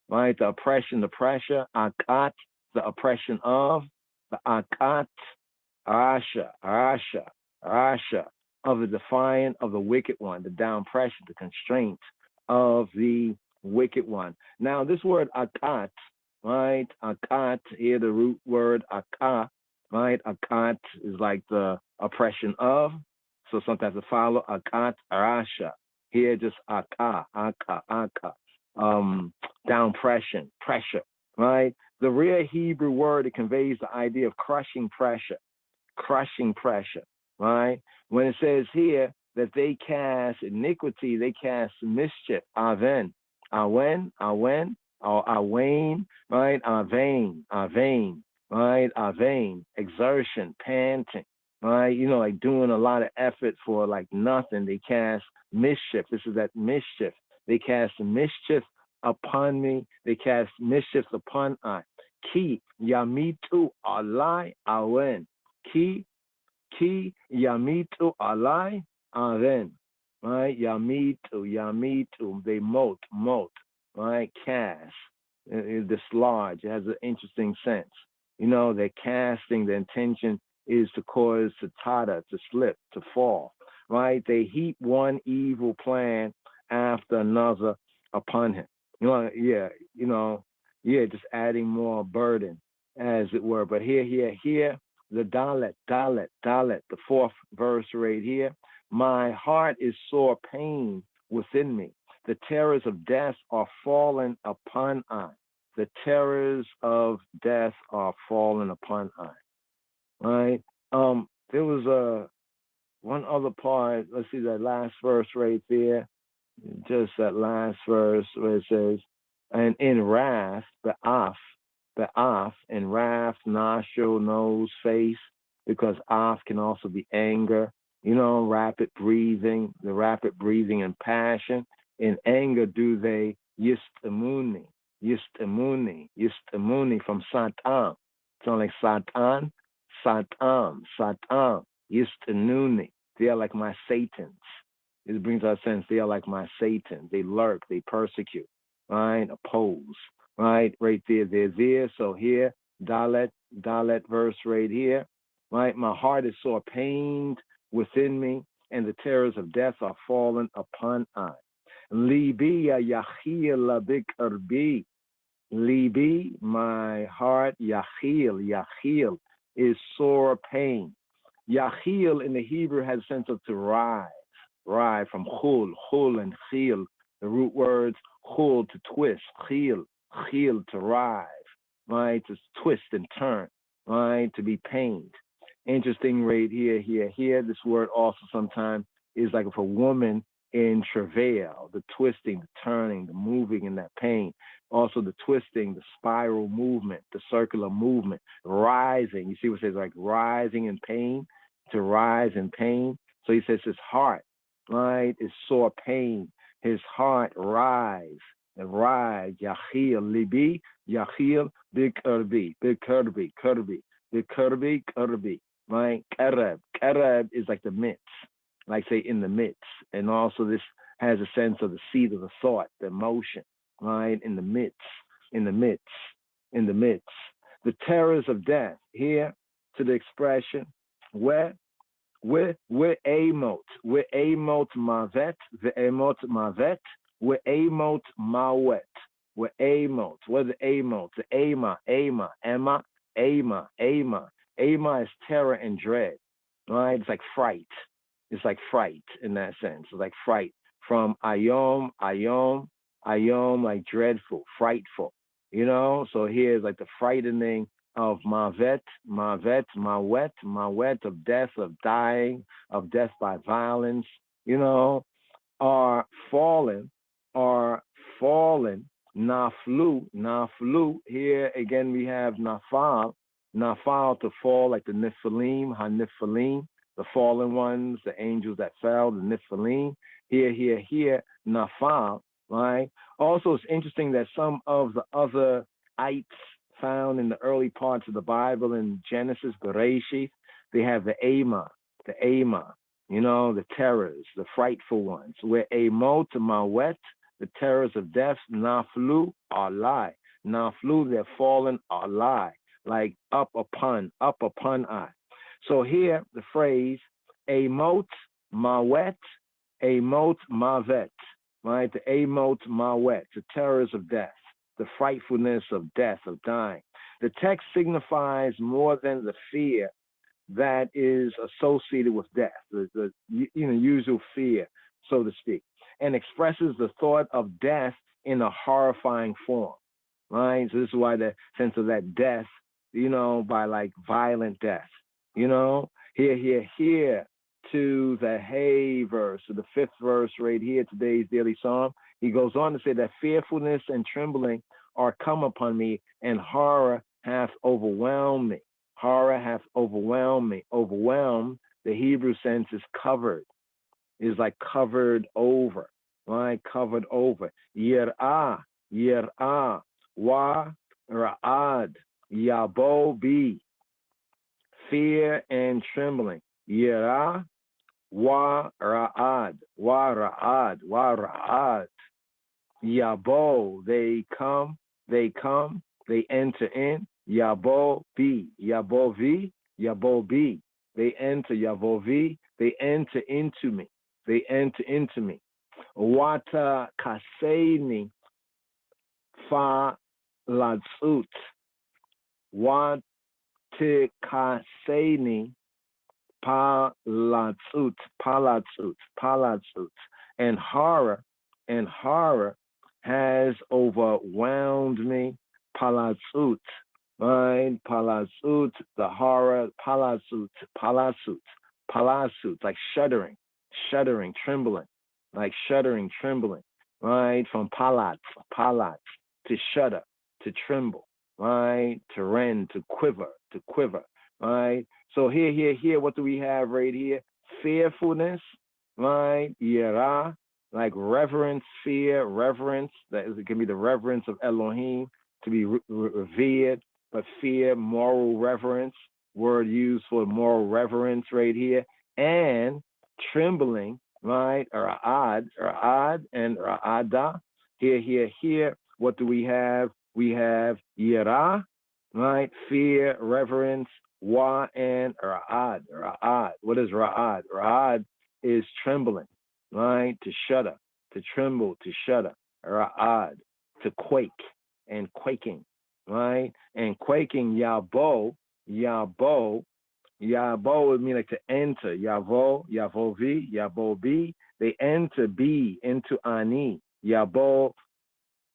S2: right? The oppression, the pressure, akat, the oppression of, the akat, rasha, of the defiant of the wicked one, the down pressure, the constraint of the wicked one. Now, this word akat, right? Akat, here the root word akah, right? Akat is like the oppression of, so sometimes to follow akat, rasha. Here just aka, down pressure, right? The real Hebrew word, it conveys the idea of crushing pressure, right? When it says here that they cast iniquity, they cast mischief, awen, or awain, right? Avain, right? Avain, exertion, panting, right? You know, like doing a lot of effort for like nothing. They cast mischief. This is that mischief. They cast mischief upon me. They cast mischief upon I. Ki yamitu alai awen. Ki yamitu alai aven, right? Yamitu, they mote, right? Cast, dislodge. It has an interesting sense. You know, they're casting, the intention is to cause to totter, to slip, to fall, right? They heap one evil plan after another upon him. Just adding more burden, as it were. But here, the Dalet, the fourth verse right here. My heart is sore pain within me. The terrors of death are fallen upon I. The terrors of death are fallen upon I. Right? There was one other part. Let's see that last verse right there. Just that last verse where it says, and in wrath, be'af, in wrath, nostril, nose, face, because af can also be anger, rapid breathing, the rapid breathing and passion. In anger do they yistamuni from Satan. Sound like Satan, yistamuni. They are like my Satans. It brings our sense they are like my Satan. They lurk, they persecute, right? Oppose, right? Right there, they're there. So here, Dalet verse right here, right? My heart is sore pained within me, and the terrors of death are fallen upon I. Libi yachil bik erbi. Libi, my heart, yachil is sore pain. Yachil in the Hebrew has a sense of to rise from chul and chil, the root words chul to twist, chil to rise, right, to twist and turn, right, to be pained. Interesting right here. This word also sometimes is like if a woman in travail, the twisting, the turning, the moving in that pain. Also the twisting, the spiral movement, the circular movement, rising. You see what it says, like rising in pain, to rise in pain. So he says his heart, right, is sore pain. His heart rise, Yachil, libi, Yachil, big kurbi, right? Kereb is like the midst, like say in the midst. And also this has a sense of the seed of the thought, the emotion, right? In the midst. The terrors of death, here to the expression, we're amot mavet, ve'emot mavet, we're amot mawet. We're amot. What are the amot? The Ama is terror and dread, right? It's like fright. It's like fright in that sense. It's like fright. From ayom, like dreadful, frightful, So here is like the frightening of mawet, of death, of dying, of death by violence, are fallen, naflu. Here again we have nafal to fall, like the Nephilim, the fallen ones, the angels that fell, the Nephilim. Here, nafal, right? Also, it's interesting that some of the other ites found in the early parts of the Bible in Genesis, Bereshit, they have the Ama, the terrors, the frightful ones. Where amot mawet, the terrors of death, naflu are lie. Naflu, they're fallen are lie, like up upon I. So here the phrase amot mawet, right? The amot mawet, the terrors of death, the frightfulness of death, of dying. The text signifies more than the fear that is associated with death, the usual fear, so to speak, and expresses the thought of death in a horrifying form, right? So this is why the sense of that death, by like violent death, Here to the Hay verse, to the fifth verse right here, today's daily psalm. He goes on to say that fearfulness and trembling are come upon me, and horror hath overwhelmed me. Horror hath overwhelmed me. Overwhelmed, the Hebrew sense is covered. Is like covered over, right? Covered over. Yir'ah, wa ra'ad, yabo bi. Fear and trembling. Yir'ah, wa ra'ad. Yabo, they come, they enter in. Yabo bi, they enter, yabo vi, they enter into me. Wata kaseini, Falatsut. Watikaseni Palatsut. And horror has overwhelmed me. Palatsut. Right? Palatsut, the horror, palatsut, like shuddering, trembling, like shuddering, trembling, right? From palats, to shudder, to tremble, right? To rend, to quiver, right? So here, what do we have right here? Fearfulness, right? Yera, like reverence, fear, reverence. That is, it can be the reverence of Elohim, to be revered. But fear, moral reverence, word used for moral reverence right here, and trembling, right? Ra'ad and ra'ada. Here. What do we have? We have yira, right? Fear, reverence, wa and ra'ad. What is ra'ad? Ra'ad is trembling, right? To shudder, to tremble, to shudder. Ra'ad, to quake and quaking. Right? And quaking, yabo would mean like to enter. Yavo B. They enter B into ani. Yabo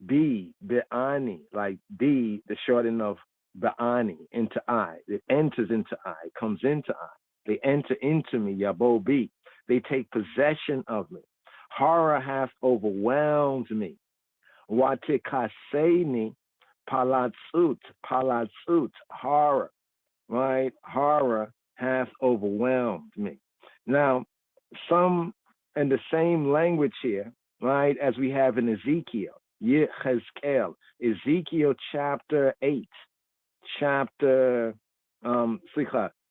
S2: B, be'ani, like B, the shortening of be'ani, into I. It enters into I, comes into I. They enter into me, yabo B. They take possession of me. Horror hath overwhelmed me. Watikaseni. Palatsut, horror, right? Horror hath overwhelmed me. Now, some in the same language here, right, as we have in Ezekiel, Ezekiel chapter 8,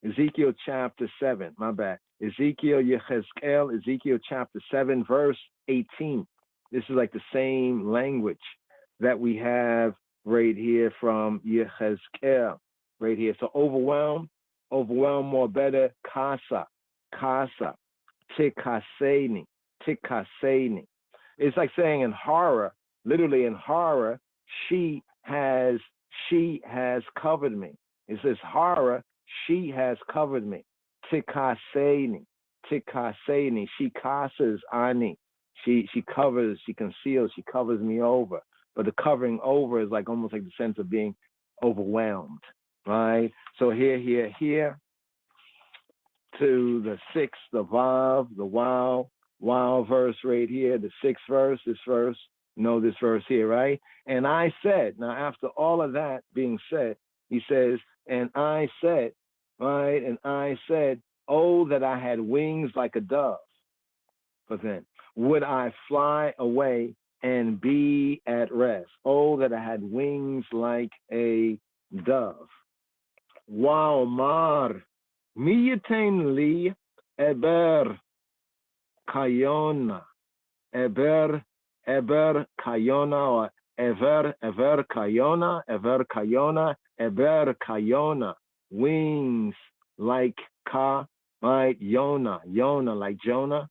S2: Ezekiel chapter 7, my bad. Ezekiel chapter 7, verse 18. This is like the same language that we have right here from Yechezkel, right here. So overwhelm more better, kasa, tikaseni. It's like saying in horror, literally in horror, she has covered me. It says horror, she has covered me. Tikaseni, she kasas ani. She covers, she conceals, she covers me over. But the covering over is like almost like the sense of being overwhelmed, right? So here, to the sixth, the Vav, the wow verse right here, the sixth verse, this verse here, right? And I said, now after all of that being said, he says, and I said, right? And I said, oh, that I had wings like a dove. But then, would I fly away and be at rest? Oh, that I had wings like a dove. Wow, mar, miyatain li eber kayona, eber kayona, or ever kayona, wings like ka, right? Yona like Jonah,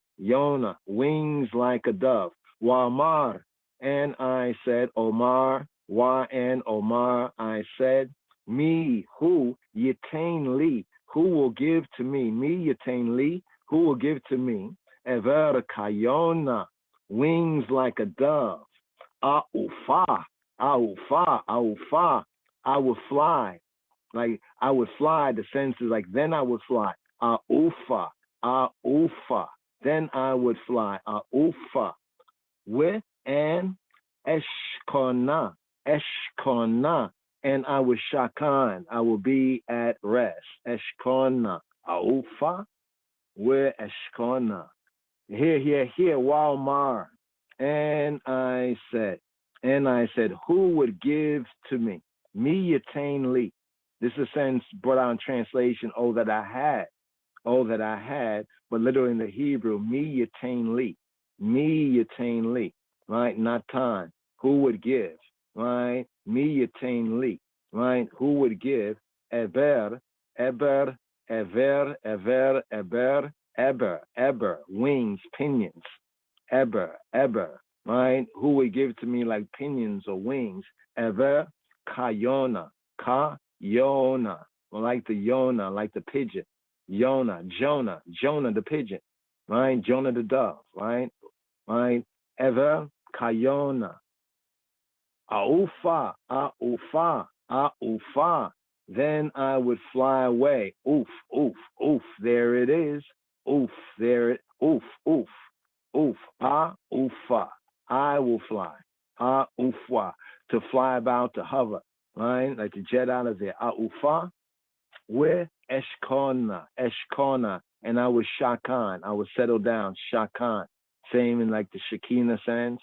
S2: wings like a dove. Wamar, and I said, Omar, Wa and Omar, I said, me, who, Yitain li, who will give to me, Yitain li, who will give to me, Ever Kayona, wings like a dove, Aufa, I will fly, like I would fly, the sense is like, then I would fly, Aufa, then I would fly, Aufa, with an eshkona, and I will shakan, I will be at rest. Eshkona, aufa, with eshkona. Here, Walmar. And I said, who would give to me? Me yatain li. This is a sense brought out in translation, oh that I had, but literally in the Hebrew, me yatain li. Right? Natan, who would give, right? Me yatain li, right? Who would give? Eber, wings, pinions. Eber, right? Who would give to me like pinions or wings. Ever Kayona, Ka-Yona, like the Yona, like the pigeon. Jonah the pigeon, right? Jonah the dove, right? Right? Ever Kayona. Aufa. Then I would fly away. Oof. There it is. Oof. Ufa. I will fly. Ufa. To fly about, to hover, right? Like the jet out of there. Ufa. Where? Eshkona. And I was shakan. I would settle down. Shakan. Same in like the Shekinah sense.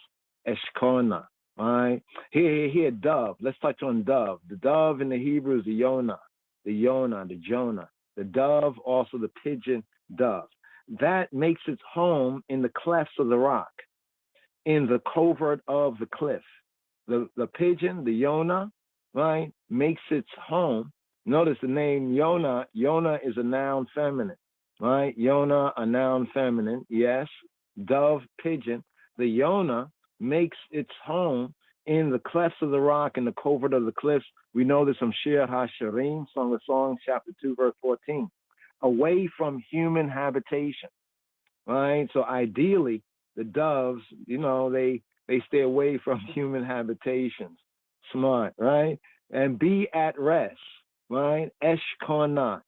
S2: Eshkona. Right? Here, dove. Let's touch on dove. The dove in the Hebrew is the Yonah. The Jonah. The dove, also the pigeon dove. That makes its home in the clefts of the rock, in the covert of the cliff. The pigeon, the Yonah, right, makes its home. Notice the name Yonah. Yonah is a noun feminine, right? Yonah, a noun feminine, yes. Dove, pigeon. The Yonah makes its home in the clefts of the rock, in the covert of the cliffs. We know this from Shir HaShirim, Song of Songs, chapter 2, verse 14. Away from human habitation, right? So ideally, the doves, they stay away from human habitations. Smart, right? And be at rest, right? Eshkona.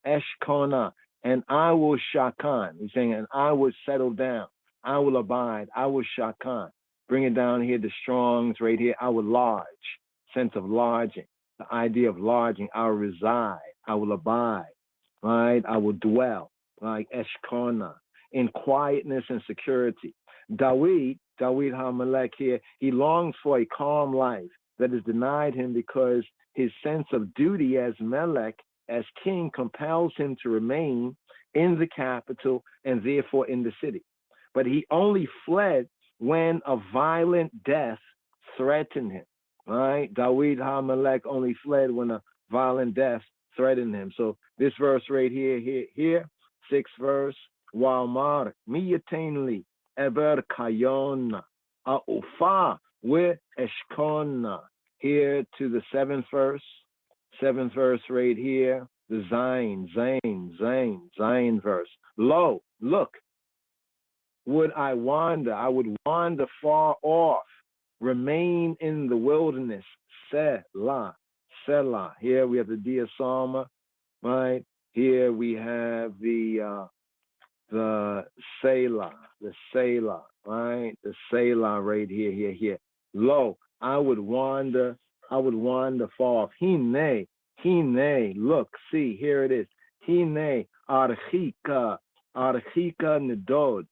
S2: And I will shakan. He's saying, and I will settle down. I will abide. I will shakan. Bring it down here, the Strongs right here. I will lodge. Sense of lodging. The idea of lodging. I will reside. I will abide. Right? I will dwell. Like Eshkona. In quietness and security. Dawid HaMelech here, he longs for a calm life that is denied him because his sense of duty as Melech, as king, compels him to remain in the capital and therefore in the city. But he only fled when a violent death threatened him. Right? Dawid HaMelech only fled when a violent death threatened him. So this verse right here, 6th verse, Walmar miyatenli eber kayona aufa we eshkona. Here to the 7th verse right here, the Zayn verse. Lo, look, I would wander far off, remain in the wilderness, Selah. Here we have the Dia Psalma, right? Here we have the Selah, right? The Selah right here. Lo, I would wander far off. Hine, look, see, here it is. Hine, archika nedod.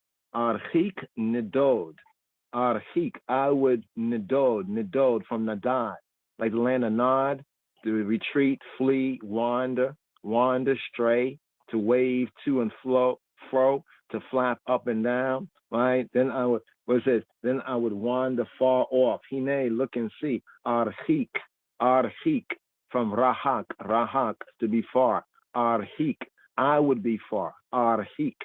S2: Archik, I would nedod from Nadad, like the land of Nod, to retreat, flee, wander, stray, to wave to and fro, to flap up and down, right? Then I would, Then I would wander far off. Hine, look and see. Archik, from rahak, to be far. Archik, I would be far. Archik,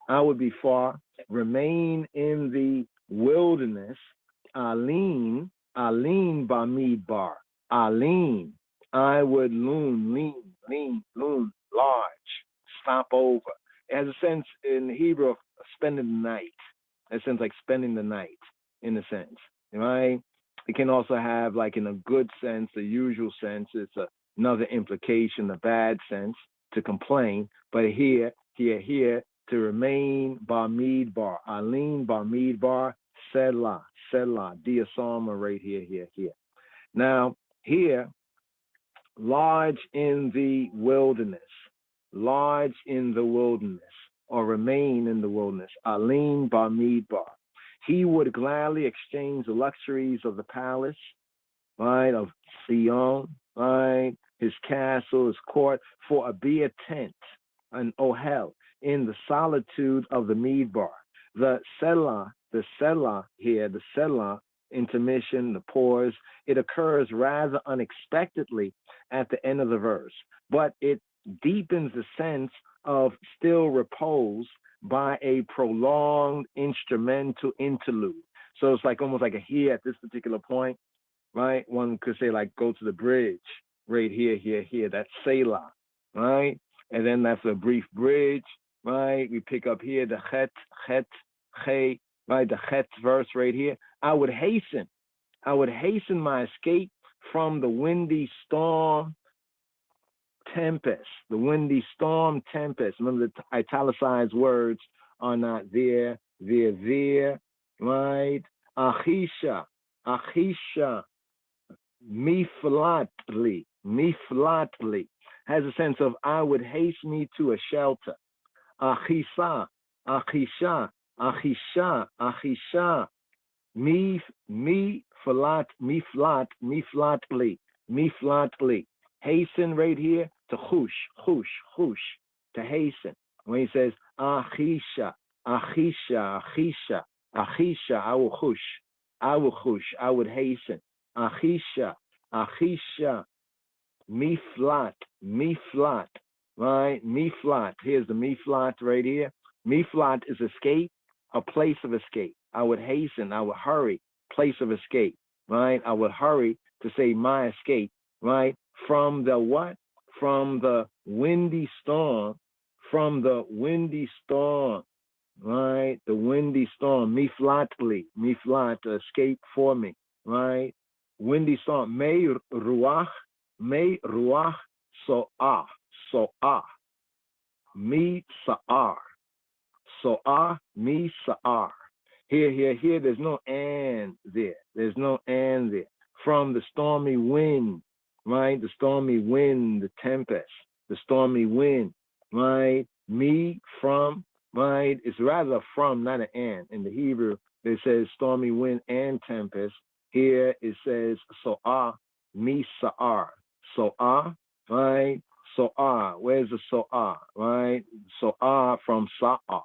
S2: I would be far. Remain in the wilderness. Aleen bamidbar. Aleen, I would lean, large, stop over. It has a sense in Hebrew of spending the night. A sense like spending the night, in a sense, right? It can also have, like, in a good sense, the usual sense, it's another implication, the bad sense, to complain. But here, to remain bamidbar, aleen bamidbar, selah, Dia Psalma right here. Now, here, lodge in the wilderness, or remain in the wilderness, aleen bamidbar. He would gladly exchange the luxuries of the palace, right, of Sion, right, his castle, his court, for a beer tent, an ohel, in the solitude of the Midbar. The Selah here, the Selah, intermission, the pause, it occurs rather unexpectedly at the end of the verse, but it deepens the sense of still repose by a prolonged instrumental interlude. So it's like almost like a here at this particular point, right? One could say like go to the bridge right here. That's Selah, right? And then after a brief bridge, right? We pick up here the chet, right? The chet verse right here. I would hasten my escape from the windy storm tempest. The windy storm tempest. Remember the italicized words are not there, right? Achisha, miflatli, has a sense of I would haste me to a shelter. Achisha, miflatli. Hasten right here to chush, to hasten. When he says achisha, I will chush, I would hasten. Achisha, miflat, right? Miflat. Here's the miflat right here. Miflat is escape, a place of escape. I would hasten, I would hurry, place of escape, right? I would hurry to say my escape, right? From the what? From the windy storm, right? The windy storm, miflat, escape for me, right? Windy storm, may ruach, so'ah, mi sa'ar, mi sa'ar. Here, there's no and there. From the stormy wind, right? The stormy wind, the tempest, the stormy wind, right? Me, from, right? It's rather from, not an and. In the Hebrew, it says stormy wind and tempest. Here it says so'ah, mi sa'ar. So'ah, right? So'ah, where's the so'ah, right? So'ah from sa'ah,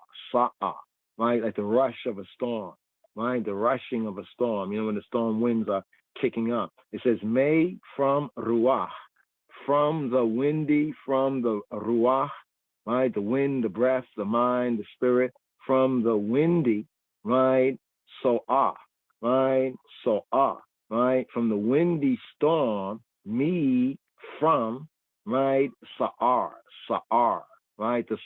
S2: right? Like the rush of a storm, right? The rushing of a storm. You know, when the storm winds are kicking up. It says, may from ruach, from the windy, from the ruach, right? The wind, the breath, the mind, the spirit, from the windy, right? So'ah, right? So'ah, right? From the windy storm, me from, right? Sa'ar, right? The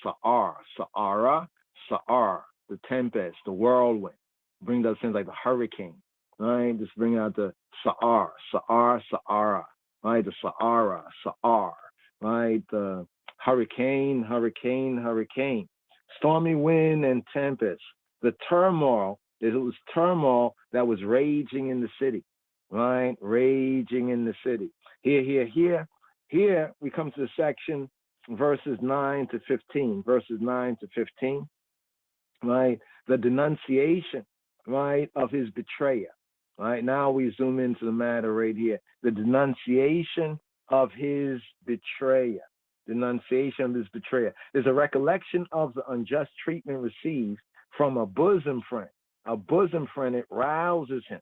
S2: Sa'ara, the tempest, the whirlwind. Bring that sense like the hurricane, right? Just bring out the Sa'ara, right? The Sa'ar, right? The hurricane. Stormy wind and tempest. The turmoil, it was turmoil that was raging in the city, right? Raging in the city. Here, we come to the section, verses 9 to 15, right? The denunciation, right, of his betrayer. Right, now we zoom into the matter right here. The denunciation of his betrayer. There's a recollection of the unjust treatment received from a bosom friend. It rouses him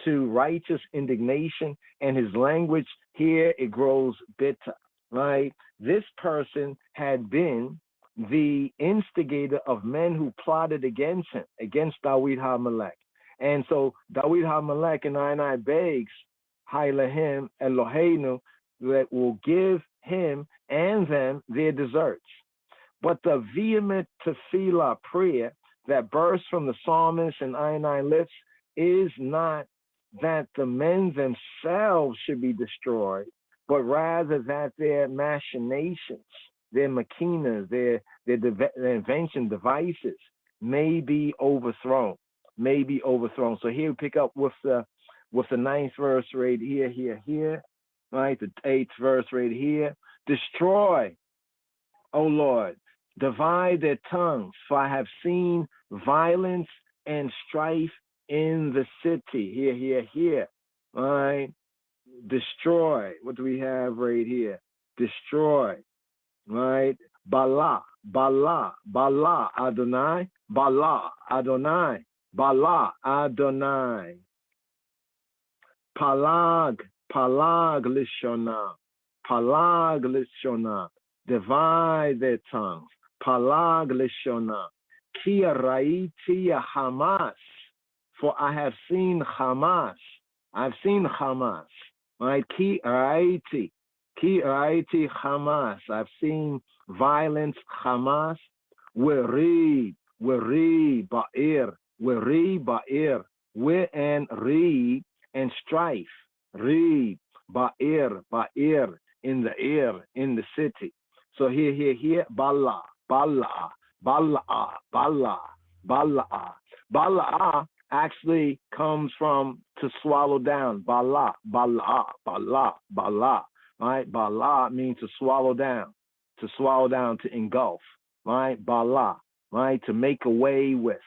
S2: to righteous indignation, and his language here, it grows bitter, right? This person had been the instigator of men who plotted against him, against Dawid HaMelech. And so Dawid HaMelech and I begs, HAILE Eloheinu, that will give him and them their deserts. But the vehement tefillah prayer that bursts from the psalmist and I lips is not that the men themselves should be destroyed, but rather that their machinations, their machinas, their invention devices may be overthrown. So here we pick up with the 9th verse right here, right? The 8th verse right here. Destroy, O Lord, divide their tongues, for I have seen violence and strife in the city. Here, right? Destroy. What do we have right here? Destroy, right? Bala, Adonai, Bala, Adonai. Palag lishona, divide their tongues. Palag lishona, kia raiti Hamas, For I have seen Hamas. I've seen Hamas. Right? Ki raiti Hamas. I've seen violence Hamas. Weri ba'ir. We and read and strife. Read ba'ir in the air, in the city. So here, Bala actually comes from to swallow down. Bala. Right? Bala means to swallow down, to engulf. Right? Bala, right? To make away with,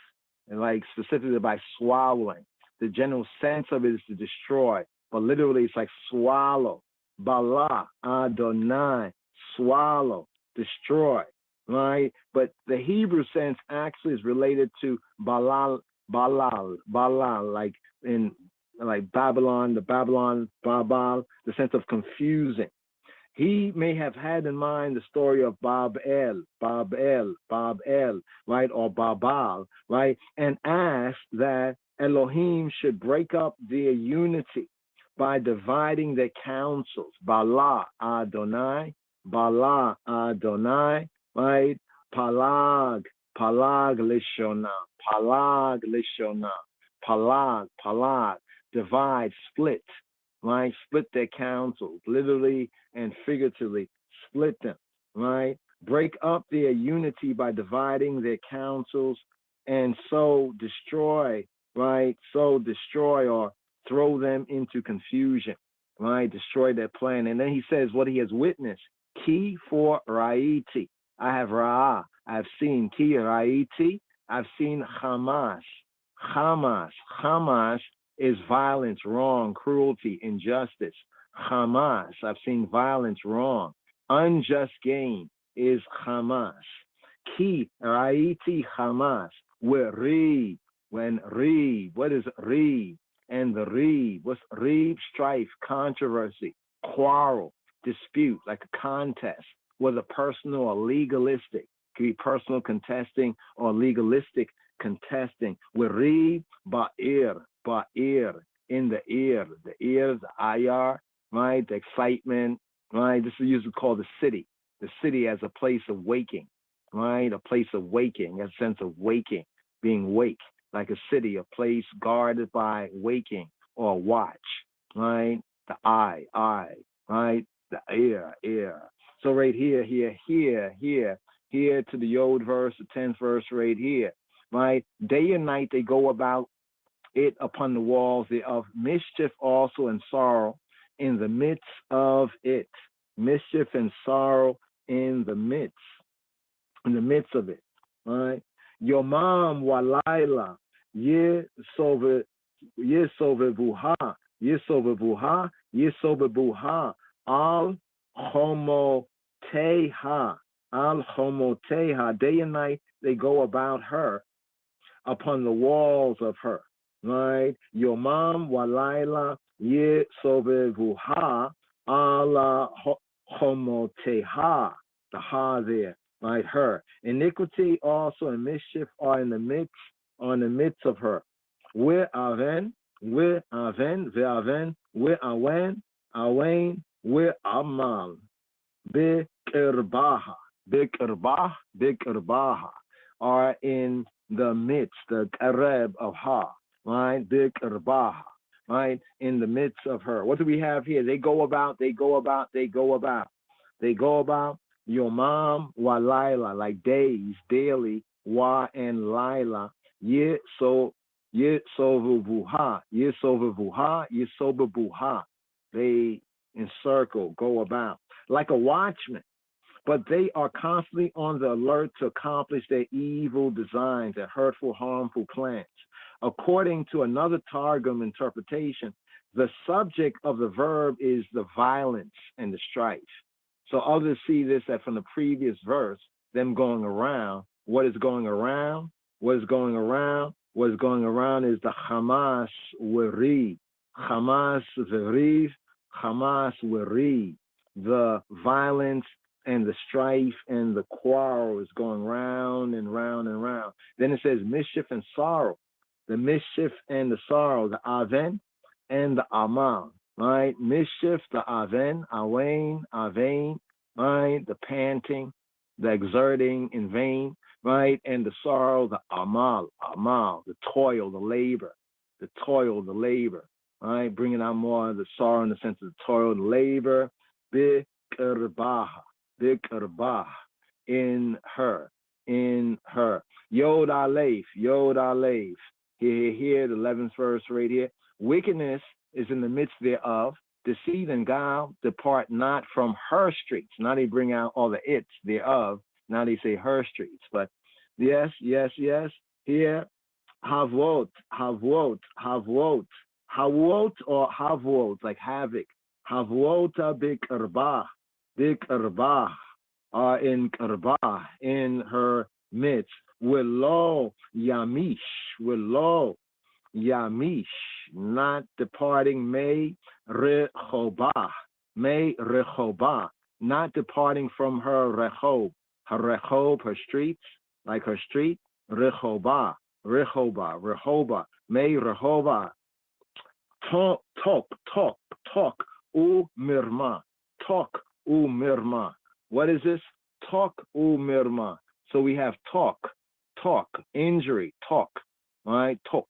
S2: and like specifically by swallowing. The general sense of it is to destroy, but literally it's like swallow. Bala, Adonai, swallow, destroy, right? But the Hebrew sense actually is related to Balal, like in like Babylon, Babal, the sense of confusing. He may have had in mind the story of Bab-El, right, or Babal, right, and asked that Elohim should break up their unity by dividing their councils. Bala Adonai, right? Palag Lishona, Palag, divide, split, right? Split their councils, literally and figuratively, split them, right? Break up their unity by dividing their councils, and so destroy, right? So destroy or throw them into confusion, right? Destroy their plan. And then he says what he has witnessed. Ki for Raiti. I have Ra'ah. I've seen Ki Raiti. I've seen Hamas. Hamas is violence, wrong, cruelty, injustice. Hamas. I've seen violence, wrong. Unjust gain is Hamas. Ki Raiti Hamas. Where read. When read. What is read? And the read. What's read? Strife, controversy, quarrel, dispute, like a contest, whether personal or legalistic. It could be personal contesting or legalistic contesting. We read ba'ir, in the ear, the ayar, right? The excitement, right? This is usually called the city as a place of waking, right? A place of waking, a sense of waking, being wake, like a city, a place guarded by waking or watch, right? The eye, right? The ear. So right here to the old verse, the 10th verse right here, right? Day and night they go about it upon the walls of mischief also and sorrow in the midst of it. Mischief and sorrow in the midst of it, right? Yomam walayla yesovebuha al homoteha. Day and night they go about her upon the walls of her, right? Yomam walayla yesovebuha ala homoteha. The ha there, right? Her. Iniquity also and mischief are in the midst of her. Where aven, awen, where amal, bikirbaha are in the midst, the kareb of ha, right? Bikirbaha, right? In the midst of her. What do we have here? They go about. Yomam wa Laila, like days, daily, wa and Laila, yesovabuha. They encircle, go about, like a watchman. But they are constantly on the alert to accomplish their evil designs and hurtful, harmful plans. According to another Targum interpretation, the subject of the verb is the violence and the strife. So others see this that from the previous verse, them going around. What is going around? What is going around is the Hamas Weri. Hamas Weri. The violence and the strife and the quarrel is going round and round and round. Then it says mischief and sorrow. the mischief and the sorrow, the aven and the amal, right? Mischief, the aven, avain, right? The panting, the exerting in vain, right? And the sorrow, the amal, the toil, the labor, right? Bringing out more of the sorrow in the sense of the toil, the labor, biqrbah, in her. Yod Aleph, here, the 11th verse right here. Wickedness is in the midst thereof. Deceit and guile depart not from her streets. Now they bring out all the its thereof. Now they say her streets. But yes. Here, havot, or havot, like havoc. Havota biqrbah, in Qarbah, in her midst. Willow Yamish, not departing, May Rechobah, not departing from her Rechob, her streets, like her street, Rechobah, May Rehoba, talk, mirma. What is this? Talk, mirma. So we have talk, injury, talk, right? Talk,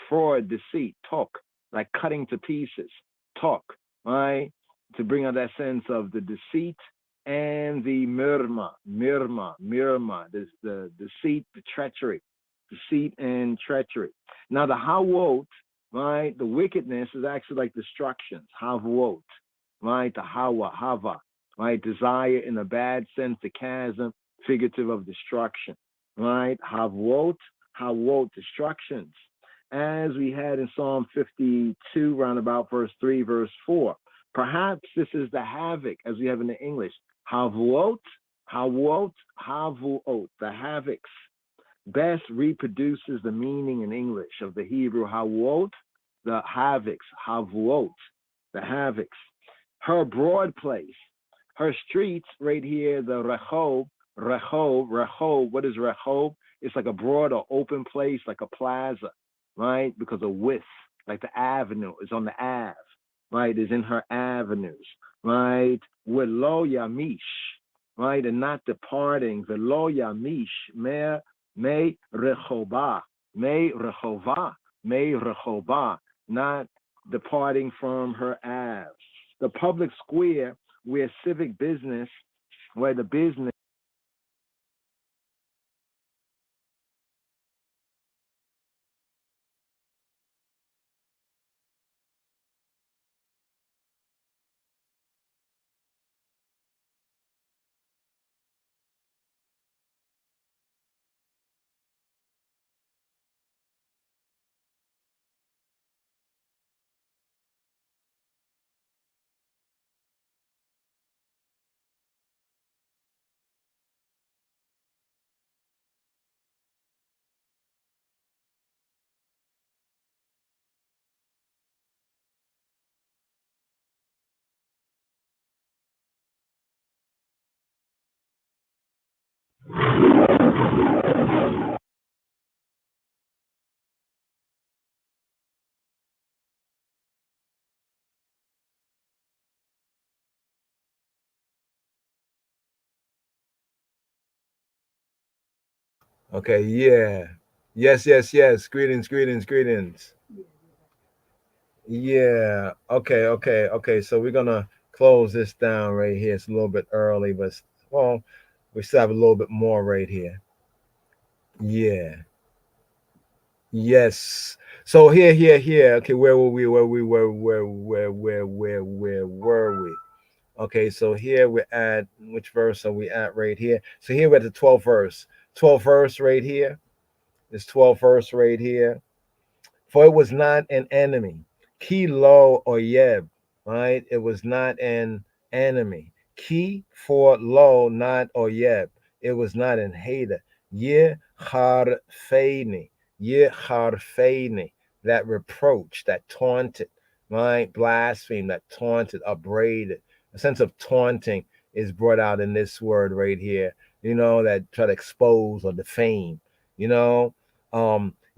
S2: fraud, deceit, talk, like cutting to pieces, talk, right? To bring out that sense of the deceit and the mirma, this, the deceit, the treachery, deceit and treachery. Now the hawot, right? The wickedness is actually like destructions, hawot, right? The hava, right? Desire in a bad sense, the chasm, figurative of destruction, right? Havot, destructions. As we had in Psalm 52, roundabout verse 3, verse 4. Perhaps this is the havoc, as we have in the English. Havot, the havocs. Best reproduces the meaning in English of the Hebrew havot, the havocs, havot, the havocs. Her broad place, her streets right here, the Rechob, what is Rechob? It's like a broad or open place, like a plaza, right? Because of width, like the avenue is on the Ave, right? Is in her avenues, right? Velo Yamish, right? And not departing, Velo Yamish, May Rechobah, not departing from her Ave. The public square where civic business, where the business. Okay, yeah. Yes. Greetings. Yeah. Okay. So we're gonna close this down right here. It's a little bit early, but well, we still have a little bit more right here. Yeah. Yes. So here. Okay, where were we? Where were we? Okay, so here we're at, which verse are we at right here? So here we're at the 12th verse. 12th verse right here. This 12th verse right here. For it was not an enemy. Ki lo oyeb, right? It was not an enemy. Ki for lo, not oyeb. It was not an hater. Ye harfeini. That reproach, that taunted, right? Blaspheme, that taunted, upbraided. A sense of taunting is brought out in this word right here. That try to expose or defame.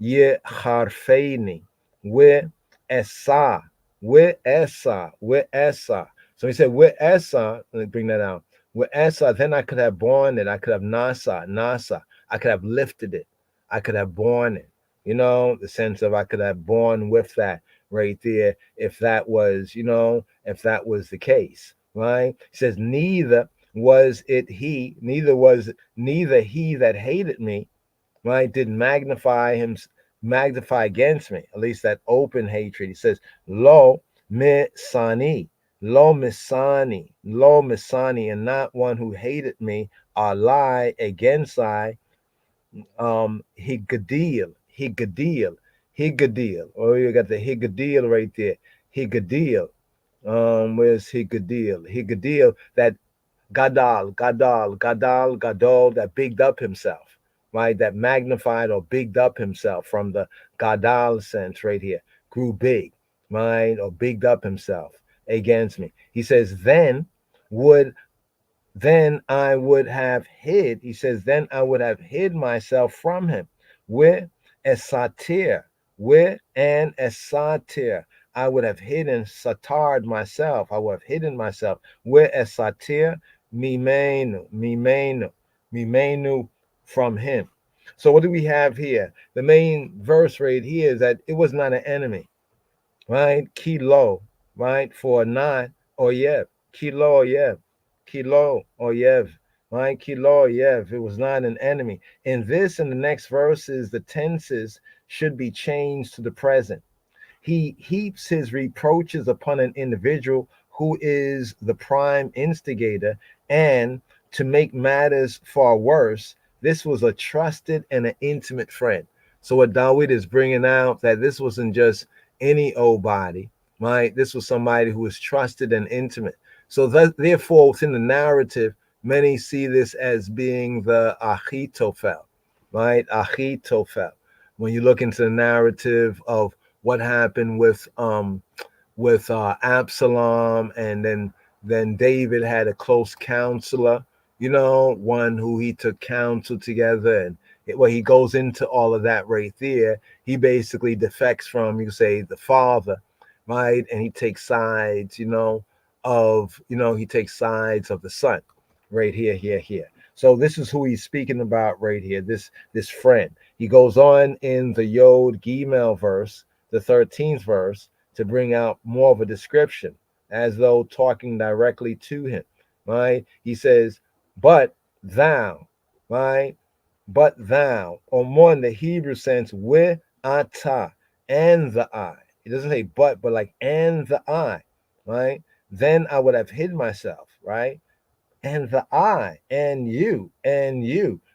S2: ye harfeini, we esa, we esa, we esa. So he said, we esa, let me bring that out. We esa, then I could have borne it. I could have nasa. I could have lifted it. I could have borne it. You know, the sense of I could have borne with that right there, if that was, if that was the case, right? He says, neither was it he, neither he that hated me, right, did magnify against me, at least that open hatred. He says, lo misani, and not one who hated me, are lie against I, Higadil. Oh, you got the Higadil right there. Higadil. Where's Higadil? Higadil, that Gadal, that bigged up himself, right? That magnified or bigged up himself from the Gadal sense right here. Grew big, right? Or bigged up himself against me. He says, then I would have hid. He says, then I would have hid myself from him. With a satir, I would have hidden, satarred myself. I would have hidden myself. With a satir, mimenu, from him. So what do we have here? The main verse right here is that it was not an enemy, right? Kilo, right? For not oyev, kilo oyev, right? Kilo oyev. It was not an enemy. In this and the next verses, the tenses should be changed to the present. He heaps his reproaches upon an individual who is the prime instigator, and to make matters far worse, this was a trusted and an intimate friend. So what Dawid is bringing out, that this wasn't just any old body, right? This was somebody who was trusted and intimate. So therefore, within the narrative, many see this as being the Achitophel, right? Achitophel. When you look into the narrative of what happened with Absalom, and then David had a close counselor, one who he took counsel together, and he goes into all of that right there. He basically defects from, you could say, the father, right? And he takes sides, he takes sides of the son, right here. So this is who he's speaking about right here, this friend. He goes on in the Yod Gimel verse, the 13th verse, to bring out more of a description, as though talking directly to him, right? He says, but thou, right? But thou, or more in the Hebrew sense, with ata, and the I. It doesn't say but like and the I, right? Then I would have hid myself, right? And the I, and you,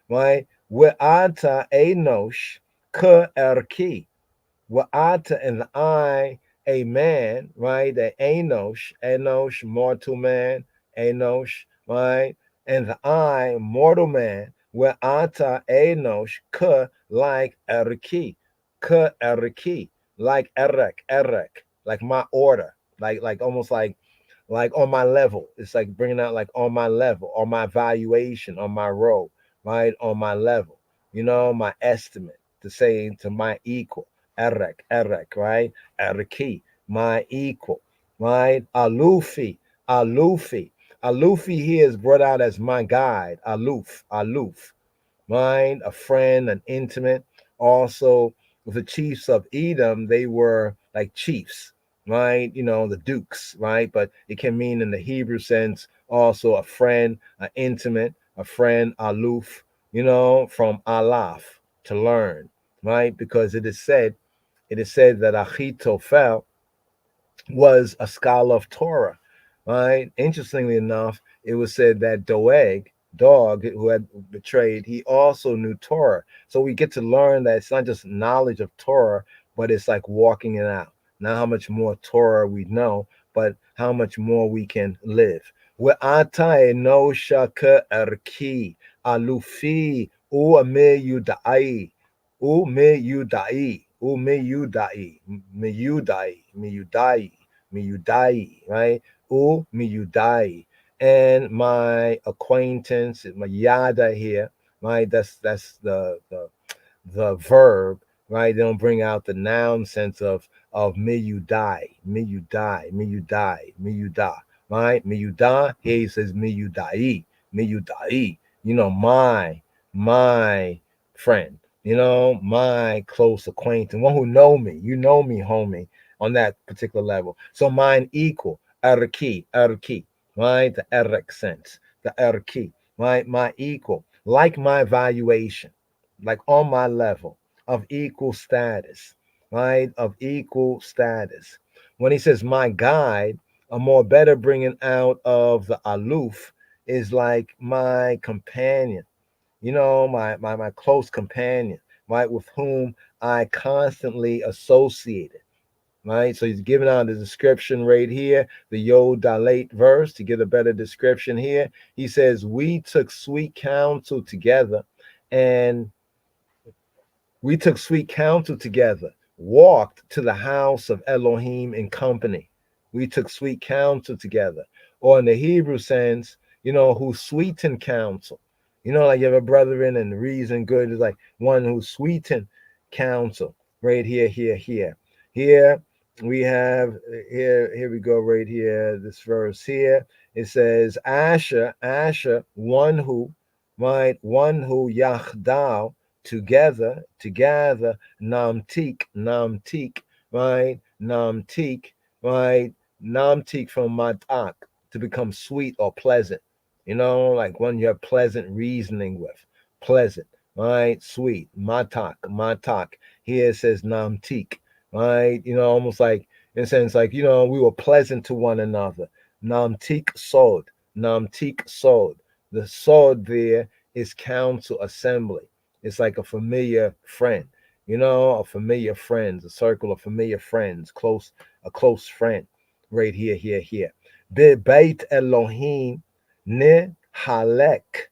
S2: right? With ata enosh ka erki. Wa'ata, and the I, a man, right? The Enosh, mortal man, Enosh, right? And the I, mortal man, Wa'ata Enosh, like Erki, like Erek, like my order, like almost like on my level. It's like bringing out like on my level, on my valuation, on my role, right? On my level, my estimate, to say to my equal. Erek, right? Ereki, my equal, right? Alufi. Alufi here is brought out as my guide. Aluf, right? A friend, an intimate. Also, with the chiefs of Edom, they were like chiefs, right? The dukes, right? But it can mean in the Hebrew sense also a friend, an intimate, a friend, aluf, from alaf, to learn, right? Because it is said that Achitophel was a scholar of Torah, right? Interestingly enough, it was said that dog who had betrayed, he also knew Torah. So we get to learn that it's not just knowledge of Torah, but it's like walking it out. Not how much more Torah we know, but how much more we can live. We'atai no shaka erki alufi u'ameyudai miyudai, right? Miyudai, and my acquaintance, my yada here, right? That's the verb, right? They don't bring out the noun sense of may you die, may you die, may you die, may you die, right? May you die. Here he says may you die, may you die. You know, my friend, you know, my close acquaintance, one who know me, you know me, homie, on that particular level. So mine equal, arki, right? The erek sense, the arki, right? My equal, like my valuation, like on my level of equal status, right? Of equal status. When he says my guide, a more better bringing out of the aloof is like my companion, you know, my close companion, right, with whom I constantly associated, right? So he's giving out the description right here, the Yod Dalet verse, to get a better description here. He says, we took sweet counsel together, and walked to the house of Elohim in company. We took sweet counsel together. Or in the Hebrew sense, you know, who sweeten counsel. You know, like you have a brethren and reason good is like one who sweeten counsel. Right here. Here we have, here we go right here, this verse here. It says, Asher, one who, right, one who Yachdal, together, namtik, right? Namtik, right? Namtik from matak, to become sweet or pleasant. You know, like one you have pleasant reasoning with. Pleasant, right? Sweet. Matak. Here it says namtik, right? You know, almost like, in a sense, like, you know, we were pleasant to one another. Namtik sod. The sod there is council assembly. It's like a familiar friend, you know, a familiar friends, a circle of familiar friends, a close friend, right here. Beit Elohim ne halek,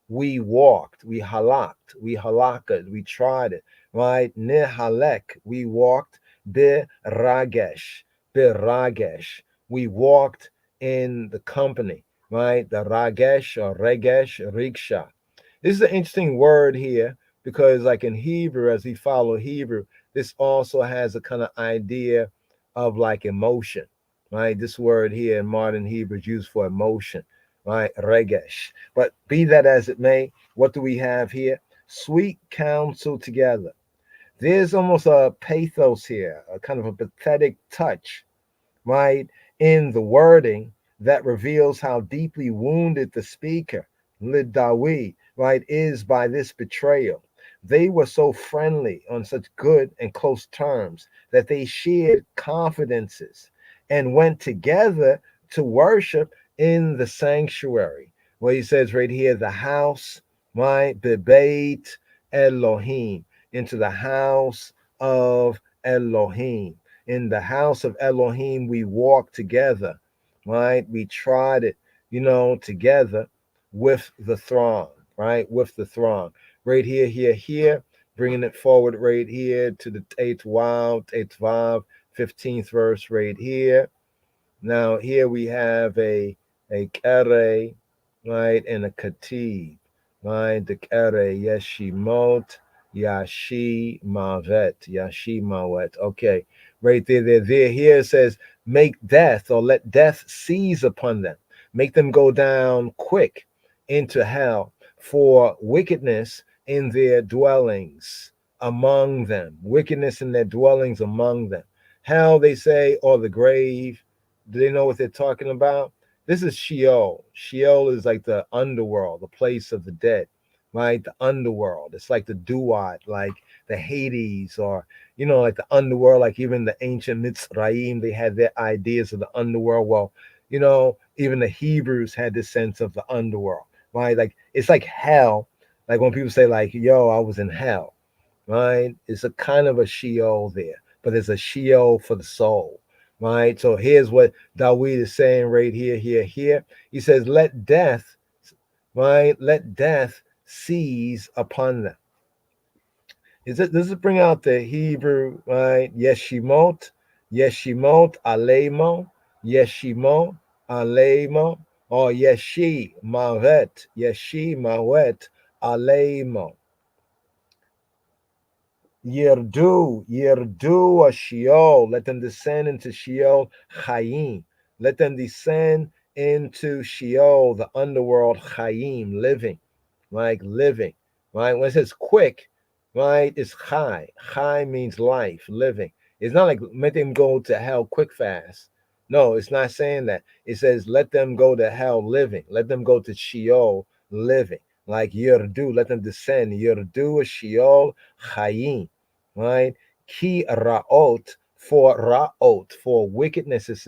S2: we walked, we halaked, we tried it, right? Ne halek, we walked. Ragesh, we walked in the company, right? The Ragesh or Regesh, Riksha. This is an interesting word here because, like in Hebrew, as we follow Hebrew, this also has a kind of idea of like emotion, right? This word here in modern Hebrew is used for emotion, right? Regesh. But be that as it may, what do we have here? Sweet counsel together. There's almost a pathos here, a kind of a pathetic touch, right, in the wording that reveals how deeply wounded the speaker, Lidawi, right, is by this betrayal. They were so friendly on such good and close terms that they shared confidences and went together to worship in the sanctuary. Where he says right here, the house, right, Bebeit Elohim, into the house of Elohim. In the house of Elohim, we walked together, right? We tried it, you know, together with the throng, right? With the throng. Right here, bringing it forward right here to the 8th Vav, 15th verse right here. Now, here we have a kere, right, and a katib, right? The kere, yeshimot, yashi mawet. Okay, right there. Here it says, make death, or let death seize upon them. Make them go down quick into hell for wickedness in their dwellings among them. Wickedness in their dwellings among them. Hell, they say, or the grave. Do they know what they're talking about? This is Sheol. Sheol is like the underworld, the place of the dead, right? The underworld. It's like the duat, like the Hades, or, you know, like the underworld, like even the ancient Mitzrayim, they had their ideas of the underworld. Well, you know, even the Hebrews had this sense of the underworld, right? Like, it's like hell. Like when people say like, yo, I was in hell, right? It's a kind of a Sheol there, but there's a Sheol for the soul. Right, so here's what Dawid is saying right here. He says, let death, right? Let death seize upon them. Does it bring out the Hebrew, right? Yeshimot, alemo, yeshimo, alemo, or yeshi mawet, alemo. Yerdu a Sheol. Let them descend into Sheol Chaim. Let them descend into Sheol, the underworld Chaim, living, like living. Right? When it says quick, right, it's Chai. Chai means life, living. It's not like let them go to hell quick fast. No, it's not saying that. It says let them go to hell living. Let them go to Sheol living. Like Yerdu, let them descend. Yerdu Sheol Chaim. Right? Ki Ra'ot for wickedness is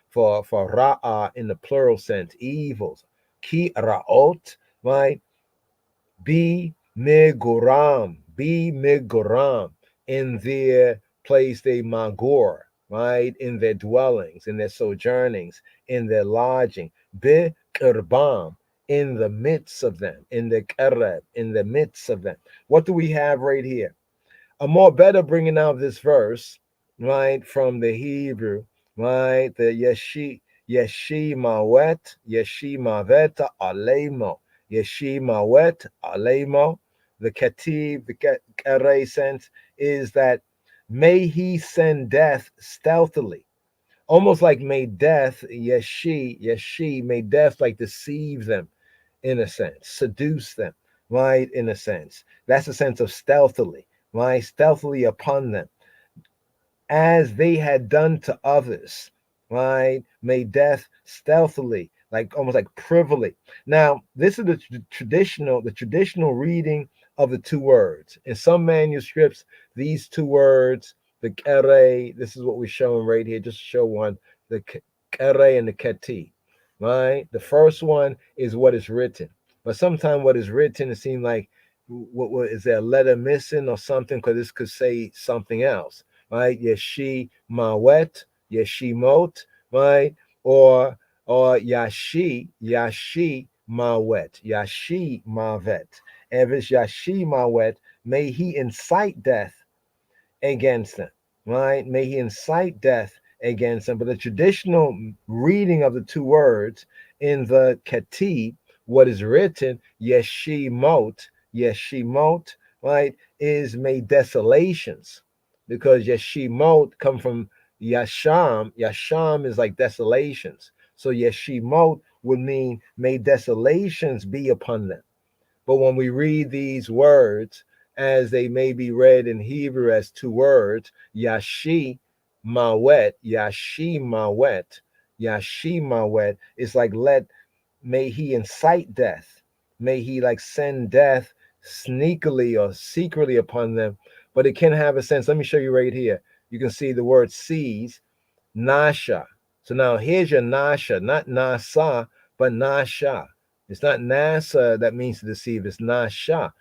S2: for Ra'ah in the plural sense, evils. Ki Ra'ot, right? Be Miguram in their place they magor, right? In their dwellings, in their sojournings, in their lodging. Be Kirbam, in the midst of them, in the Kereb, in the midst of them. What do we have right here? A more better bringing out this verse, right, from the Hebrew, right, the Yeshi Maveta Alemo, Yeshi Mawet Alemo, the Ketib, the Kere sense is that may he send death stealthily. Almost like may death, Yeshi, may death like deceive them in a sense, seduce them, right, in a sense. That's a sense of stealthily, right, stealthily upon them, as they had done to others, right, may death stealthily, like almost like privily. Now, this is the traditional reading of the two words. In some manuscripts, these two words, the kere, this is what we're showing right here, just to show one, the kere and the keti, right? The first one is what is written, but sometimes what is written, it seems like, what is there a letter missing or something? Because this could say something else, right? Yeshi Mawet, Yeshimot, right? Or Yashi Mawet, Yashi Mavet. And if it's Yashi Mawet, may he incite death against them, right? May he incite death against them. But the traditional reading of the two words in the Ketib, what is written, Yeshimot, right, is may desolations, because Yeshimot come from Yasham. Yasham is like desolations. So Yeshimot would mean may desolations be upon them. But when we read these words, as they may be read in Hebrew as two words, Yashi Mawet, it's like may he incite death. May he like send death sneakily or secretly upon them. But it can have a sense. Let me show you right here. You can see the word seize, Nasha. So now here's your Nasha, not Nasa, but Nasha. It's not NASA that means to deceive, it's Nasha,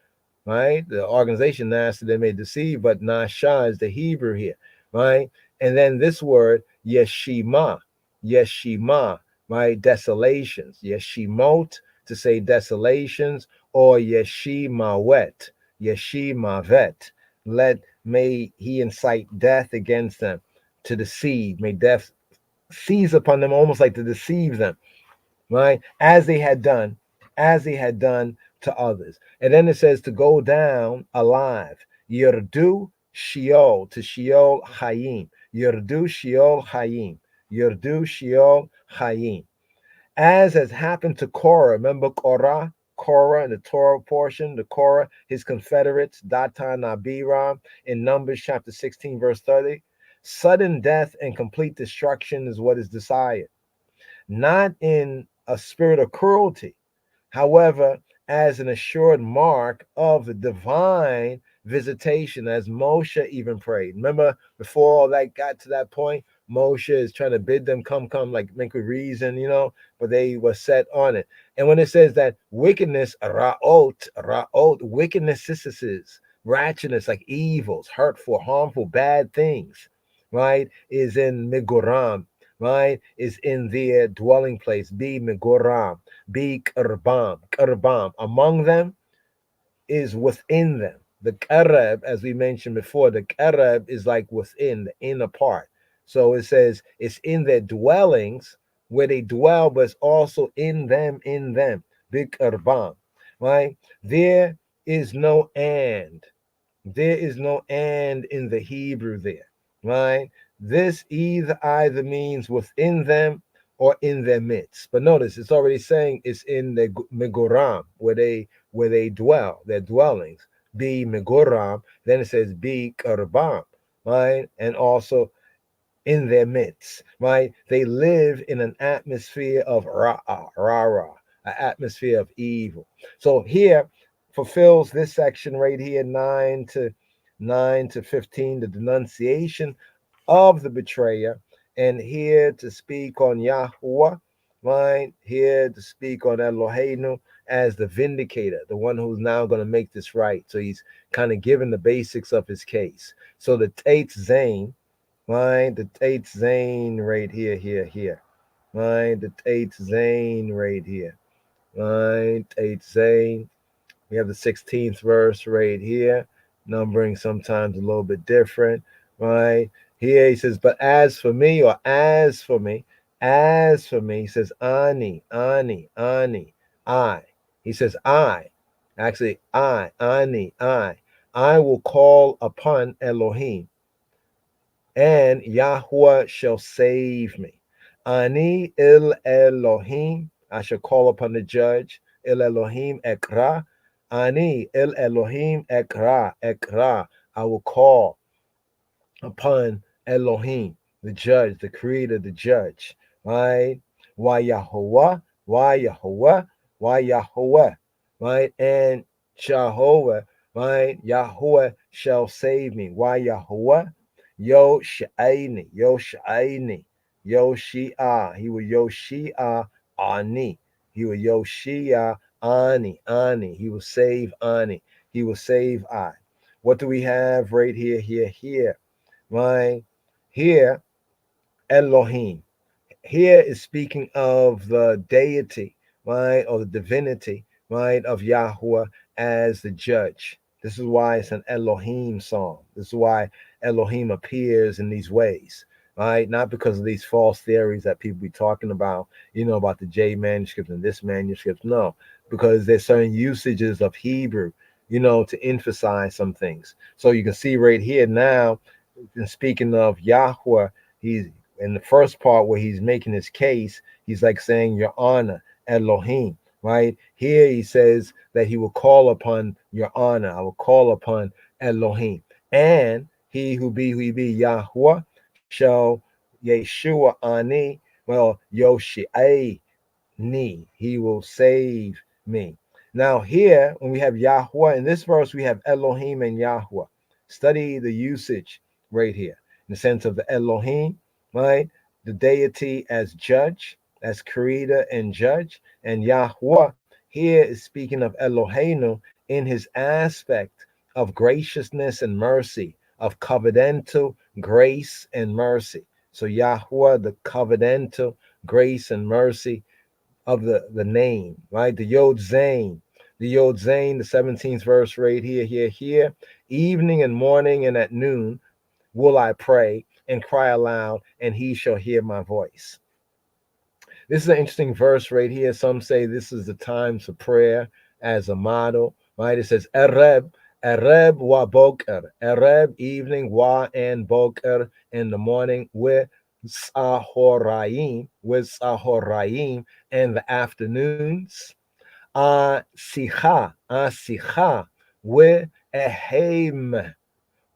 S2: right? The organization NASA, they may deceive, but Nasha is the Hebrew here, right? And then this word, Yeshima, right? Desolations. Yeshimot, to say desolations, or Yeshimawet, may he incite death against them, to deceive. May death seize upon them, almost like to deceive them, right? As they had done to others. And then it says to go down alive. Yerdu Sheol, to Sheol Hayim. Yerdu Sheol Hayim. Yerdu Sheol Hayim. As has happened to Korah. Remember Korah in the Torah portion, the Korah, his confederates, Datan, Abiram, in Numbers chapter 16, verse 30. Sudden death and complete destruction is what is desired. Not in a spirit of cruelty, however, as an assured mark of the divine visitation, as Moshe even prayed. Remember, before all that got to that point, Moshe is trying to bid them come, like make a reason, but they were set on it. And when it says that wickedness, ra'ot, wickedness, ratchetness, like evils, hurtful, harmful, bad things, right, is in Miguram, right, is in their dwelling place. Be Megoram, be Kerbam. Among them is within them. The Kereb, as we mentioned before, the Kereb is like within, the inner part. So it says it's in their dwellings where they dwell, but it's also in them. Big Kerbam, right? There is no and. There is no and in the Hebrew there, right? This either means within them or in their midst. But notice it's already saying it's in the Megoram, where they dwell, their dwellings. Be Megoram, then it says be Karbam, right? And also in their midst, right? They live in an atmosphere of rara, an atmosphere of evil. So here fulfills this section right here, 9 to 15, the denunciation of the betrayer, and here to speak on Yahweh, right? Here to speak on Eloheinu as the vindicator, the one who's now going to make this right. So he's kind of giving the basics of his case. So the Tate Zane, right? The Tate Zane right here, right? The Tate Zane right here, right? Tate Zane. We have the 16th verse right here, numbering sometimes a little bit different, right? Here he says, but as for me, he says, Ani, I. He says, Ani, I will call upon Elohim, and Yahweh shall save me. Ani il Elohim, I shall call upon the judge. Il Elohim ekra. Ani il Elohim ekra. I will call upon Elohim, the judge, the creator, the judge. Right? Why Yahweh? Right? And Jehovah, right? Yahweh shall save me. Why Yahweh? Yo Sha'ani. Yo Shi'a. He will Yo Shi'a Ani. He will Yo Shi'a Ani. He will save Ani. He will save I. What do we have right here? Right? Here, Elohim. Here is speaking of the deity, right? Or the divinity, right? Of Yahweh as the judge. This is why it's an Elohim song. This is why Elohim appears in these ways, right? Not because of these false theories that people be talking about, about the J manuscript and this manuscript. No, because there's certain usages of Hebrew, to emphasize some things. So you can see right here now, speaking of Yahweh, he's in the first part where he's making his case, he's like saying, Your Honor, Elohim, right? Here he says that he will call upon Your Honor. I will call upon Elohim. And he who be Yahweh shall Yeshua Ani, well, Yoshi'ai Ni. He will save me. Now here, when we have Yahweh, in this verse, we have Elohim and Yahweh. Study the usage right here in the sense of the Elohim, right? The deity as judge, as creator and judge. And Yahweh here is speaking of Eloheinu in his aspect of graciousness and mercy, of covenantal grace and mercy. So Yahweh, the covenantal grace and mercy of the name, right? The Yod Zain, the 17th verse right here. Evening and morning and at noon will I pray and cry aloud, and he shall hear my voice. This is an interesting verse right here. Some say this is the times of prayer as a model, right? It says, Ereb wa boker. Ereb, evening, wa and boker, in the morning, with Sahoraim, and the afternoons. Asicha, with Ehem,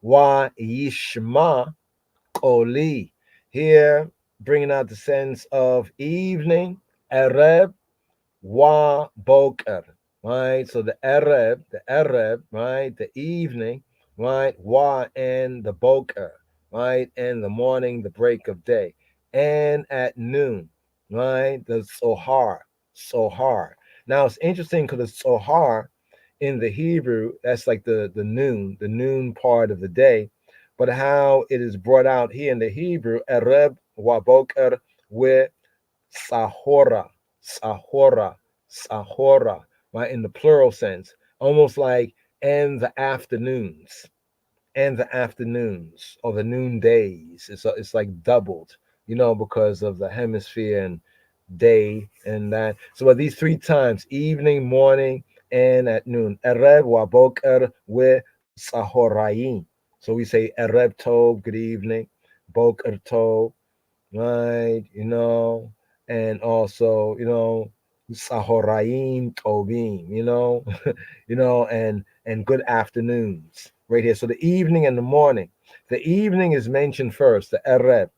S2: wa Yishma Koli. Here, bringing out the sense of evening, Ereb, wa boker, right? So the Ereb, right? The evening, right? Wa and the boker, right? And the morning, the break of day. And at noon, right? The Sohar. Now it's interesting because the Sohar in the Hebrew, that's like the noon part of the day. But how it is brought out here in the Hebrew, Ereb wa boker with Sahora, right? In the plural sense, almost like and the afternoons, or the noon days. It's like doubled, because of the hemisphere and day and that. So at these three times, evening, morning, and at noon. Ereb wa boker with Sahoraim. So we say Erev Tov, good evening, Boker Tov, right? And also, Sahoraim Tovim, and good afternoons right here. So the evening and the morning. The evening is mentioned first, the Erev,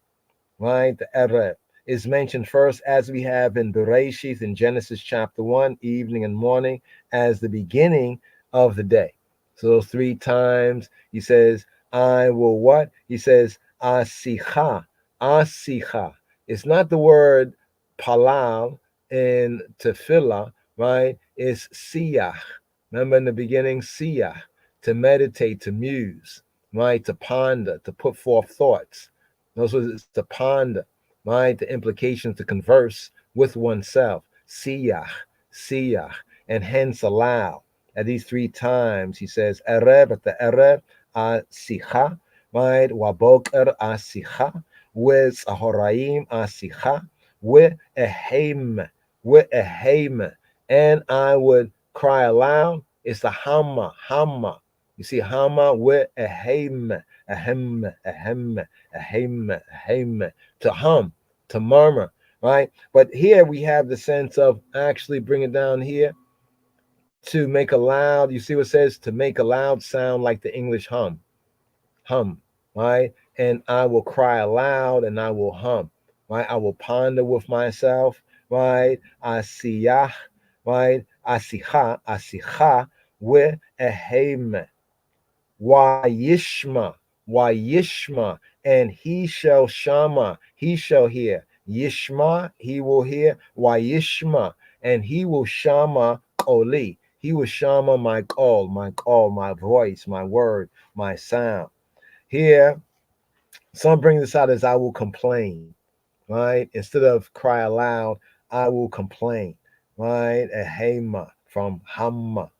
S2: right? The Erev is mentioned first, as we have in Bereshith in Genesis chapter 1, evening and morning, as the beginning of the day. So those 3 times he says, I will what? He says, Asicha. Asicha. It's not the word palal in tefillah, right? It's siyach. Remember in the beginning, siyach, to meditate, to muse, right? To ponder, to put forth thoughts. Also, it's to ponder, right? The implications to converse with oneself. Siyach, siyach, and hence allow. At these 3 times, he says, Erev, at the Erev, Asicha, right? Waboker, Asicha, with Sahoraim, Asicha, with Ehem, and I would cry aloud. It's the Hama, Hama. You see, Hama with Ehem, to hum, to murmur, right? But here we have the sense of actually bringing down here to make a loud, you see what it says, to make a loud sound like the English hum, right? And I will cry aloud and I will hum, right? I will ponder with myself, right? Asiyah, right? Asicha, with Ehem. Yishma, and he shall shama, he shall hear. Yishma, he will hear. Yishma, and he will shama koli, he will shama my call, my voice, my word, my sound. Here, some bring this out as I will complain, right? Instead of cry aloud, I will complain, right? A hema from hamma,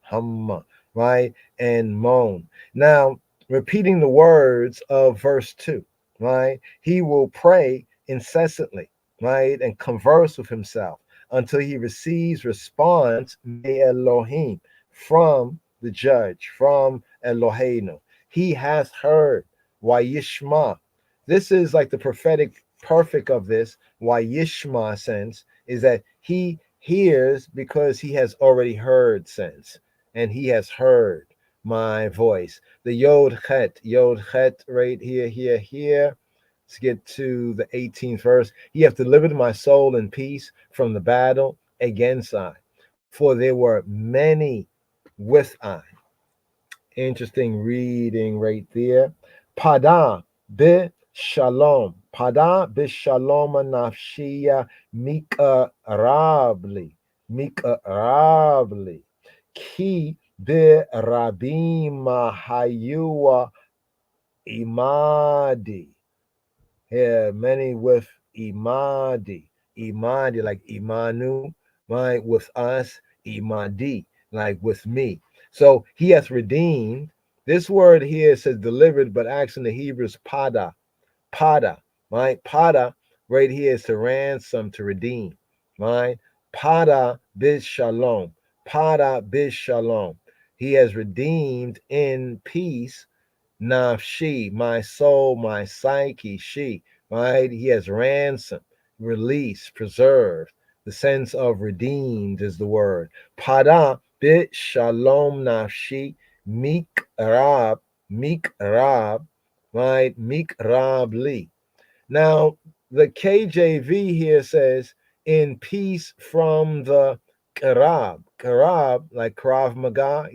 S2: right? And moan. Now, repeating the words of verse 2, right? He will pray incessantly, right? And converse with himself until he receives response, me Elohim, from the judge, from Eloheinu. He has heard, Yishma. This is like the prophetic perfect of this, Yishma sense, is that he hears because he has already heard sense, and he has heard my voice. The Yod Chet right here. Let's get to the 18th verse. He hath delivered my soul in peace from the battle against I, for there were many with I. Interesting reading right there. Pada be shalom. Pada be shalom nafshia mika rabli. Ki be rabim hayua imadi. Here, many with imadi. Imadi, like imanu, right? With us, imadi, like with me. So he has redeemed. This word here says delivered, but actually in the Hebrew is pada, right? Pada right here is to ransom, to redeem, right? Pada biz shalom. He has redeemed in peace. Nafshi, my soul, my psyche, she, right? He has ransomed, released, preserved. The sense of redeemed is the word. Pada bit shalom nafshi mikrab, right? Mikrab li. Now, the KJV here says, in peace from the Karab, like Krav Maga,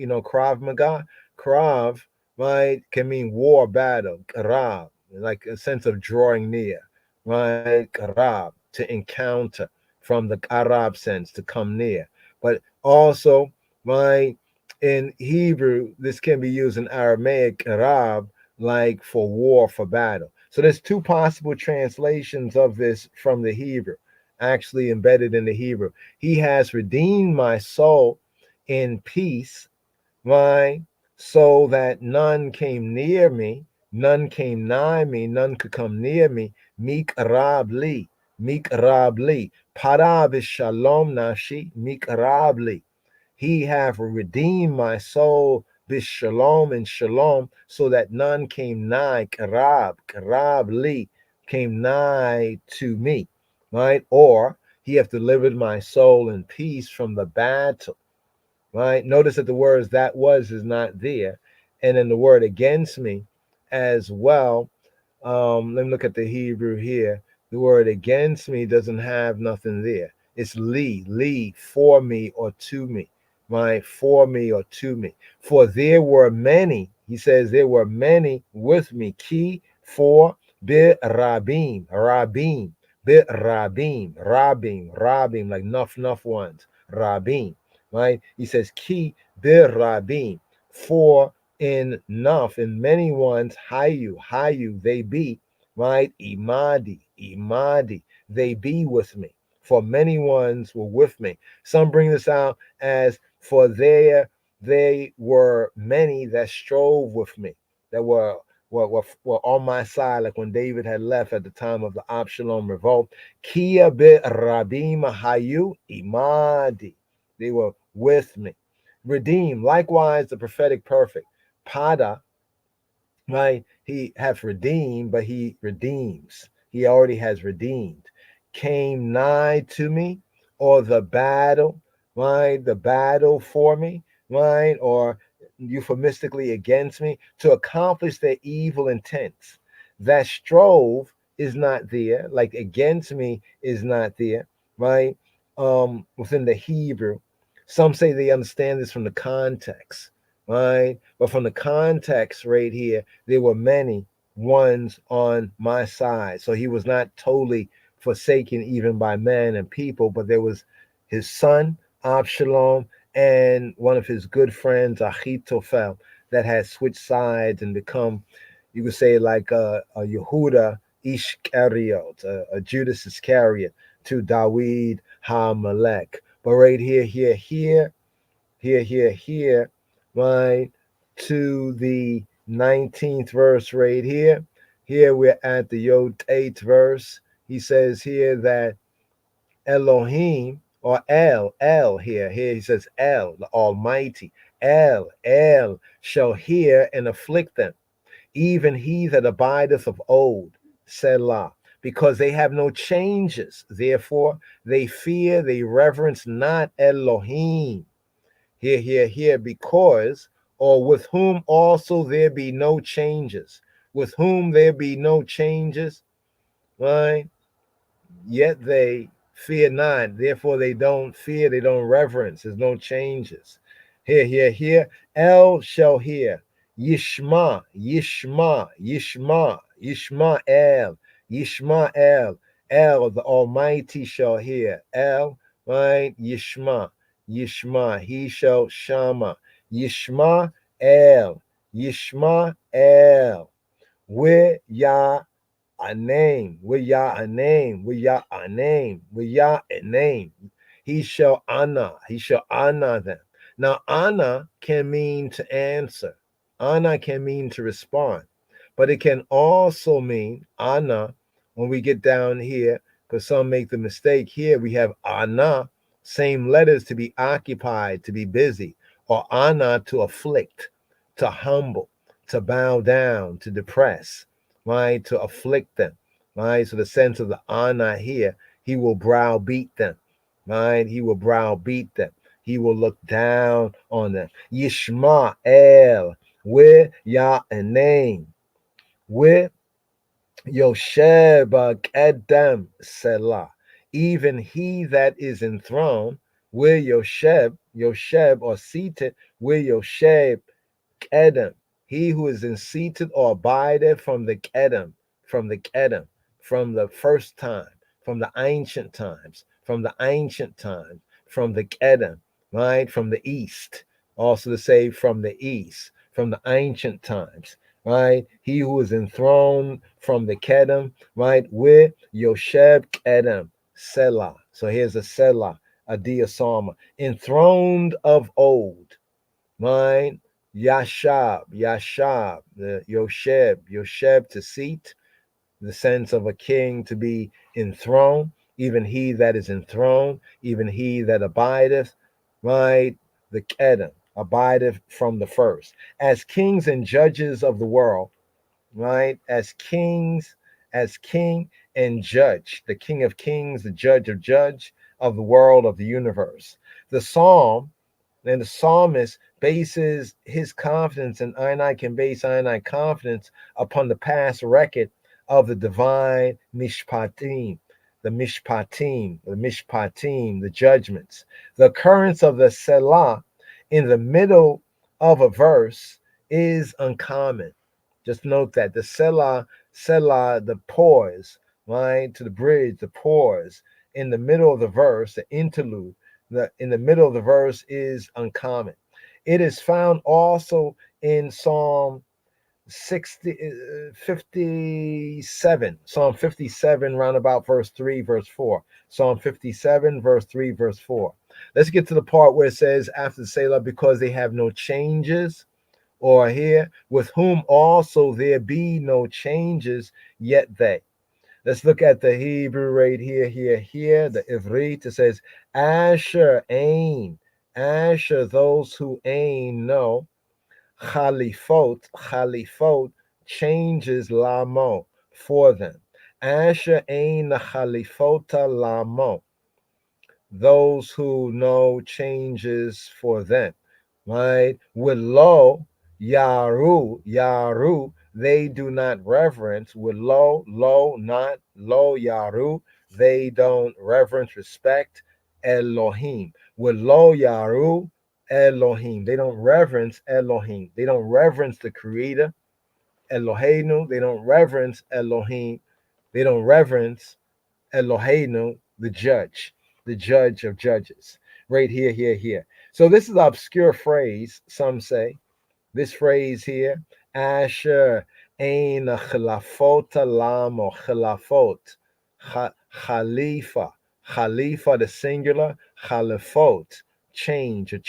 S2: Krav, right, can mean war, battle, Karab, like a sense of drawing near, right, Karab, to encounter, from the Arab sense, to come near. But also, right, in Hebrew, this can be used in Aramaic, Karab, like for war, for battle. So there's 2 possible translations of this from the Hebrew, actually embedded in the Hebrew. He has redeemed my soul in peace, right? So that none came near me, none came nigh me, none could come near me. Mikrab li. Parab is shalom nashi, mikrab li. He hath redeemed my soul Bishalom and shalom, so that none came nigh, karab li, came nigh to me, right? Or he hath delivered my soul in peace from the battle, right? Notice that the words that was is not there. And then the word against me as well. Let me look at the Hebrew here. The word against me doesn't have nothing there. It's li, for me or to me, right? For me or to me. For there were many, he says, there were many with me. Ki, for, bi, rabim, bi, rabim, like nuff ones, rabim, right? He says, ki, bi, rabim, for enough, in many ones, hayu, they be, right? Imadi, they be with me. For many ones were with me. Some bring this out as, for there they were many that strove with me, that were on my side, like when David had left at the time of the Absalom revolt. Kia bit rabim hayu imadi, they were with me. Redeem, likewise the prophetic perfect. Pada, right? He hath redeemed, but he redeems. He already has redeemed. Came nigh to me, or the battle, right? The battle for me, right? Or euphemistically against me, to accomplish their evil intents. That strove is not there, like against me is not there, right? Within the Hebrew. Some say they understand this from the context, right? But from the context right here, there were many ones on my side. So he was not totally forsaken even by men and people, but there was his son, Absalom, and one of his good friends, Ahithophel, that had switched sides and become, you could say, like a Yehuda Ishkariot, a Judas Iscariot to Dawid HaMelech. But right here, right, to the 19th verse right here. Here we're at the Yod 8th verse. He says here that Elohim, or El here he says El, the Almighty, El shall hear and afflict them, even he that abideth of old, Selah, because they have no changes. Therefore they fear, they reverence not Elohim. Here, because, or with whom also there be no changes. With whom there be no changes, right? Yet they fear not. Therefore they don't fear, they don't reverence. There's no changes. Here. El shall hear. Yishma, El, the Almighty shall hear. El, right? Yishma, he shall shama. Yishma El, where Yah a name, he shall honor them. Now honor can mean to answer, honor can mean to respond, but it can also mean honor when we get down here, because some make the mistake here. We have honor, same letters, to be occupied, to be busy, or honor, to afflict, to humble, to bow down, to depress, right? To afflict them, right? So the sense of the honor here, he will browbeat them, right? He will browbeat them. He will look down on them. Yishma El, where Yah a name, where Yosheb Qedam Selah, even he that is enthroned, where Yosheb or seated, where Yosheb Qedam, he who is in seated or abideth from the Qedam, from the first time, from the ancient times, from the Qedam, right? From the east, also to say from the east, from the ancient times, right? He who is enthroned from the Qedam, right? With Yosheb Qedam, Selah. So here's a Selah, a diasama, enthroned of old, right? Yashab, the Yosheb to seat, the sense of a king to be enthroned, even he that is enthroned, even he that abideth, right? The Qedam, abideth from the first. As kings and judges of the world, right? As king and judge, the King of kings, the judge of the world, of the universe. The psalm and the psalmist bases his confidence, and I can base I confidence upon the past record of the divine mishpatim, the judgments. The occurrence of the Selah in the middle of a verse is uncommon. Just note that the Selah, the pause, right, to the bridge, the pause in the middle of the verse, the interlude, in the middle of the verse is uncommon. It is found also in Psalm 57, Psalm 57, roundabout verse 3, verse 4. Psalm 57, verse 3, verse 4. Let's get to the part where it says, after the Selah, because they have no changes, or here, with whom also there be no changes, yet they. Let's look at the Hebrew right here, the Ivrit. It says, Asher Ain, Asher, those who Ain know, Chalifot changes Lamo for them. Asher Ain Chalifota Lamo, those who know changes for them, right? With lo, Yaru, they do not reverence. With lo, not lo, Yaru, they don't reverence, respect Elohim. With lo, Yaru, Elohim, they don't reverence Elohim. They don't reverence the Creator, Eloheinu. They don't reverence Elohim. They don't reverence Eloheinu, the judge of judges. Right here. So this is an obscure phrase, some say. This phrase here, Asher Ein Chalafot Lam, or Chalafot, Khalifa, the singular, Chalafot, change, a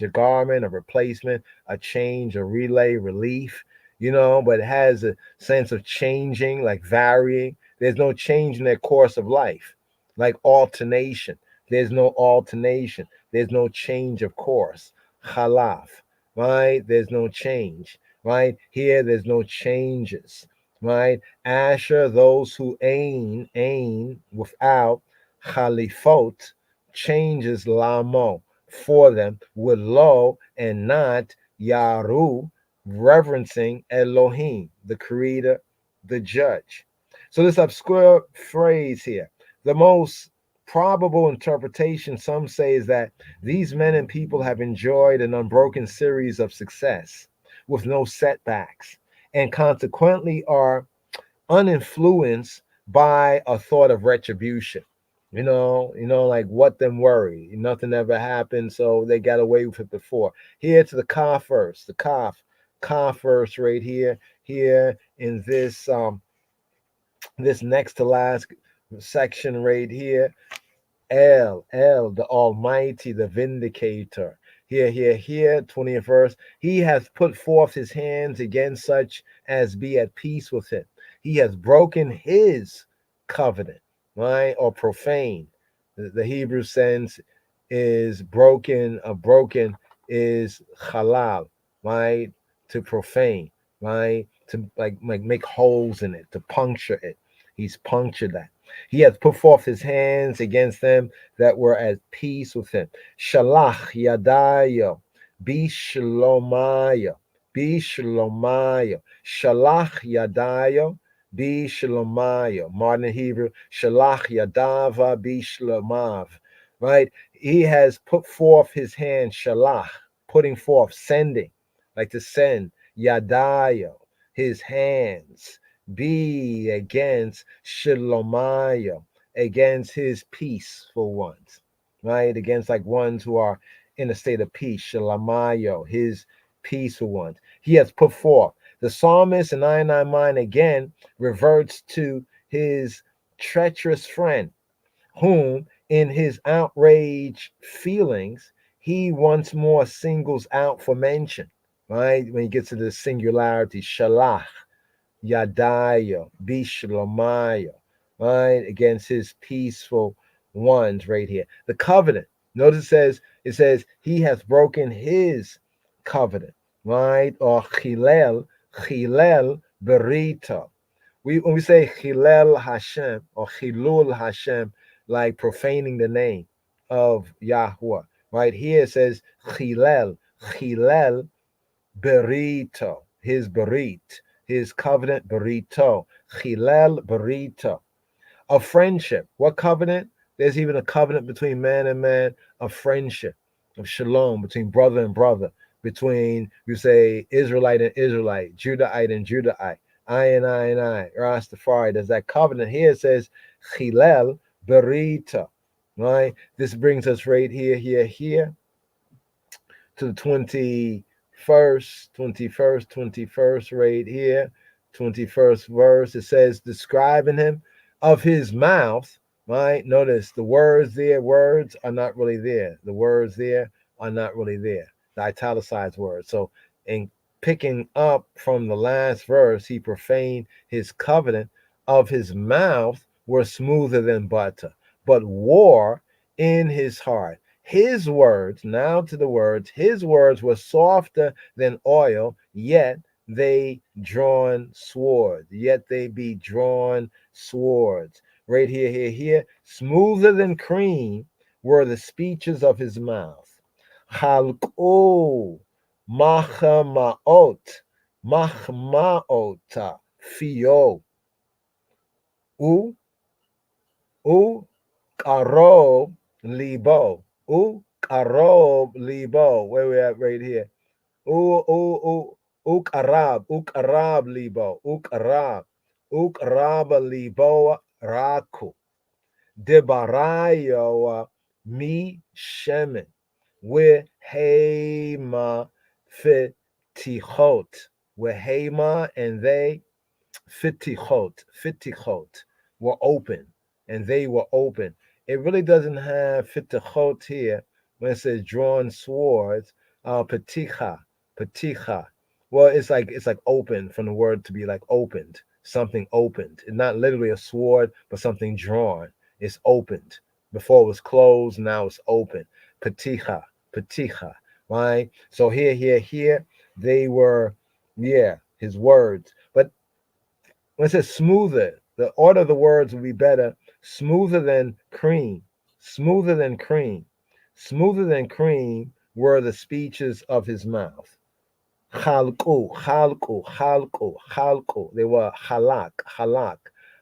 S2: garment, a replacement, a change, a relay, relief, but it has a sense of changing, like varying. There's no change in their course of life, like alternation. There's no alternation. There's no change of course. Khalaf, right? There's no change, right? Here, there's no changes, right? Asher, those who ain without, Khalifot, changes Lamo for them, with lo and not Yaru, reverencing Elohim, the creator, the judge. So this obscure phrase here, the most probable interpretation, some say, is that these men and people have enjoyed an unbroken series of success with no setbacks, and consequently are uninfluenced by a thought of retribution. Like what them worry? Nothing ever happened, so they got away with it before. Here to the Kaf verse, the Kaf verse right here in this this next to last section right here. El, the Almighty, the Vindicator. Here, 20th verse. He hath put forth his hands against such as be at peace with him. He has broken his covenant, right? Or profane. The Hebrew sense is broken. Broken is halal, right? To profane, right? To like make holes in it, to puncture it. He's punctured that. He hath put forth his hands against them that were at peace with him. Shalach yadayo, bishlomayo, shalach yadayo, bishlomayo. Modern Hebrew, shalach yadava, bishlomav. Right? He has put forth his hand, shalach, putting forth, sending, like to send, yadayo, his hands. Be against Shilomayo, against his peaceful ones, right? Against like ones who are in a state of peace, Shilomayo, his peaceful ones. He has put forth. The psalmist in I mine again reverts to his treacherous friend, whom in his outraged feelings, he once more singles out for mention, right? When he gets to the singularity, Shalach. Yadayo, Bishlomayo, right? Against his peaceful ones right here. The covenant. Notice it says, It says he has broken his covenant, right? Or chilel berita. When we say chilel Hashem or chilul Hashem, like profaning the name of Yahweh, right? Here it says chilel berito, his berit, his covenant berito, chilel berito. Of friendship. What covenant? There's even a covenant between man and man of friendship, of shalom, between brother and brother, between, you say, Israelite and Israelite, Judahite and Judahite, I and I, Rastafari. There's that covenant. Here it says, Chilel Berita, right? This brings us right here, to the 21st, right here, 21st verse. It says, describing him, of his mouth, right? Notice the words are not really there. The words there are not really there. The italicized words. So in picking up from the last verse, he profaned his covenant. Of his mouth were smoother than butter, but war in his heart. His words, now to the words, his words were softer than oil, yet they drawn swords. Yet they be drawn swords. Right here. Smoother than cream were the speeches of his mouth. Chalko mahmaota fio. U karob libo. Karob libo. Where we at right here? Ukarab libo. Ukarab libo raku. Debarayo mi shemen. Wehema fitichot. Wehema and they fitichot were open, and they were open. It really doesn't have fitichot here when it says drawn swords. Peticha. Well, it's like open, from the word to be like opened, something opened. It's not literally a sword, but something drawn. It's opened. Before it was closed, now it's open. Peticha, right? So here, they were, his words. But when it says smoother, the order of the words would be better. Smoother than cream were the speeches of his mouth. Chalku. They were halak.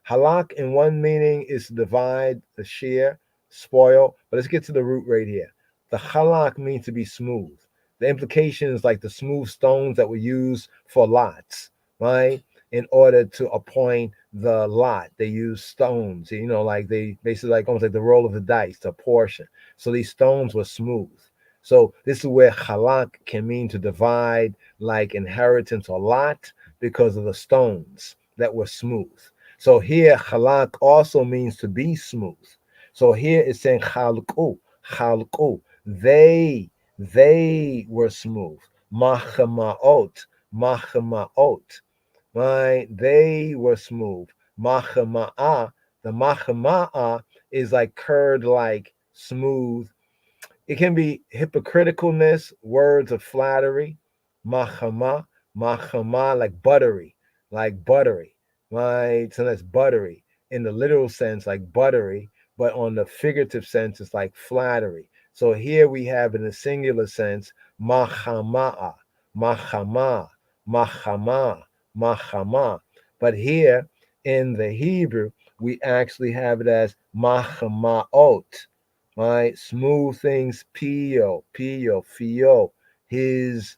S2: Halak in one meaning is to divide, to share, spoil. But let's get to the root right here. The halak means to be smooth. The implication is like the smooth stones that were used for lots, right? In order to appoint the lot, they use stones, like they basically like almost like the roll of the dice to portion. So these stones were smooth. So this is where halak can mean to divide, like inheritance or lot, because of the stones that were smooth. So here halak also means to be smooth. So here it's saying chalku. They were smooth. Mahmaot. Right? They were smooth. Mahma'a. The mahma'a is like curd, like smooth. It can be hypocriticalness, words of flattery. Mahama, like buttery, right? So that's buttery in the literal sense, like buttery, but on the figurative sense, it's like flattery. So here we have in the singular sense, mahama. But here in the Hebrew, we actually have it as mahmaot. Right? Smooth things, fio, his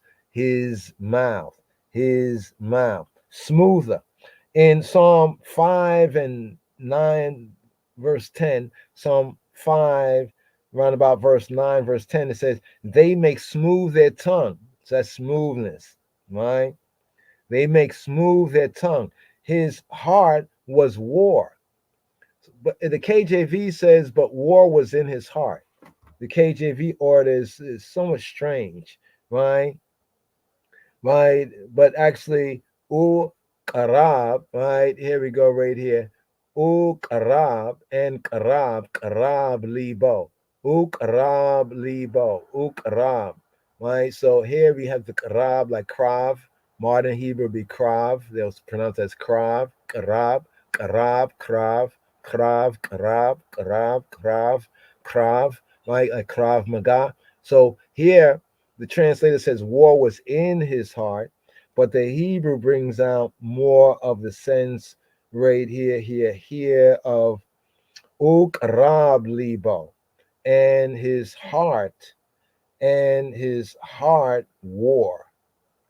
S2: mouth, smoother. In Psalm 5 and 9, verse 10, Psalm 5, around about verse 9, verse 10, it says, they make smooth their tongue. So that's smoothness, right? They make smooth their tongue. His heart was war. But the KJV says, but war was in his heart. The KJV order is somewhat strange, right? Right, but actually, karab, right? Here we go, right here. Karab and karab libo. Ukrab libo. Ukrab. Right? So here we have the krab like krav. Modern Hebrew would be krav. They'll pronounce it as krav, krab, krab, krav, krav, krab, krav, krav, krav, right? Like krav maga. So here the translator says war was in his heart, but the Hebrew brings out more of the sense right here of ukrab libo, and his heart war,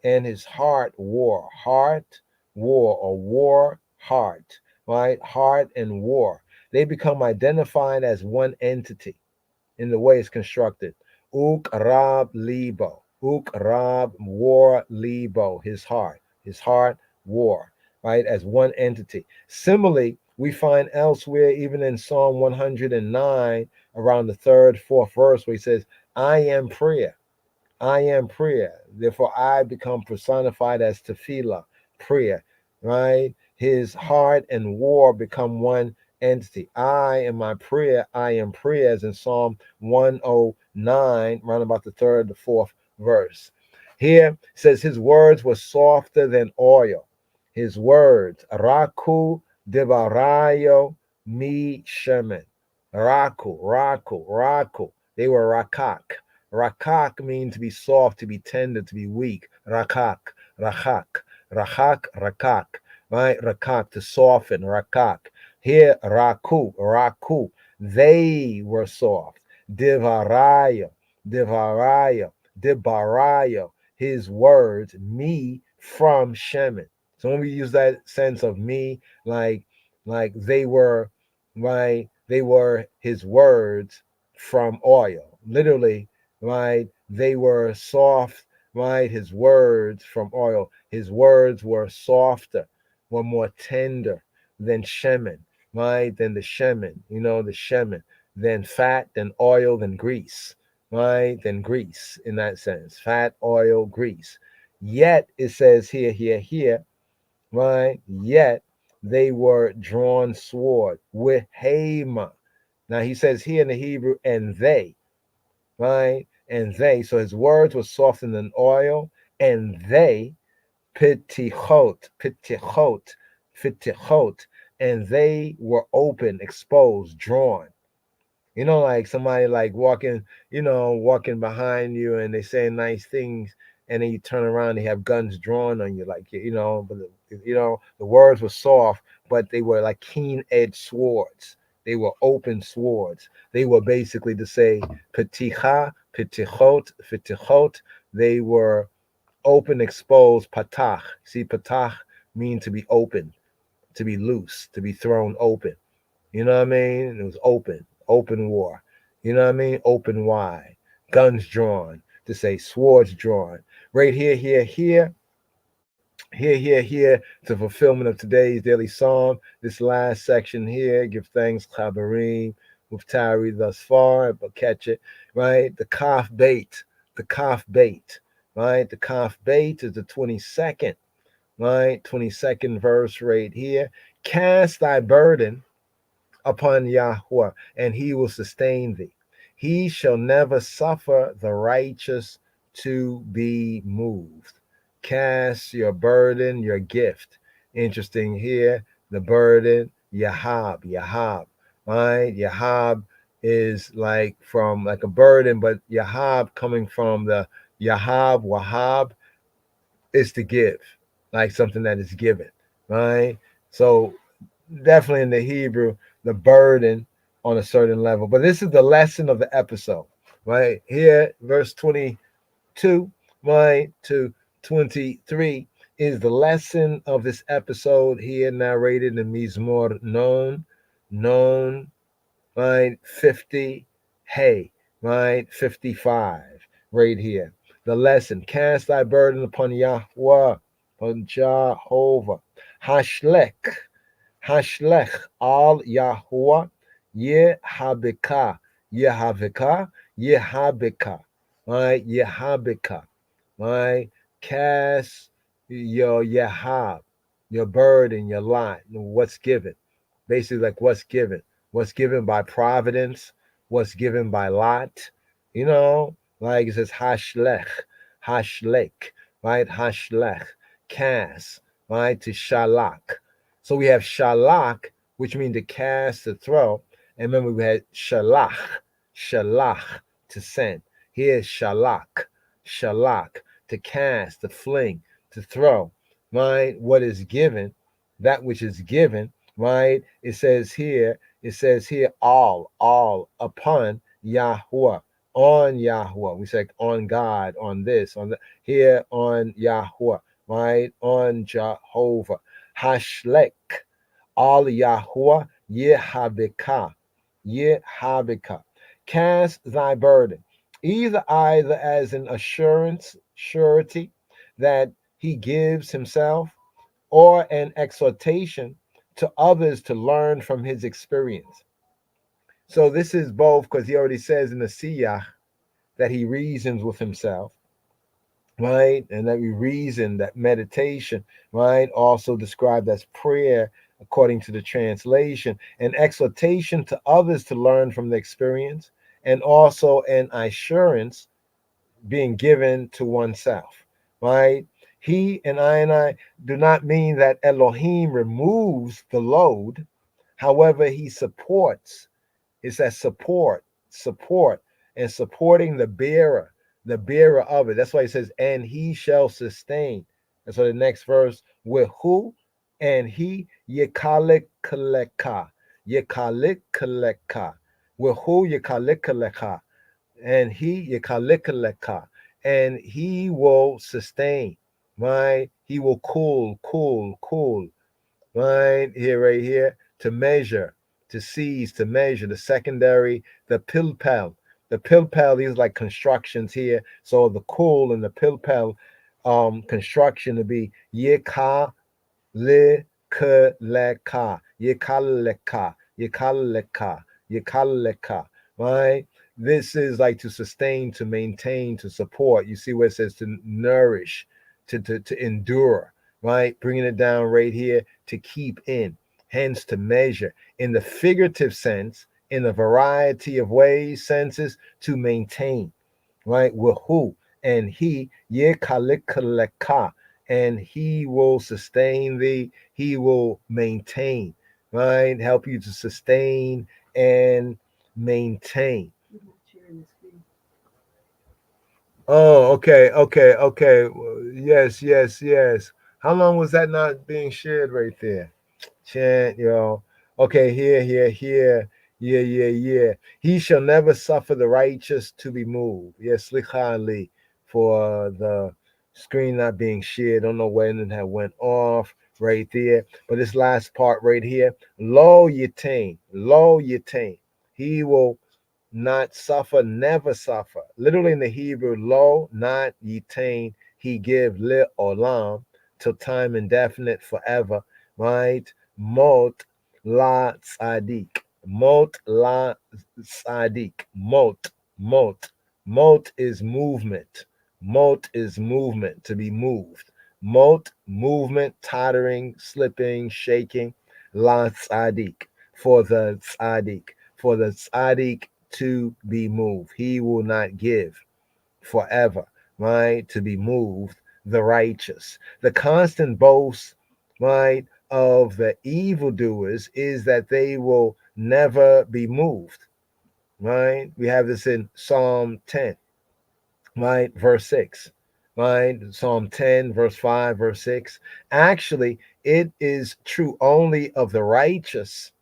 S2: and his heart war, or war, heart, right? Heart and war. They become identified as one entity in the way it's constructed. Ukrab libo. Ukrab war libo. His heart, war, right? As one entity. Similarly, we find elsewhere, even in Psalm 109, around the 3rd, 4th verse, where he says, I am prayer. I am prayer. Therefore, I become personified as tefillah, prayer, right? His heart and war become one entity. I am my prayer. I am prayer, as in Psalm 109, round about the 3rd, the 4th verse. Here it says, his words were softer than oil. His words, Raku Debarayo Mi Shemen. Raku. They were Rakak. Rakak means to be soft, to be tender, to be weak. Rakak, right? Rakak, to soften, rakak. Here, raku. They were soft. Divarayo. His words, me from Shemen. So when we use that sense of me, like they were, right? They were his words from oil. Literally, right? They were soft, right? His words from oil. His words were softer, were more tender than shemen, right? Than the shemen, the shemen, than fat, than oil, than grease, right? Than grease in that sense. Fat, oil, grease. Yet it says here, right? Yet they were drawn sword with hema. Now he says here in the Hebrew, and they, right? And they, so his words were softened than oil, and they, pitichot, and they were open, exposed, drawn. Like somebody like walking behind you, and they say nice things, and then you turn around, they have guns drawn on you, like, but the words were soft, but they were like keen-edged swords. They were open swords. They were basically to say pitichot. They were open, exposed, patach. See, patach means to be open, to be loose, to be thrown open. You know what I mean? It was open war. You know what I mean? Open wide, guns drawn, to say swords drawn. Right here, to fulfillment of today's daily psalm. This last section here, give thanks, Chabarim, Muftari thus far, but catch it, right? The kaf bait, right? The kaf bait is the 22nd, right? 22nd verse right here. Cast thy burden upon Yahweh, and he will sustain thee. He shall never suffer the righteous to be moved. Cast your burden, your gift. Interesting here, the burden, Yahab, right? Yahab is like from like a burden, but Yahab coming from the Yahab, Wahab is to give, like something that is given, right? So definitely in the Hebrew, the burden on a certain level. But this is the lesson of the episode, right? Here, verse 22, right, to 23 is the lesson of this episode here, narrated in Mizmor known, right, 50, hey, right, 55, right here. The lesson, cast thy burden upon Yahweh, upon Jehovah. Hashlech al Yahuwah Yehabeka, right? Cast your Yahab, your burden, your lot, what's given. Basically, like what's given by providence, what's given by Lot. You know, like it says hashlech, right? Hashlech, cast, right? To shalak. So we have shalak, which means to cast, to throw. And remember, we had shalach, to send. Here's shalak, to cast, to fling, to throw, right? What is given, that which is given, right? It says here, all upon Yahweh, on Yahweh. We say on God, on this, on the here, on Yahweh, right? On Jehovah. Hashlek, all Yahweh, Yehabika. Cast thy burden, either as an assurance, surety that he gives himself, or an exhortation to others to learn from his experience. So this is both, because he already says in the Siyah that he reasons with himself, right? And that we reason, that meditation, right? Also described as prayer according to the translation, an exhortation to others to learn from the experience, and also an assurance being given to oneself, right? He and I do not mean that Elohim removes the load. However, he supports. It's that support, and supporting the bearer of it. That's why he says, and he shall sustain. And so the next verse, with who? And he yekalik kaleka. With who yekalik kaleka. And he yekalikaleka, and he will sustain, right? He will cool, right here, to measure, to seize, to measure. The secondary, the pilpel. These like constructions here. So the cool and the pilpel construction to be yekaleka, right? This is like to sustain, to maintain, to support. You see where it says to nourish, to endure, right? Bringing it down right here, to keep in, hence to measure. In the figurative sense, in a variety of ways, senses, to maintain, right? With who? And he, yekalikaleka, and he will sustain thee, he will maintain, right? Help you to sustain and maintain. Oh, okay. Yes. How long was that not being shared right there? Chant, yo. Okay, here. Yeah. He shall never suffer the righteous to be moved. Yes, slicha for the screen not being shared. Don't know when it had went off right there. But this last part right here, lo yitain. He will not suffer, never suffer. Literally in the Hebrew, lo, not yitain, he give li olam, till time indefinite, forever, right? Mot la tzadik. Mot is movement. To be moved. Mot, movement, tottering, slipping, shaking. La tzadik, for the tzaddik to be moved. He will not give forever, right? To be moved, the righteous. The constant boast, right, of the evildoers is that they will never be moved, right? We have this in Psalm 10, right, verse 6, right? Psalm 10, verse 5, verse 6. Actually, it is true only of the righteous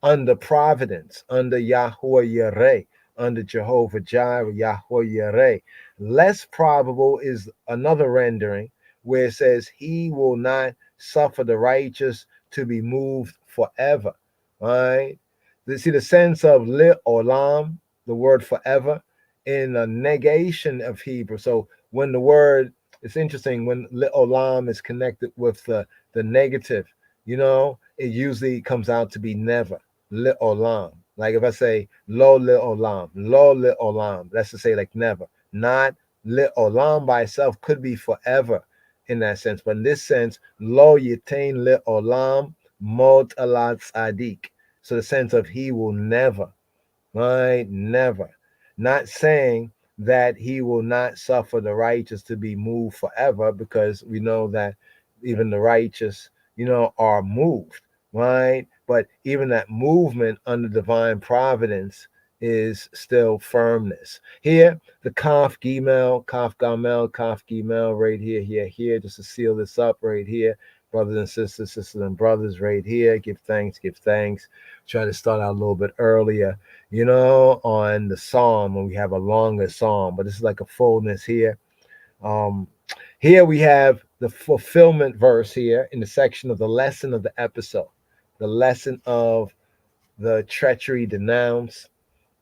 S2: under providence, under Yahweh Yireh, under Jehovah Jireh, Yahweh Yireh. Less probable is another rendering where it says, he will not suffer the righteous to be moved forever, right? See the sense of li olam, the word forever, in a negation of Hebrew. So when the word, it's interesting, when li olam is connected with the negative, it usually comes out to be never. Li olam. Like if I say lo li olam, that's to say like never. Not li olam by itself could be forever in that sense, but in this sense, lo yitain li olam mod alat tzadik. So the sense of he will never, right? Never. Not saying that he will not suffer the righteous to be moved forever, because we know that even the righteous, are moved, right? But even that movement under divine providence is still firmness. Here, the Kaf Gimel, Kaf Gamel, Kaf Gimel, right here, just to seal this up right here. Brothers and sisters and brothers, right here. Give thanks. Try to start out a little bit earlier, on the psalm when we have a longer psalm, but this is like a fullness here. Here we have the fulfillment verse here in the section of the lesson of the episode, the lesson of the treachery denounced,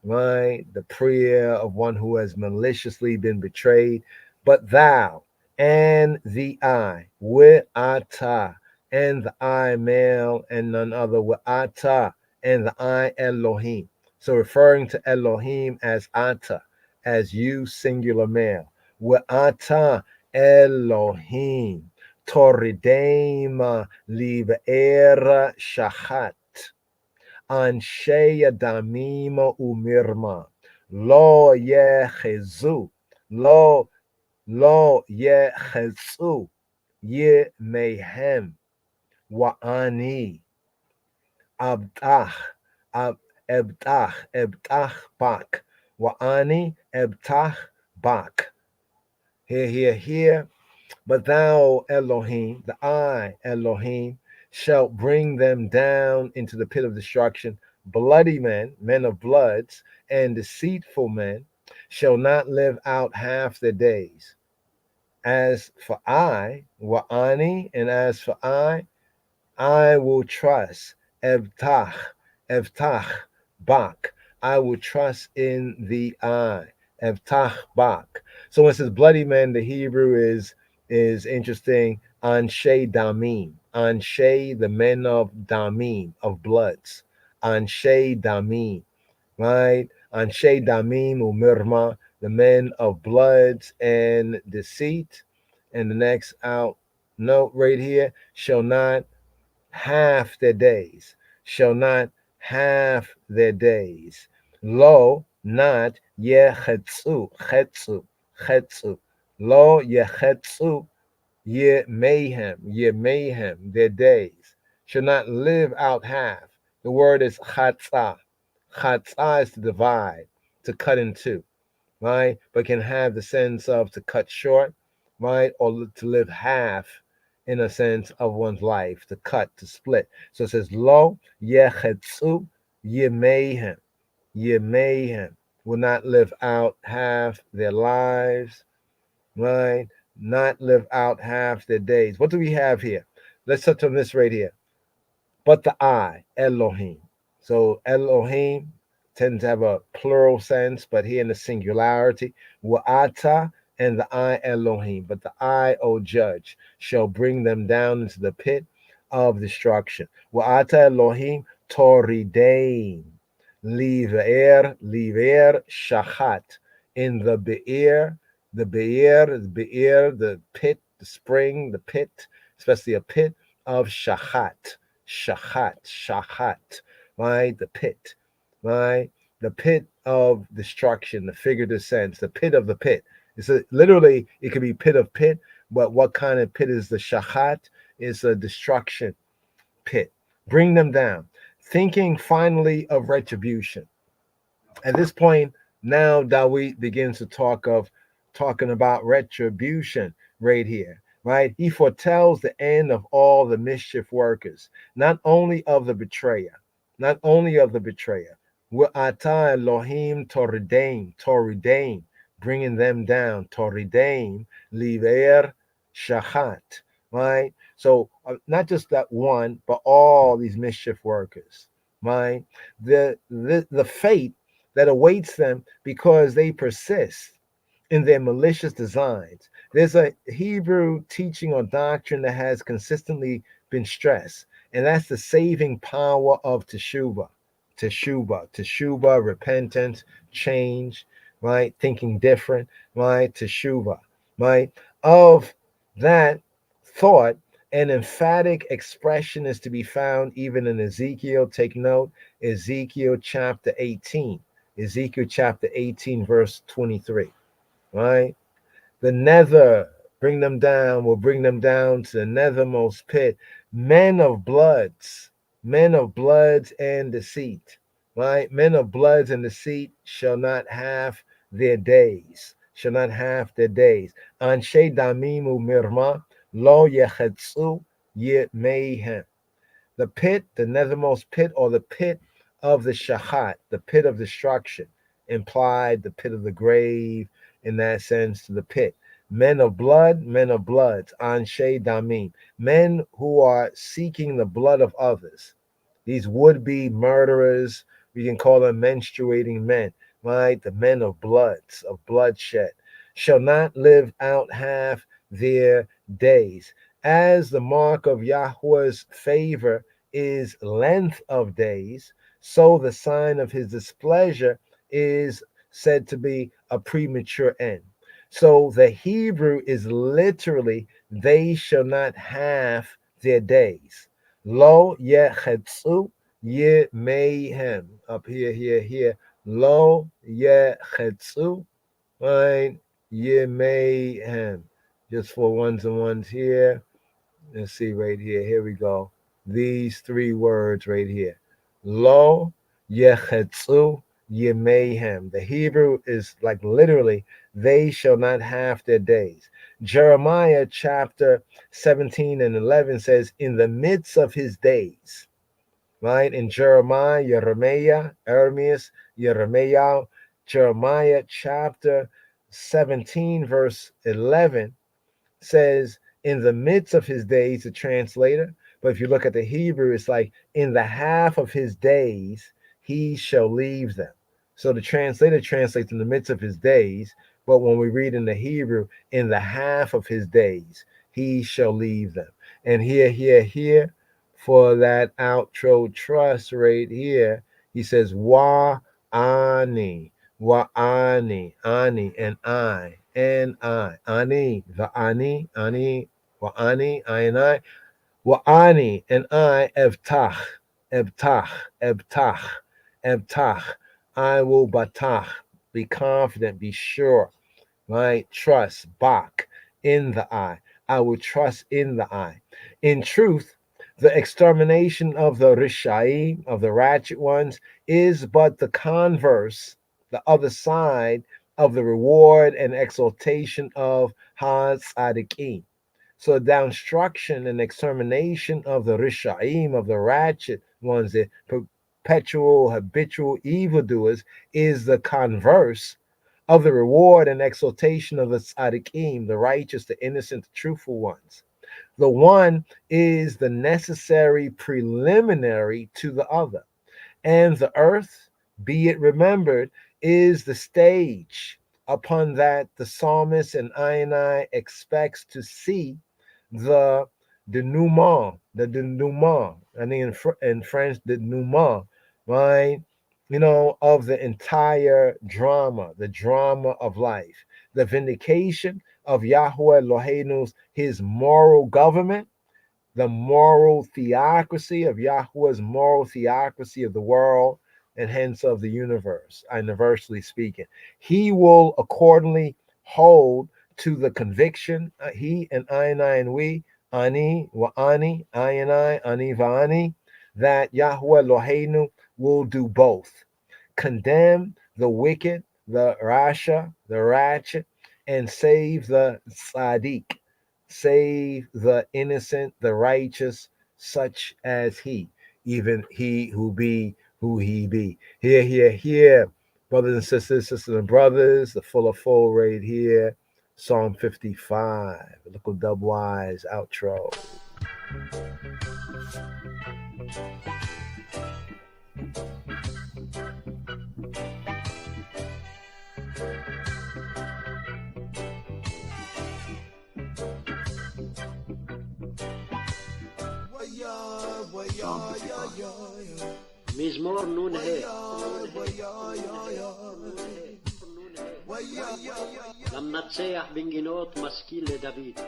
S2: right? The prayer of one who has maliciously been betrayed. But thou and the I, with Ata, and the I male and none other, with Ata, and the I Elohim. So referring to Elohim as Ata, as you singular male, with Ata Elohim, Toridema Live'era Shachat. Ansheya damima umirma, lo yechezu, lo yechezu, ye mehem, wa'ani, abtach, ebtach bak, wa'ani, ebtach bak. Here. But thou, Elohim, the I, Elohim, shalt bring them down into the pit of destruction. Bloody men, men of bloods, and deceitful men shall not live out half their days. As for I, Wa'ani, and as for I will trust. Evtach, bak. I will trust in the I. Evtach bak. So when it says bloody men, the Hebrew is interesting. Anshe damim. Anshe, the men of damim, of bloods. Anshe damim, right? Anshe damim umirma, the men of bloods and deceit. And the next note right here, shall not half their days. Shall not half their days. Lo, not yechetzu, chetzu. Lo yechetzu, ye mayhem, their days. Shall not live out half. The word is chatzah. Chatzah is to divide, to cut in two, right? But can have the sense of to cut short, right? Or to live half in a sense of one's life, to cut, to split. So it says, Lo yechetzu, ye mayhem will not live out half their lives, right? Not live out half their days. What do we have here? Let's touch on this right here. But the I, Elohim. So Elohim tends to have a plural sense, but here in the singularity, Wa'ata, and the I Elohim. But the I, O judge, shall bring them down into the pit of destruction. Wa'ata Elohim toridain. Liver shachat. In the be'er, the pit, the spring, the pit, especially a pit of shachat, right? The pit, right? The pit of destruction, the figurative sense, the pit of the pit. It's literally, it could be pit of pit, but what kind of pit is the shachat? It's a destruction pit. Bring them down. Thinking finally of retribution. At this point, now Dawit begins to talking about retribution right here, right? He foretells the end of all the mischief workers, not only of the betrayer. Wa'ata Elohim toridain, bringing them down, toridain, liver shachat, right? So not just that one, but all these mischief workers, right? The fate that awaits them because they persist in their malicious designs. There's a Hebrew teaching or doctrine that has consistently been stressed, and that's the saving power of teshuvah, repentance, change, right? Thinking different, right? Teshuvah, right? Of that thought, an emphatic expression is to be found even in Ezekiel. Take note, Ezekiel chapter 18. Ezekiel chapter 18, verse 23. Right? The nether, bring them down, will bring them down to the nethermost pit. Men of bloods and deceit. Right? Men of bloods and deceit shall not have their days. Shall not have their days. Anshe damimu mirma lo yechetsu yet mayhem. The pit, the nethermost pit, or the pit of the shahat, the pit of destruction, implied the pit of the grave, in that sense, to the pit. Men of bloods, anshe damim, men who are seeking the blood of others. These would-be murderers, we can call them menstruating men, right? The men of bloods, of bloodshed, shall not live out half their days. As the mark of Yahweh's favor is length of days, so the sign of his displeasure is said to be a premature end. So the Hebrew is literally, they shall not have their days. Lo yechetzu ye mayhem. Up here. Lo yechetzu, right? Ye mayhem. Just for ones and ones here. Let's see right here. Here we go. These three words right here. Lo yechetzu ye mayhem. The Hebrew is like literally, they shall not have their days. Jeremiah chapter 17 and 11 says, in the midst of his days. Right? In Jeremiah, Jeremiah chapter 17, verse 11 says, in the midst of his days, the translator. But if you look at the Hebrew, it's like, in the half of his days, he shall leave them. So the translator translates in the midst of his days, but when we read in the Hebrew, in the half of his days, he shall leave them. And here, for that outro trust right here, he says, ani, and I, ani, the ani, wa ani, I and I, wa ani, and I, ebtach, I will batach, be confident, be sure, right? Trust, bak, in the eye. I will trust in the eye. In truth, the extermination of the Rishaim, of the ratchet ones, is but the converse, the other side of the reward and exaltation of Ha-Tzadikim. So downstruction and extermination of the Rishaim, of the ratchet ones, the perpetual, habitual evildoers, is the converse of the reward and exaltation of the Tzadikim, the righteous, the innocent, the truthful ones. The one is the necessary preliminary to the other. And the earth, be it remembered, is the stage upon that the psalmist and I expects to see the denouement, I think in French, the denouement, right? Of the entire drama, the drama of life, the vindication of Yahweh Eloheinu's, his moral government, the moral theocracy of Yahweh's moral theocracy of the world, and hence of the universe, universally speaking. He will accordingly hold to the conviction, he and I and we, ani, wa ani, I and I, ani va'ani, that Yahweh Eloheinu will do both. Condemn the wicked, the rasha, the ratchet, and save the tzaddik, save the innocent, the righteous, such as he, even he who be who he be. Here, brothers and sisters and brothers, the full of full right here, Psalm 55, Little Dubwise outro.
S13: מזמור נ"ה. למנצח בנגינות משכיל לדוד.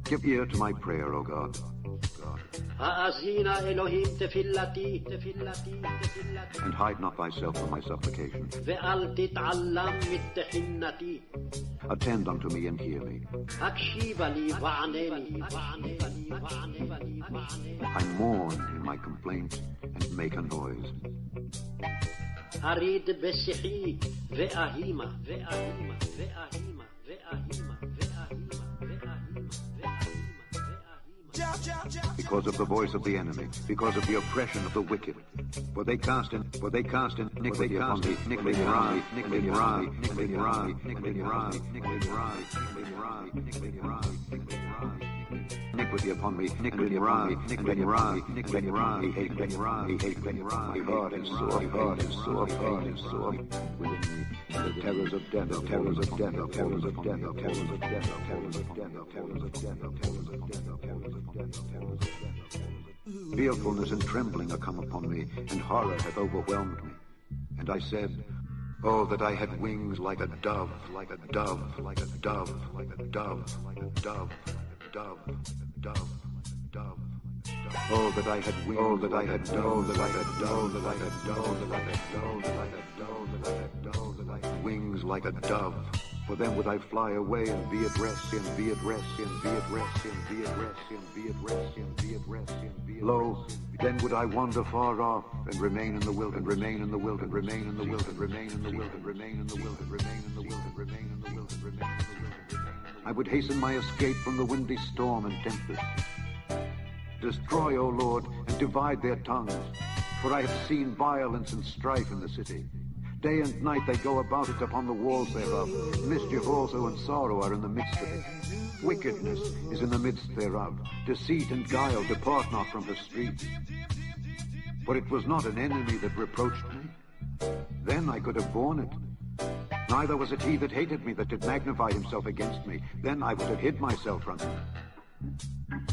S6: Give ear to my prayer, O God.
S13: האזינה אלוהים תפילתי,
S6: and hide not thyself from my supplication.
S13: ואל תתעלם מתחינתי.
S6: Attend unto me and hear me.
S13: הקשיבה לי וענני.
S6: I mourn in my complaint and make a noise.
S13: אריד בשיחי ואהימה.
S6: Because of the voice of the enemy, because of the oppression of the wicked, for they cast in iniquity upon me, iniquity upon me, my heart is sore within me. The terrors of death, Fearfulness and trembling are come upon me, and horror hath overwhelmed me. And I said, oh, that I had wings like a dove, like a dove, like a dove, like a dove, like a dove, dove, dove, dove. Oh, that I had wings, oh, that I had dove, that I had dove, that I had dove, that I had dove, that I had dove, that I had dove, that I had wings like a dove. For then would I fly away and be at rest, and be at rest, and be at rest, and be at rest, and be at rest, and be at rest, and be at rest. Lo, then would I wander far off, and remain in the wild, and remain in the wild, and remain in the wild, and remain in the wild, and remain in the wild, and remain in the wild, and remain in the wild, and remain in the wild. I would hasten my escape from the windy storm and tempest. Destroy, O Lord, and divide their tongues, for I have seen violence and strife in the city. Day and night they go about it upon the walls thereof. Mischief also and sorrow are in the midst of it. Wickedness is in the midst thereof. Deceit and guile depart not from the streets. For it was not an enemy that reproached me. Then I could have borne it. Neither was it he that hated me that did magnify himself against me. Then I would have hid myself from him.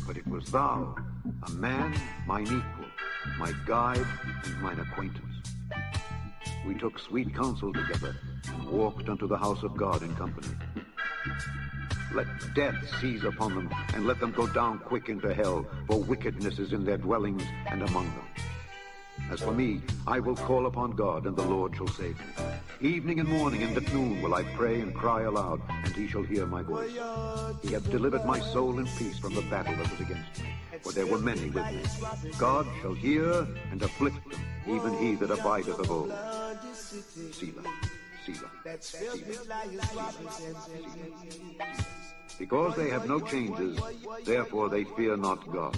S6: But it was thou, a man, mine equal, my guide and mine acquaintance. We took sweet counsel together and walked unto the house of God in company. Let death seize upon them, and let them go down quick into hell, for wickedness is in their dwellings and among them. As for me, I will call upon God, and the Lord shall save me. Evening and morning and at noon will I pray and cry aloud, and he shall hear my voice. He hath delivered my soul in peace from the battle that was against me, for there were many with me. God shall hear and afflict them, even he that abideth of old. Selah, Selah, Selah. Because they have no changes, therefore they fear not God.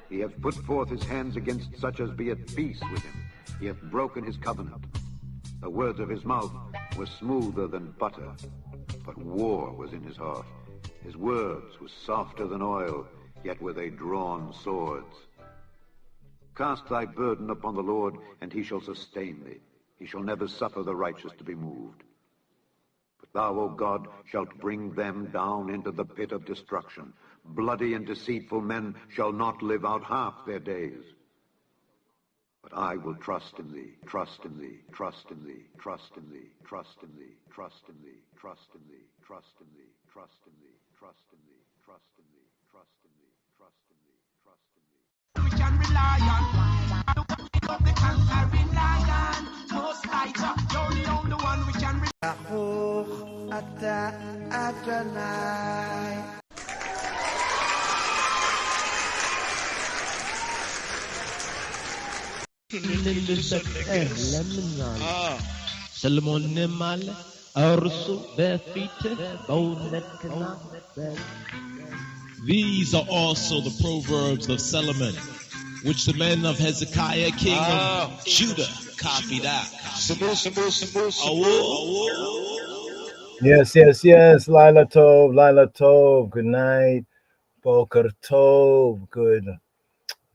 S6: He hath put forth his hands against such as be at peace with him. He hath broken his covenant. The words of his mouth were smoother than butter, but war was in his heart. His words were softer than oil, yet were they drawn swords. Cast thy burden upon the Lord, and he shall sustain thee. He shall never suffer the righteous to be moved. But thou, O God, shalt bring them down into the pit of destruction. Bloody and deceitful men shall not live out half their days. But I will trust in thee, trust in thee, trust in thee, trust in thee, trust in thee, trust in thee, trust in thee, trust in thee, trust in thee, trust in thee, trust in thee, trust in thee, trust in thee, trust in thee.
S5: We can rely on the conquering lion, most lighter, you're the only one we can rely on.
S3: These are also the proverbs of Solomon, which the men of Hezekiah, king of Judah, copied out.
S8: Yes. Laila Tov. Good night. Boker Tov.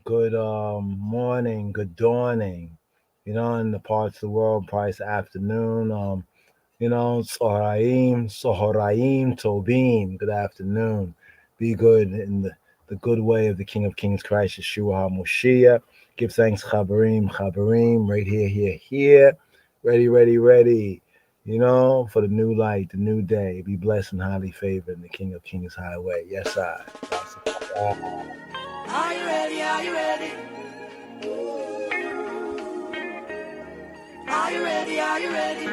S8: Good morning, good dawning, in the parts of the world, probably it's afternoon, Sohoraim, Tobim, good afternoon. Be good in the good way of the King of Kings, Christ Yeshua HaMoshiach. Give thanks, Chabarim, right here, ready, for the new light, the new day. Be blessed and highly favored in the King of Kings highway. Yes, I.
S5: Are you ready? Are you ready? Are you ready? Are you ready?